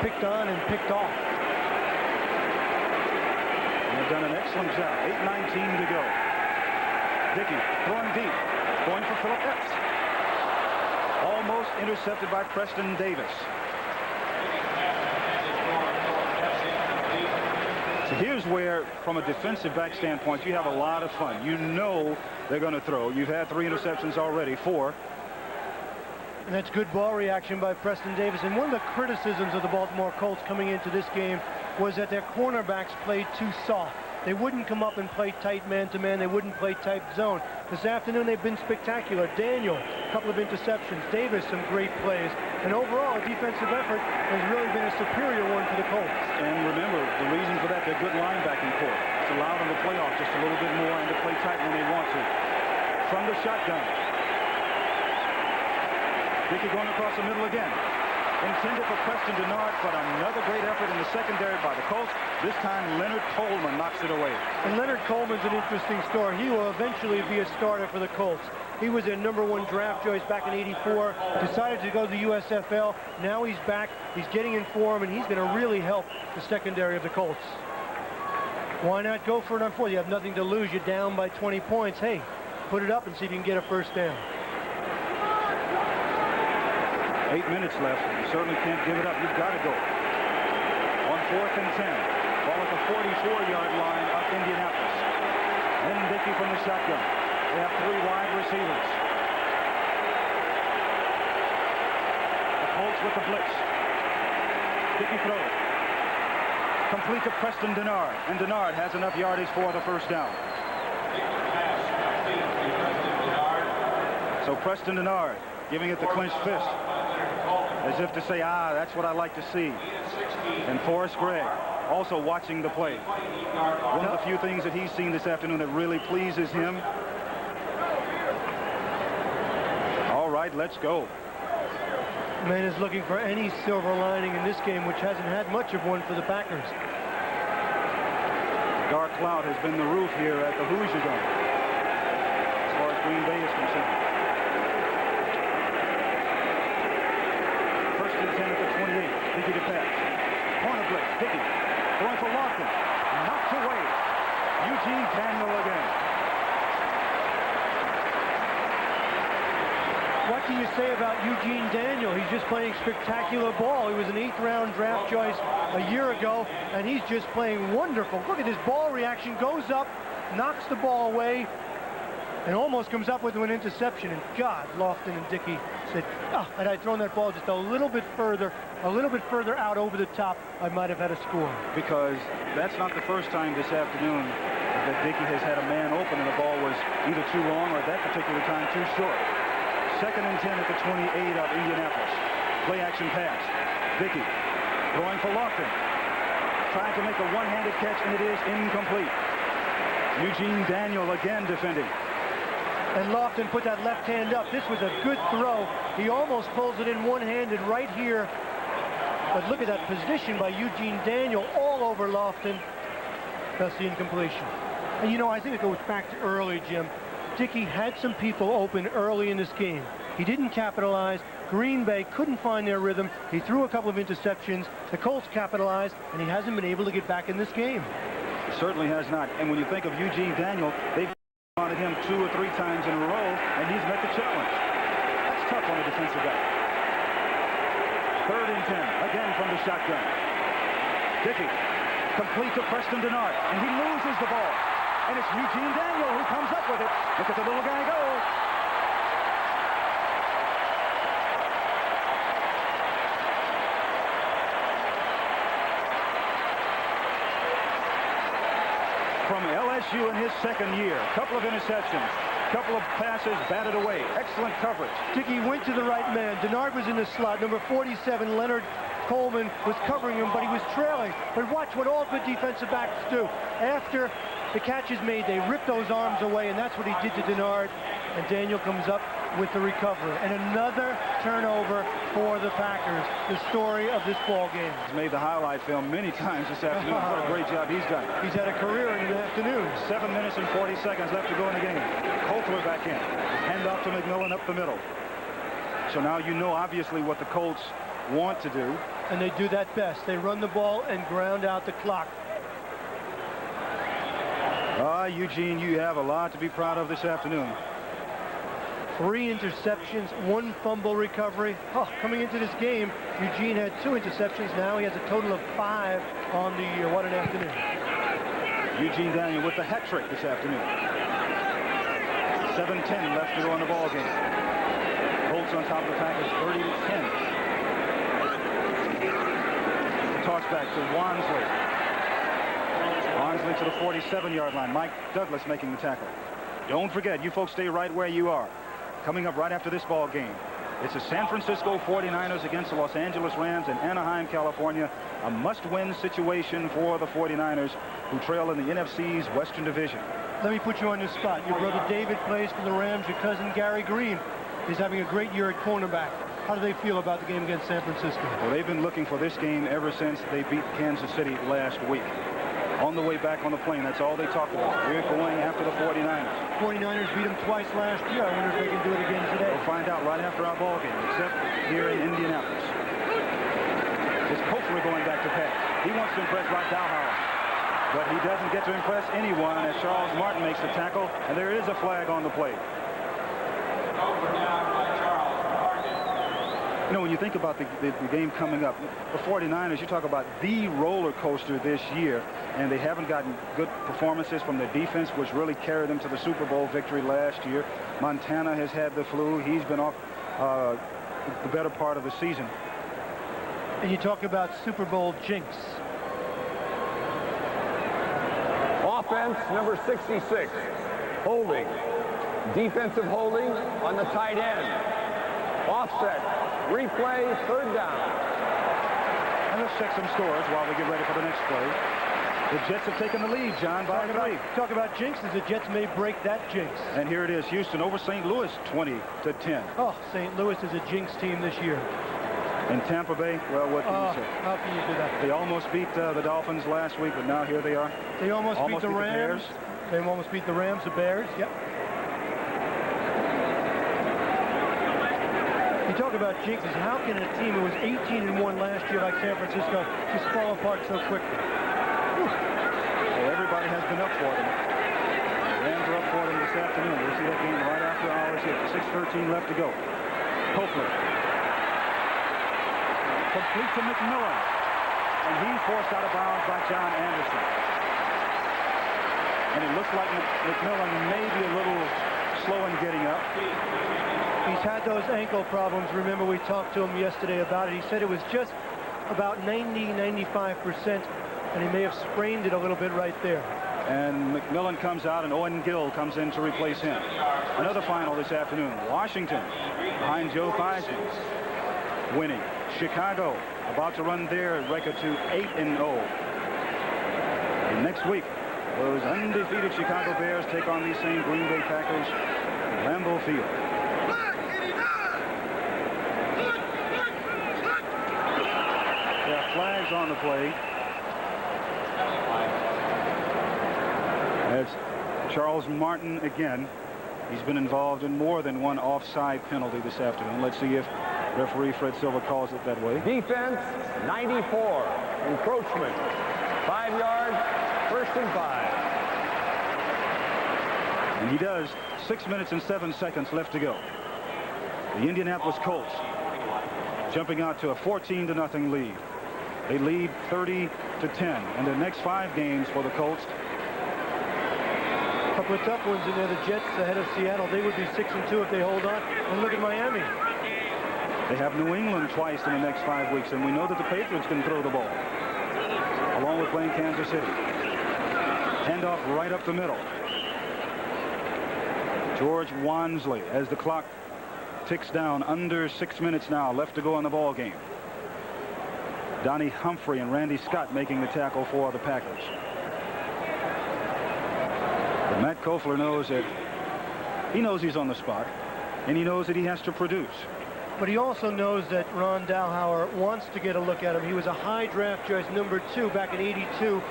Picked on and picked off. They've done an excellent job. 8:19 to go. Dickey throwing deep, going for Philip Epps. Almost intercepted by Preston Davis. So here's where, from a defensive back standpoint, you have a lot of fun. You know they're going to throw. You've had 3 interceptions already, 4. And that's good ball reaction by Preston Davis. And one of the criticisms of the Baltimore Colts coming into this game was that their cornerbacks played too soft. They wouldn't come up and play tight man-to-man. They wouldn't play tight zone. This afternoon, they've been spectacular. Daniel, a couple of interceptions. Davis, some great plays. And overall, a defensive effort has really been a superior one for the Colts. And remember, the reason for that, they're good linebacking corps. It's allowed them to play off just a little bit more and to play tight when they want to. From the shotgun. Dickey going across the middle again. Intended for Preston Denard, but another great effort in the secondary by the Colts. This time, Leonard Coleman knocks it away. And Leonard Coleman's an interesting story. He will eventually be a starter for the Colts. He was their #1 draft choice back in '84, decided to go to the USFL. Now he's back. He's getting in form, and he's going to really help the secondary of the Colts. Why not go for it on 4th? You have nothing to lose. You're down by 20 points. Hey, put it up and see if you can get a first down. 8 minutes left. You certainly can't give it up. You've got to go. On 4th and 10. Ball at the 44-yard line of Indianapolis. Then Dickey from the shotgun. They have 3 wide receivers. The Colts with the blitz. Dickey throws. Complete to Preston Denard. And Denard has enough yardage for the first down. So Preston Denard giving it the clenched fist. As if to say, that's what I like to see. And Forrest Gregg also watching the play. One of the few things that he's seen this afternoon that really pleases him. All right, let's go. Man is looking for any silver lining in this game, which hasn't had much of one for the Packers. Dark cloud has been the roof here at the Hoosier Dome, as far as Green Bay is concerned. 1st and 10 at the 28. Dickey to pass. Corner blitz. Dickey going for Lofton. Knocked away. Eugene Daniel again. What can you say about Eugene Daniel? He's just playing spectacular ball. He was an 8th-round draft choice a year ago, and he's just playing wonderful. Look at his ball reaction. Goes up, knocks the ball away, and almost comes up with an interception. And God, Lofton and Dickey said, oh, had I thrown that ball just a little bit further out over the top, I might have had a score. Because that's not the first time this afternoon that Dickey has had a man open and the ball was either too long or at that particular time too short. 2nd and 10 at the 28 of Indianapolis. Play action pass. Dickey going for Lofton. Trying to make a one-handed catch, and it is incomplete. Eugene Daniel again defending. And Lofton put that left hand up. This was a good throw. He almost pulls it in one-handed right here. But look at that position by Eugene Daniel all over Lofton. That's the incompletion. And you know, I think it goes back to early, Jim. Dickey had some people open early in this game. He didn't capitalize. Green Bay couldn't find their rhythm. He threw a couple of interceptions. The Colts capitalized, and he hasn't been able to get back in this game. He certainly has not. And when you think of Eugene Daniel, they've wanted him 2 or 3 times in a row, and he's met the challenge. That's tough on the defensive back. 3rd and 10, again from the shotgun. Dickey, complete to Preston Denard, and he loses the ball. And it's Eugene Daniel who comes up with it. Look at the little guy go. From LSU in his 2nd year, a couple of interceptions, couple of passes batted away. Excellent coverage. Dickey went to the right man. Denard was in the slot. Number 47, Leonard Coleman, was covering him, but he was trailing. But watch what all good defensive backs do. After the catch is made, they rip those arms away, and that's what he did to Denard. And Daniel comes up with the recovery. And another turnover for the Packers. The story of this ball game. He's made the highlight film many times this afternoon. What a great job he's done. He's had a career in the afternoon. 7 minutes and 40 seconds left to go in the game. Colter back in. Hand off to McMillan up the middle. So now you know obviously what the Colts want to do. And they do that best. They run the ball and ground out the clock. Eugene, you have a lot to be proud of this afternoon. 3 interceptions, 1 fumble recovery. Coming into this game, Eugene had 2 interceptions. Now he has a total of 5 on the year. What an afternoon. Eugene Daniel with the hat trick this afternoon. 7:10 left to go in the ball game. Colts on top of the Packers, 30-10. Toss back to Wansley. Wansley to the 47-yard line. Mike Douglas making the tackle. Don't forget, you folks stay right where you are. Coming up right after this ball game, it's the San Francisco 49ers against the Los Angeles Rams in Anaheim, California. A must-win situation for the 49ers, who trail in the NFC's Western Division. Let me put you on the spot. Your brother David plays for the Rams. Your cousin Gary Green is having a great year at cornerback. How do they feel about the game against San Francisco? Well, they've been looking for this game ever since they beat Kansas City last week. On the way back on the plane, that's all they talked about. We're going after the 49ers. 49ers beat them twice last year. I wonder if they can do it again today. We'll find out right after our ball game, except here in Indianapolis. It's Kocher going back to pass. He wants to impress Rod Dowhauer, but he doesn't get to impress anyone as Charles Martin makes the tackle, and there is a flag on the play. Over down by Charles Martin. You know, when you think about the game coming up, the 49ers, you talk about the roller coaster this year, and they haven't gotten good performances from their defense, which really carried them to the Super Bowl victory last year. Montana has had the flu. He's been off the better part of the season. And you talk about Super Bowl jinx. Offense, number 66. Holding. Defensive holding on the tight end. Offset. Replay, 3rd down. And let's check some scores while we get ready for the next play. The Jets have taken the lead, John, by 3. Talk about jinxes. The Jets may break that jinx. And here it is, Houston over St. Louis, 20-10. Oh, St. Louis is a jinx team this year. In Tampa Bay, well, what can you say? How can you do that? They almost beat the Dolphins last week, but now here they are. They almost beat the Rams. They almost beat the Rams, the Bears. Yep. You talk about jinxes. How can a team who was 18-1 last year like San Francisco just fall apart so quickly? Well, everybody has been up for them. The Rams are up for them this afternoon. We'll see that game right after hours here. 6:13 left to go. Koffler. Complete to McMillan. And he's forced out of bounds by John Anderson. And it looks like McMillan may be a little slow in getting up. He's had those ankle problems. Remember, we talked to him yesterday about it. He said it was just about 90-95%, and he may have sprained it a little bit right there. And McMillan comes out, and Owen Gill comes in to replace him. Another final this afternoon. Washington behind Joe Theismann, winning. Chicago about to run their record to 8-0. And next week, those undefeated Chicago Bears take on these same Green Bay Packers at Lambeau Field. There are flags on the play. That's Charles Martin again. He's been involved in more than one offside penalty this afternoon. Let's see if referee Fred Silva calls it that way. Defense, 94. Encroachment, 5 yards, 1st and 5. And he does. 6 minutes and 7 seconds left to go. The Indianapolis Colts jumping out to a 14-0 lead. They lead 30-10 in the next 5 games for the Colts. A couple of tough ones in there. The Jets ahead of Seattle. They would be 6-2 if they hold on. And look at Miami. They have New England twice in the next 5 weeks, and we know that the Patriots can throw the ball, along with playing Kansas City. Handoff right up the middle. George Wansley, as the clock ticks down, under 6 minutes now left to go in the ball game. Donnie Humphrey and Randy Scott making the tackle for the Packers. But Matt Koffler knows that he's on the spot, and he knows that he has to produce. But he also knows that Ron Dowhauer wants to get a look at him. He was a high draft choice, number 2 back in '82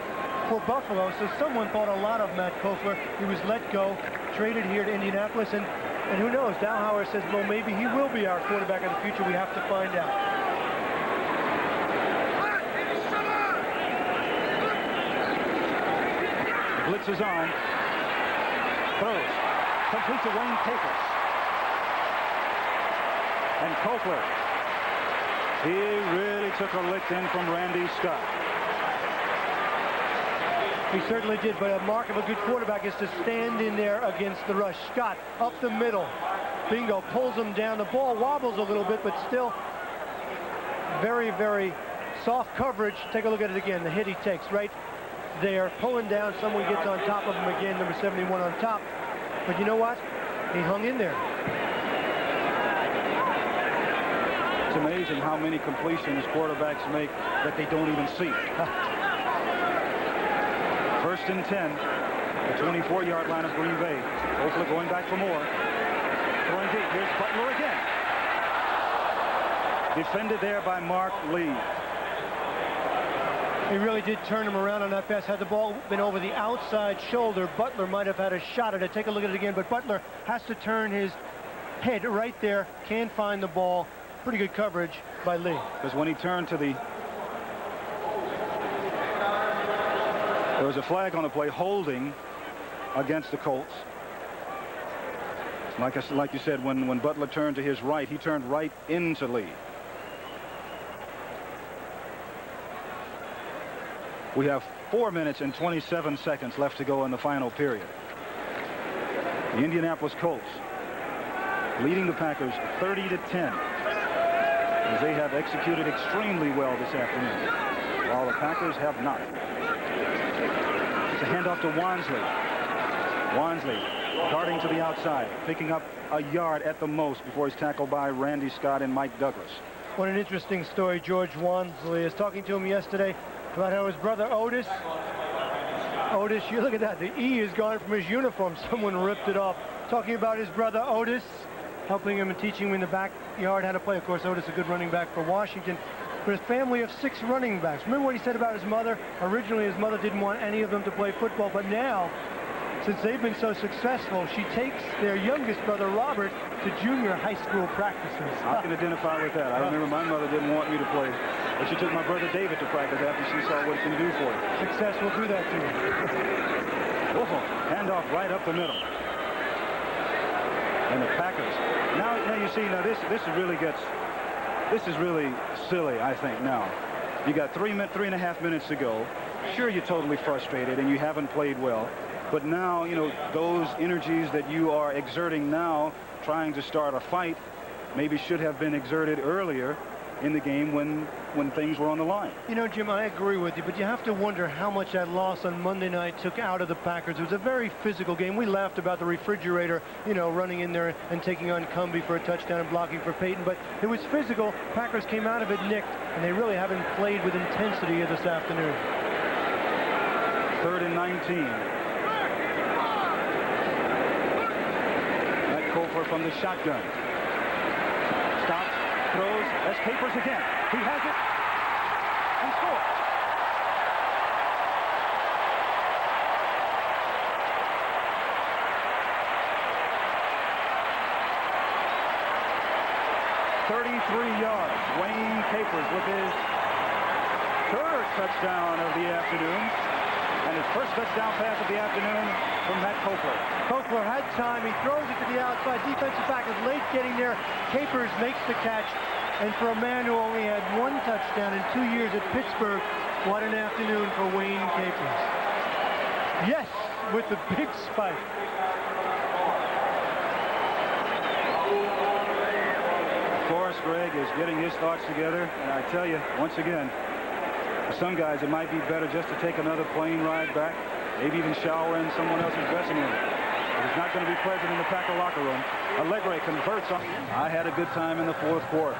for Buffalo. So someone thought a lot of Matt Koffler. He was let go, traded here to Indianapolis, and who knows? Dowhauer says, well, maybe he will be our quarterback in the future. We have to find out. Blitz is on. Throws. Complete to Wayne Pecos. And Koffler, he really took a lick in from Randy Scott. He certainly did, but a mark of a good quarterback is to stand in there against the rush. Scott up the middle. Bingo, pulls him down. The ball wobbles a little bit, but still very, very soft coverage. Take a look at it again. The hit he takes right there, pulling down. Someone gets on top of him again, number 71 on top. But you know what? He hung in there. It's amazing how many completions quarterbacks make that they don't even see. 1st and 10, the 24-yard line of Green Bay. Hopefully going back for more. Throwing deep. Here's Butler again. Defended there by Mark Lee. He really did turn him around on that pass. Had the ball been over the outside shoulder, Butler might have had a shot at it. Take a look at it again, but Butler has to turn his head right there. Can find the ball. Pretty good coverage by Lee. Because when he turned to the... There was a flag on the play, holding against the Colts. Like you said, when Butler turned to his right, he turned right into Lee. We have 4 minutes and 27 seconds left to go in the final period. The Indianapolis Colts leading the Packers 30-10, as they have executed extremely well this afternoon, while the Packers have not. It's a handoff to Wansley. Wansley darting to the outside, picking up a yard at the most before he's tackled by Randy Scott and Mike Douglas. What an interesting story. George Wansley is talking to him yesterday about how his brother Otis, you look at that, the E is gone from his uniform. Someone ripped it off. Talking about his brother Otis, helping him and teaching him in the backyard how to play. Of course, Otis a good running back for Washington, but a family of 6 running backs. Remember what he said about his mother? Originally, his mother didn't want any of them to play football, but now Since they've been so successful, she takes their youngest brother, Robert, to junior high school practices. I can identify with that. I remember my mother didn't want me to play, but she took my brother David to practice after she saw what it can do for you. Success will do that to you. Handoff right up the middle. And the Packers. Now you see, this is really silly, I think, now. You got 3.5 minutes to go. Sure, you're totally frustrated and you haven't played well. But now, those energies that you are exerting now, trying to start a fight, maybe should have been exerted earlier in the game when things were on the line. Jim, I agree with you, but you have to wonder how much that loss on Monday night took out of the Packers. It was a very physical game. We laughed about the refrigerator, running in there and taking on Cumbie for a touchdown and blocking for Peyton, but it was physical. Packers came out of it nicked, and they really haven't played with intensity here this afternoon. 3rd and 19. Matt Koffler from the shotgun. Stops, throws, that's Capers again. He has it, and scores. .33 yards. Wayne Capers with his 3rd touchdown of the afternoon. And his first touchdown pass of the afternoon from Matt Koffler. Koffler had time. He throws it to the outside. Defensive back is late getting there. Capers makes the catch. And for a man who only had 1 touchdown in 2 years at Pittsburgh, what an afternoon for Wayne Capers. Yes, with the big spike. Of course, Greg is getting his thoughts together. And I tell you, once again, for some guys, it might be better just to take another plane ride back, maybe even shower in someone else's dressing room. But it's not going to be pleasant in the Packer locker room. Allegre converts on. I had a good time in the 4th quarter.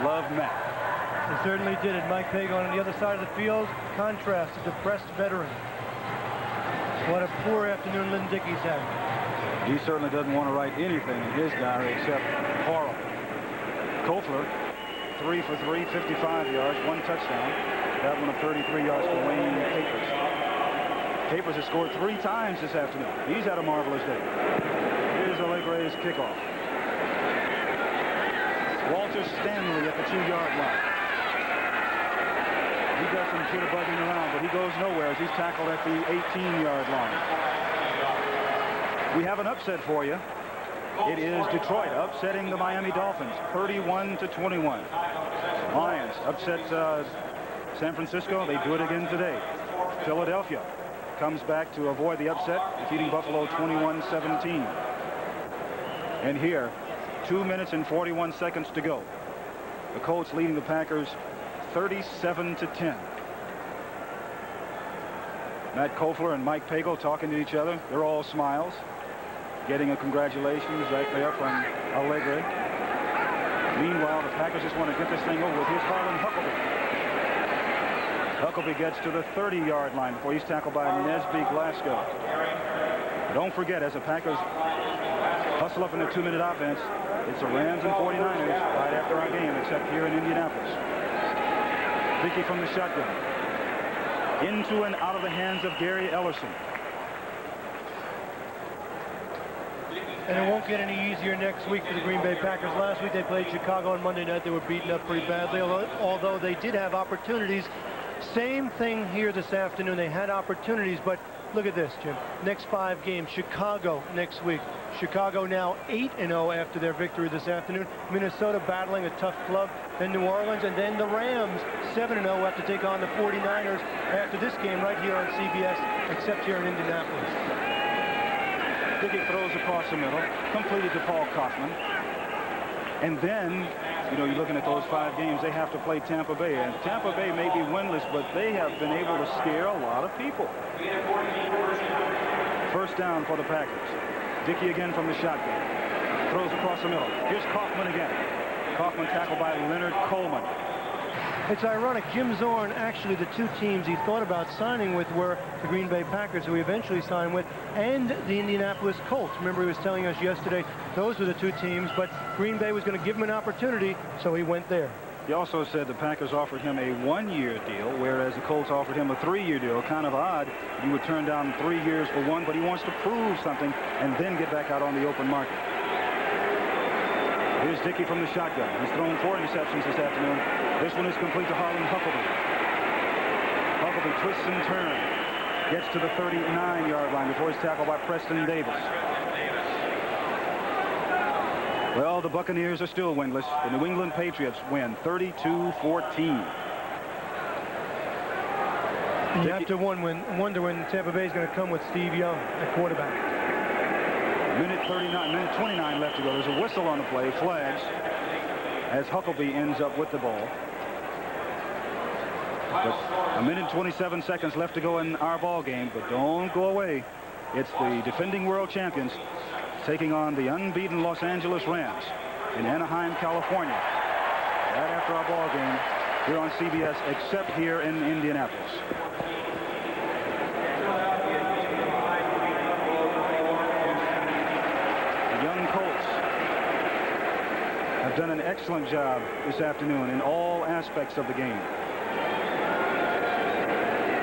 Love Matt. He certainly did it. Mike Pagon on the other side of the field. Contrast, a depressed veteran. What a poor afternoon Lynn Dickey's had. He certainly doesn't want to write anything in his diary except horrible. Koffler, 3 for 3, 55 yards, 1 touchdown. That one of 33 yards for Wayne Capers. Capers has scored 3 times this afternoon. He's had a marvelous day. Here's Allegre's kickoff. Walter Stanley at the 2-yard line. He does some jitterbugging around, but he goes nowhere as he's tackled at the 18-yard line. We have an upset for you. It is Detroit upsetting the Miami Dolphins, 31-21. Lions upset San Francisco. They do it again today. Philadelphia comes back to avoid the upset, defeating Buffalo 21-17. And here, 2 minutes and 41 seconds to go. The Colts leading the Packers 37-10. Matt Koffler and Mike Pago talking to each other. They're all smiles. Getting a congratulations right there from Allegre. Meanwhile, the Packers just want to get this thing over with. Here's Harlan Huckabee. Huckabee gets to the 30-yard line before he's tackled by Nesby Glasgow. Don't forget, as the Packers hustle up in the 2-minute offense, it's the Rams and 49ers right after our game, except here in Indianapolis. Dickey from the shotgun. Into and out of the hands of Gary Ellerson. And it won't get any easier next week for the Green Bay Packers. Last week they played Chicago on Monday night. They were beaten up pretty badly, although they did have opportunities. Same thing here this afternoon. They had opportunities, but look at this, Jim. Next 5 games, Chicago next week. Chicago now 8-0 after their victory this afternoon. Minnesota battling a tough club. Then New Orleans, and then the Rams 7-0 have to take on the 49ers after this game right here on CBS, except here in Indianapolis. Dickey throws across the middle, completed to Paul Kaufman. And then, you're looking at those 5 games, they have to play Tampa Bay. And Tampa Bay may be winless, but they have been able to scare a lot of people. First down for the Packers. Dickey again from the shotgun. Throws across the middle. Here's Kaufman again. Kaufman tackled by Leonard Coleman. It's ironic. Jim Zorn, actually the 2 teams he thought about signing with were the Green Bay Packers, who he eventually signed with, and the Indianapolis Colts. Remember, he was telling us yesterday those were the 2 teams, but Green Bay was going to give him an opportunity, so he went there. He also said the Packers offered him a 1-year deal, whereas the Colts offered him a 3-year deal. Kind of odd. He would turn down 3 years for 1, but he wants to prove something and then get back out on the open market. Here's Dickey from the shotgun. He's thrown 4 interceptions this afternoon. This one is complete to Harlan Huckabee. Huckabee twists and turns. Gets to the 39-yard line before he's tackled by Preston Davis. Well, the Buccaneers are still winless. The New England Patriots win 32-14. You have to wonder when Tampa Bay is going to come with Steve Young at quarterback. Minute 29 left to go. There's a whistle on the play, flags, as Huckabee ends up with the ball. But a minute 27 seconds left to go in our ball game, but don't go away. It's the defending world champions taking on the unbeaten Los Angeles Rams in Anaheim, California. Right after our ball game here on CBS, except here in Indianapolis. The young Colts have done an excellent job this afternoon in all aspects of the game.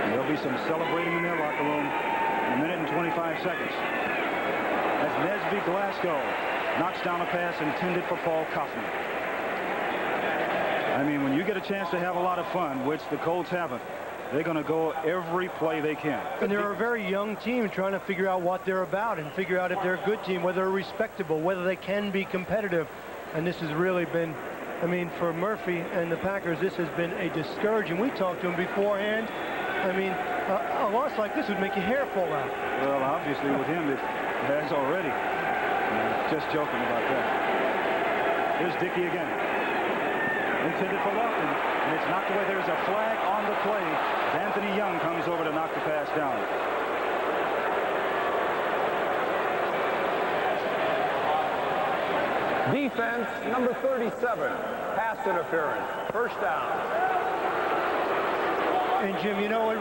And there'll be some celebrating in their locker room in a minute and 25 seconds. As Nesby Glasgow knocks down a pass intended for Paul Kaufman. I mean, when you get a chance to have a lot of fun, which the Colts haven't, they're going to go every play they can. And they're a very young team trying to figure out what they're about and figure out if they're a good team, whether they're respectable, whether they can be competitive. And this has really been, I mean, for Murphy and the Packers, this has been a discouraging. We talked to him beforehand. I mean, a loss like this would make your hair fall out. Well, obviously with him, it has already. Just joking about that. Here's Dickey again. Intended for Lofton, and it's knocked away. There's a flag on the play as Anthony Young comes over to knock the pass down. Defense, number 37, pass interference, first down. And Jim, you know what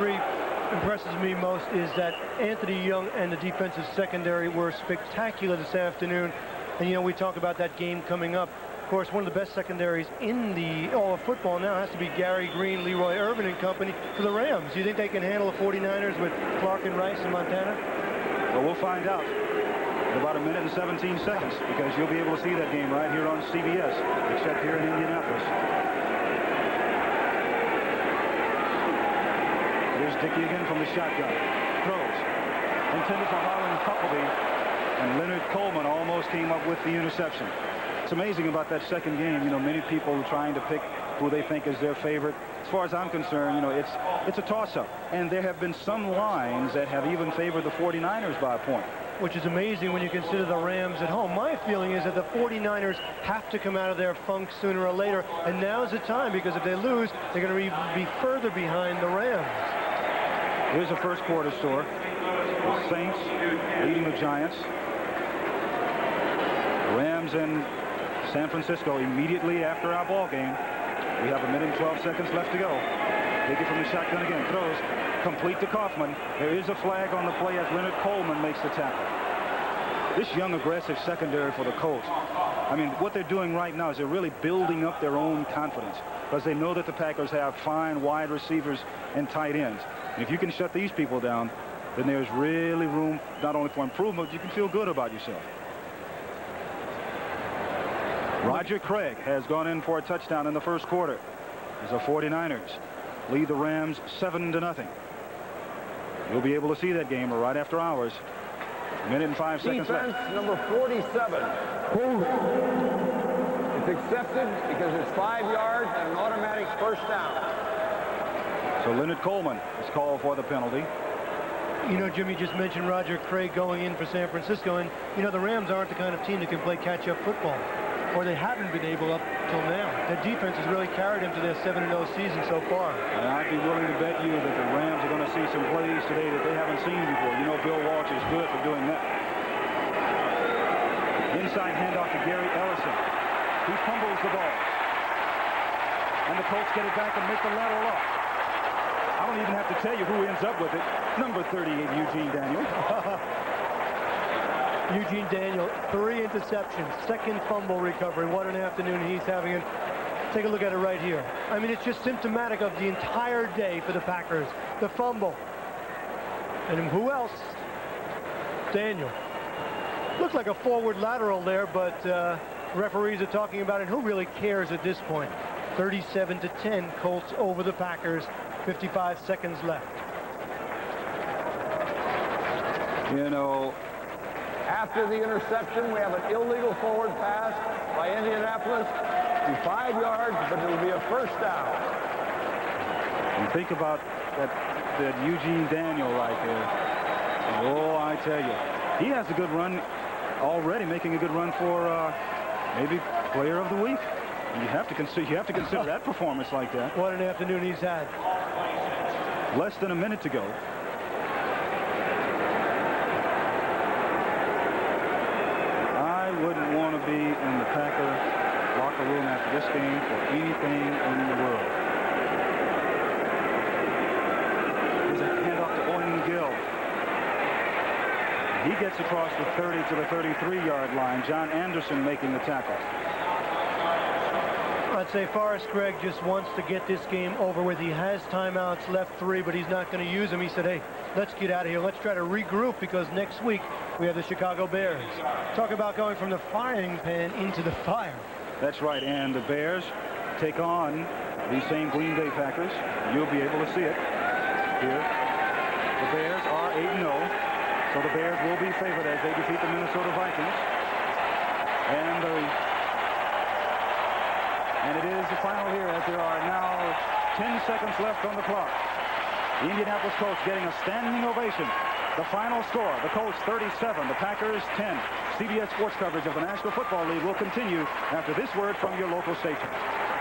impresses me most is that Anthony Young and the defensive secondary were spectacular this afternoon. And, you know, we talk about that game coming up. Of course, one of the best secondaries in all of football now has to be Gary Green, Leroy Irvin and company for the Rams. Do you think they can handle the 49ers with Clark and Rice in Montana? Well, we'll find out in about a minute and 17 seconds, because you'll be able to see that game right here on CBS, except here in Indianapolis. Here's Dickey again from the shotgun. Throws. Intended for Harlan Huckabee. And Leonard Coleman almost came up with the interception. It's amazing about that second game. You know, many people trying to pick who they think is their favorite. As far as I'm concerned, you know, it's a toss-up. And there have been some lines that have even favored the 49ers by a point. Which is amazing when you consider the Rams at home. My feeling is that the 49ers have to come out of their funk sooner or later. And now's the time, because if they lose, they're going to be further behind the Rams. Here's a first quarter score. The Saints leading the Giants. The Rams in San Francisco immediately after our ball game. We have a minute and 12 seconds left to go. Dickey from the shotgun again. Throws. Complete to Kaufman. There is a flag on the play as Leonard Coleman makes the tackle. This young, aggressive secondary for the Colts, I mean, what they're doing right now is they're really building up their own confidence, because they know that the Packers have fine wide receivers and tight ends. And if you can shut these people down, then there's really room not only for improvement, but you can feel good about yourself. Roger Craig has gone in for a touchdown in the first quarter as the 49ers lead the Rams 7-0. You'll be able to see that game right after hours. A minute and 5 seconds left. Defense, number 47. It's accepted because it's 5 yards and an automatic first down. So Leonard Coleman is called for the penalty. You know, Jimmy just mentioned Roger Craig going in for San Francisco, and you know the Rams aren't the kind of team that can play catch-up football, or they haven't been able up till now. Their defense has really carried them to their 7-0 season so far. And I'd be willing to bet you that the Rams are going to see some plays today that they haven't seen before. You know, Bill Walsh is good for doing that. Inside handoff to Gary Ellison. He fumbles the ball. And the Colts get it back and make the lateral off. I don't even have to tell you who ends up with it. Number 38, Eugene Daniel. Eugene Daniel, 3 interceptions, second fumble recovery. What an afternoon he's having. Take a look at it right here. I mean, it's just symptomatic of the entire day for the Packers. The fumble. And who else? Daniel. Looked like a forward lateral there, but referees are talking about it. Who really cares at this point? 37-10, Colts over the Packers. 55 seconds left. You know, after the interception, we have an illegal forward pass by Indianapolis to 5 yards, but it will be a first down. And think about that Eugene Daniel right there. Oh, I tell you, he has a good run already, making a good run for maybe player of the week. You have to consider that performance like that. What an afternoon he's had. Less than a minute to go. I wouldn't want to be in the Packer locker room after this game for anything in the world. There's a handoff to Owen Gill. He gets across the 30 to the 33-yard line. John Anderson making the tackle. I'd say Forrest Gregg just wants to get this game over with. He has timeouts left 3, but he's not going to use them. He said, hey, let's get out of here. Let's try to regroup because next week we have the Chicago Bears. Talk about going from the frying pan into the fire. That's right, and the Bears take on these same Green Bay Packers. You'll be able to see it here. The Bears are 8-0, so the Bears will be favored as they defeat the Minnesota Vikings. And it is the final here as there are now 10 seconds left on the clock. The Indianapolis Colts getting a standing ovation. The final score, the Colts 37, the Packers 10. CBS Sports coverage of the National Football League will continue after this word from your local station.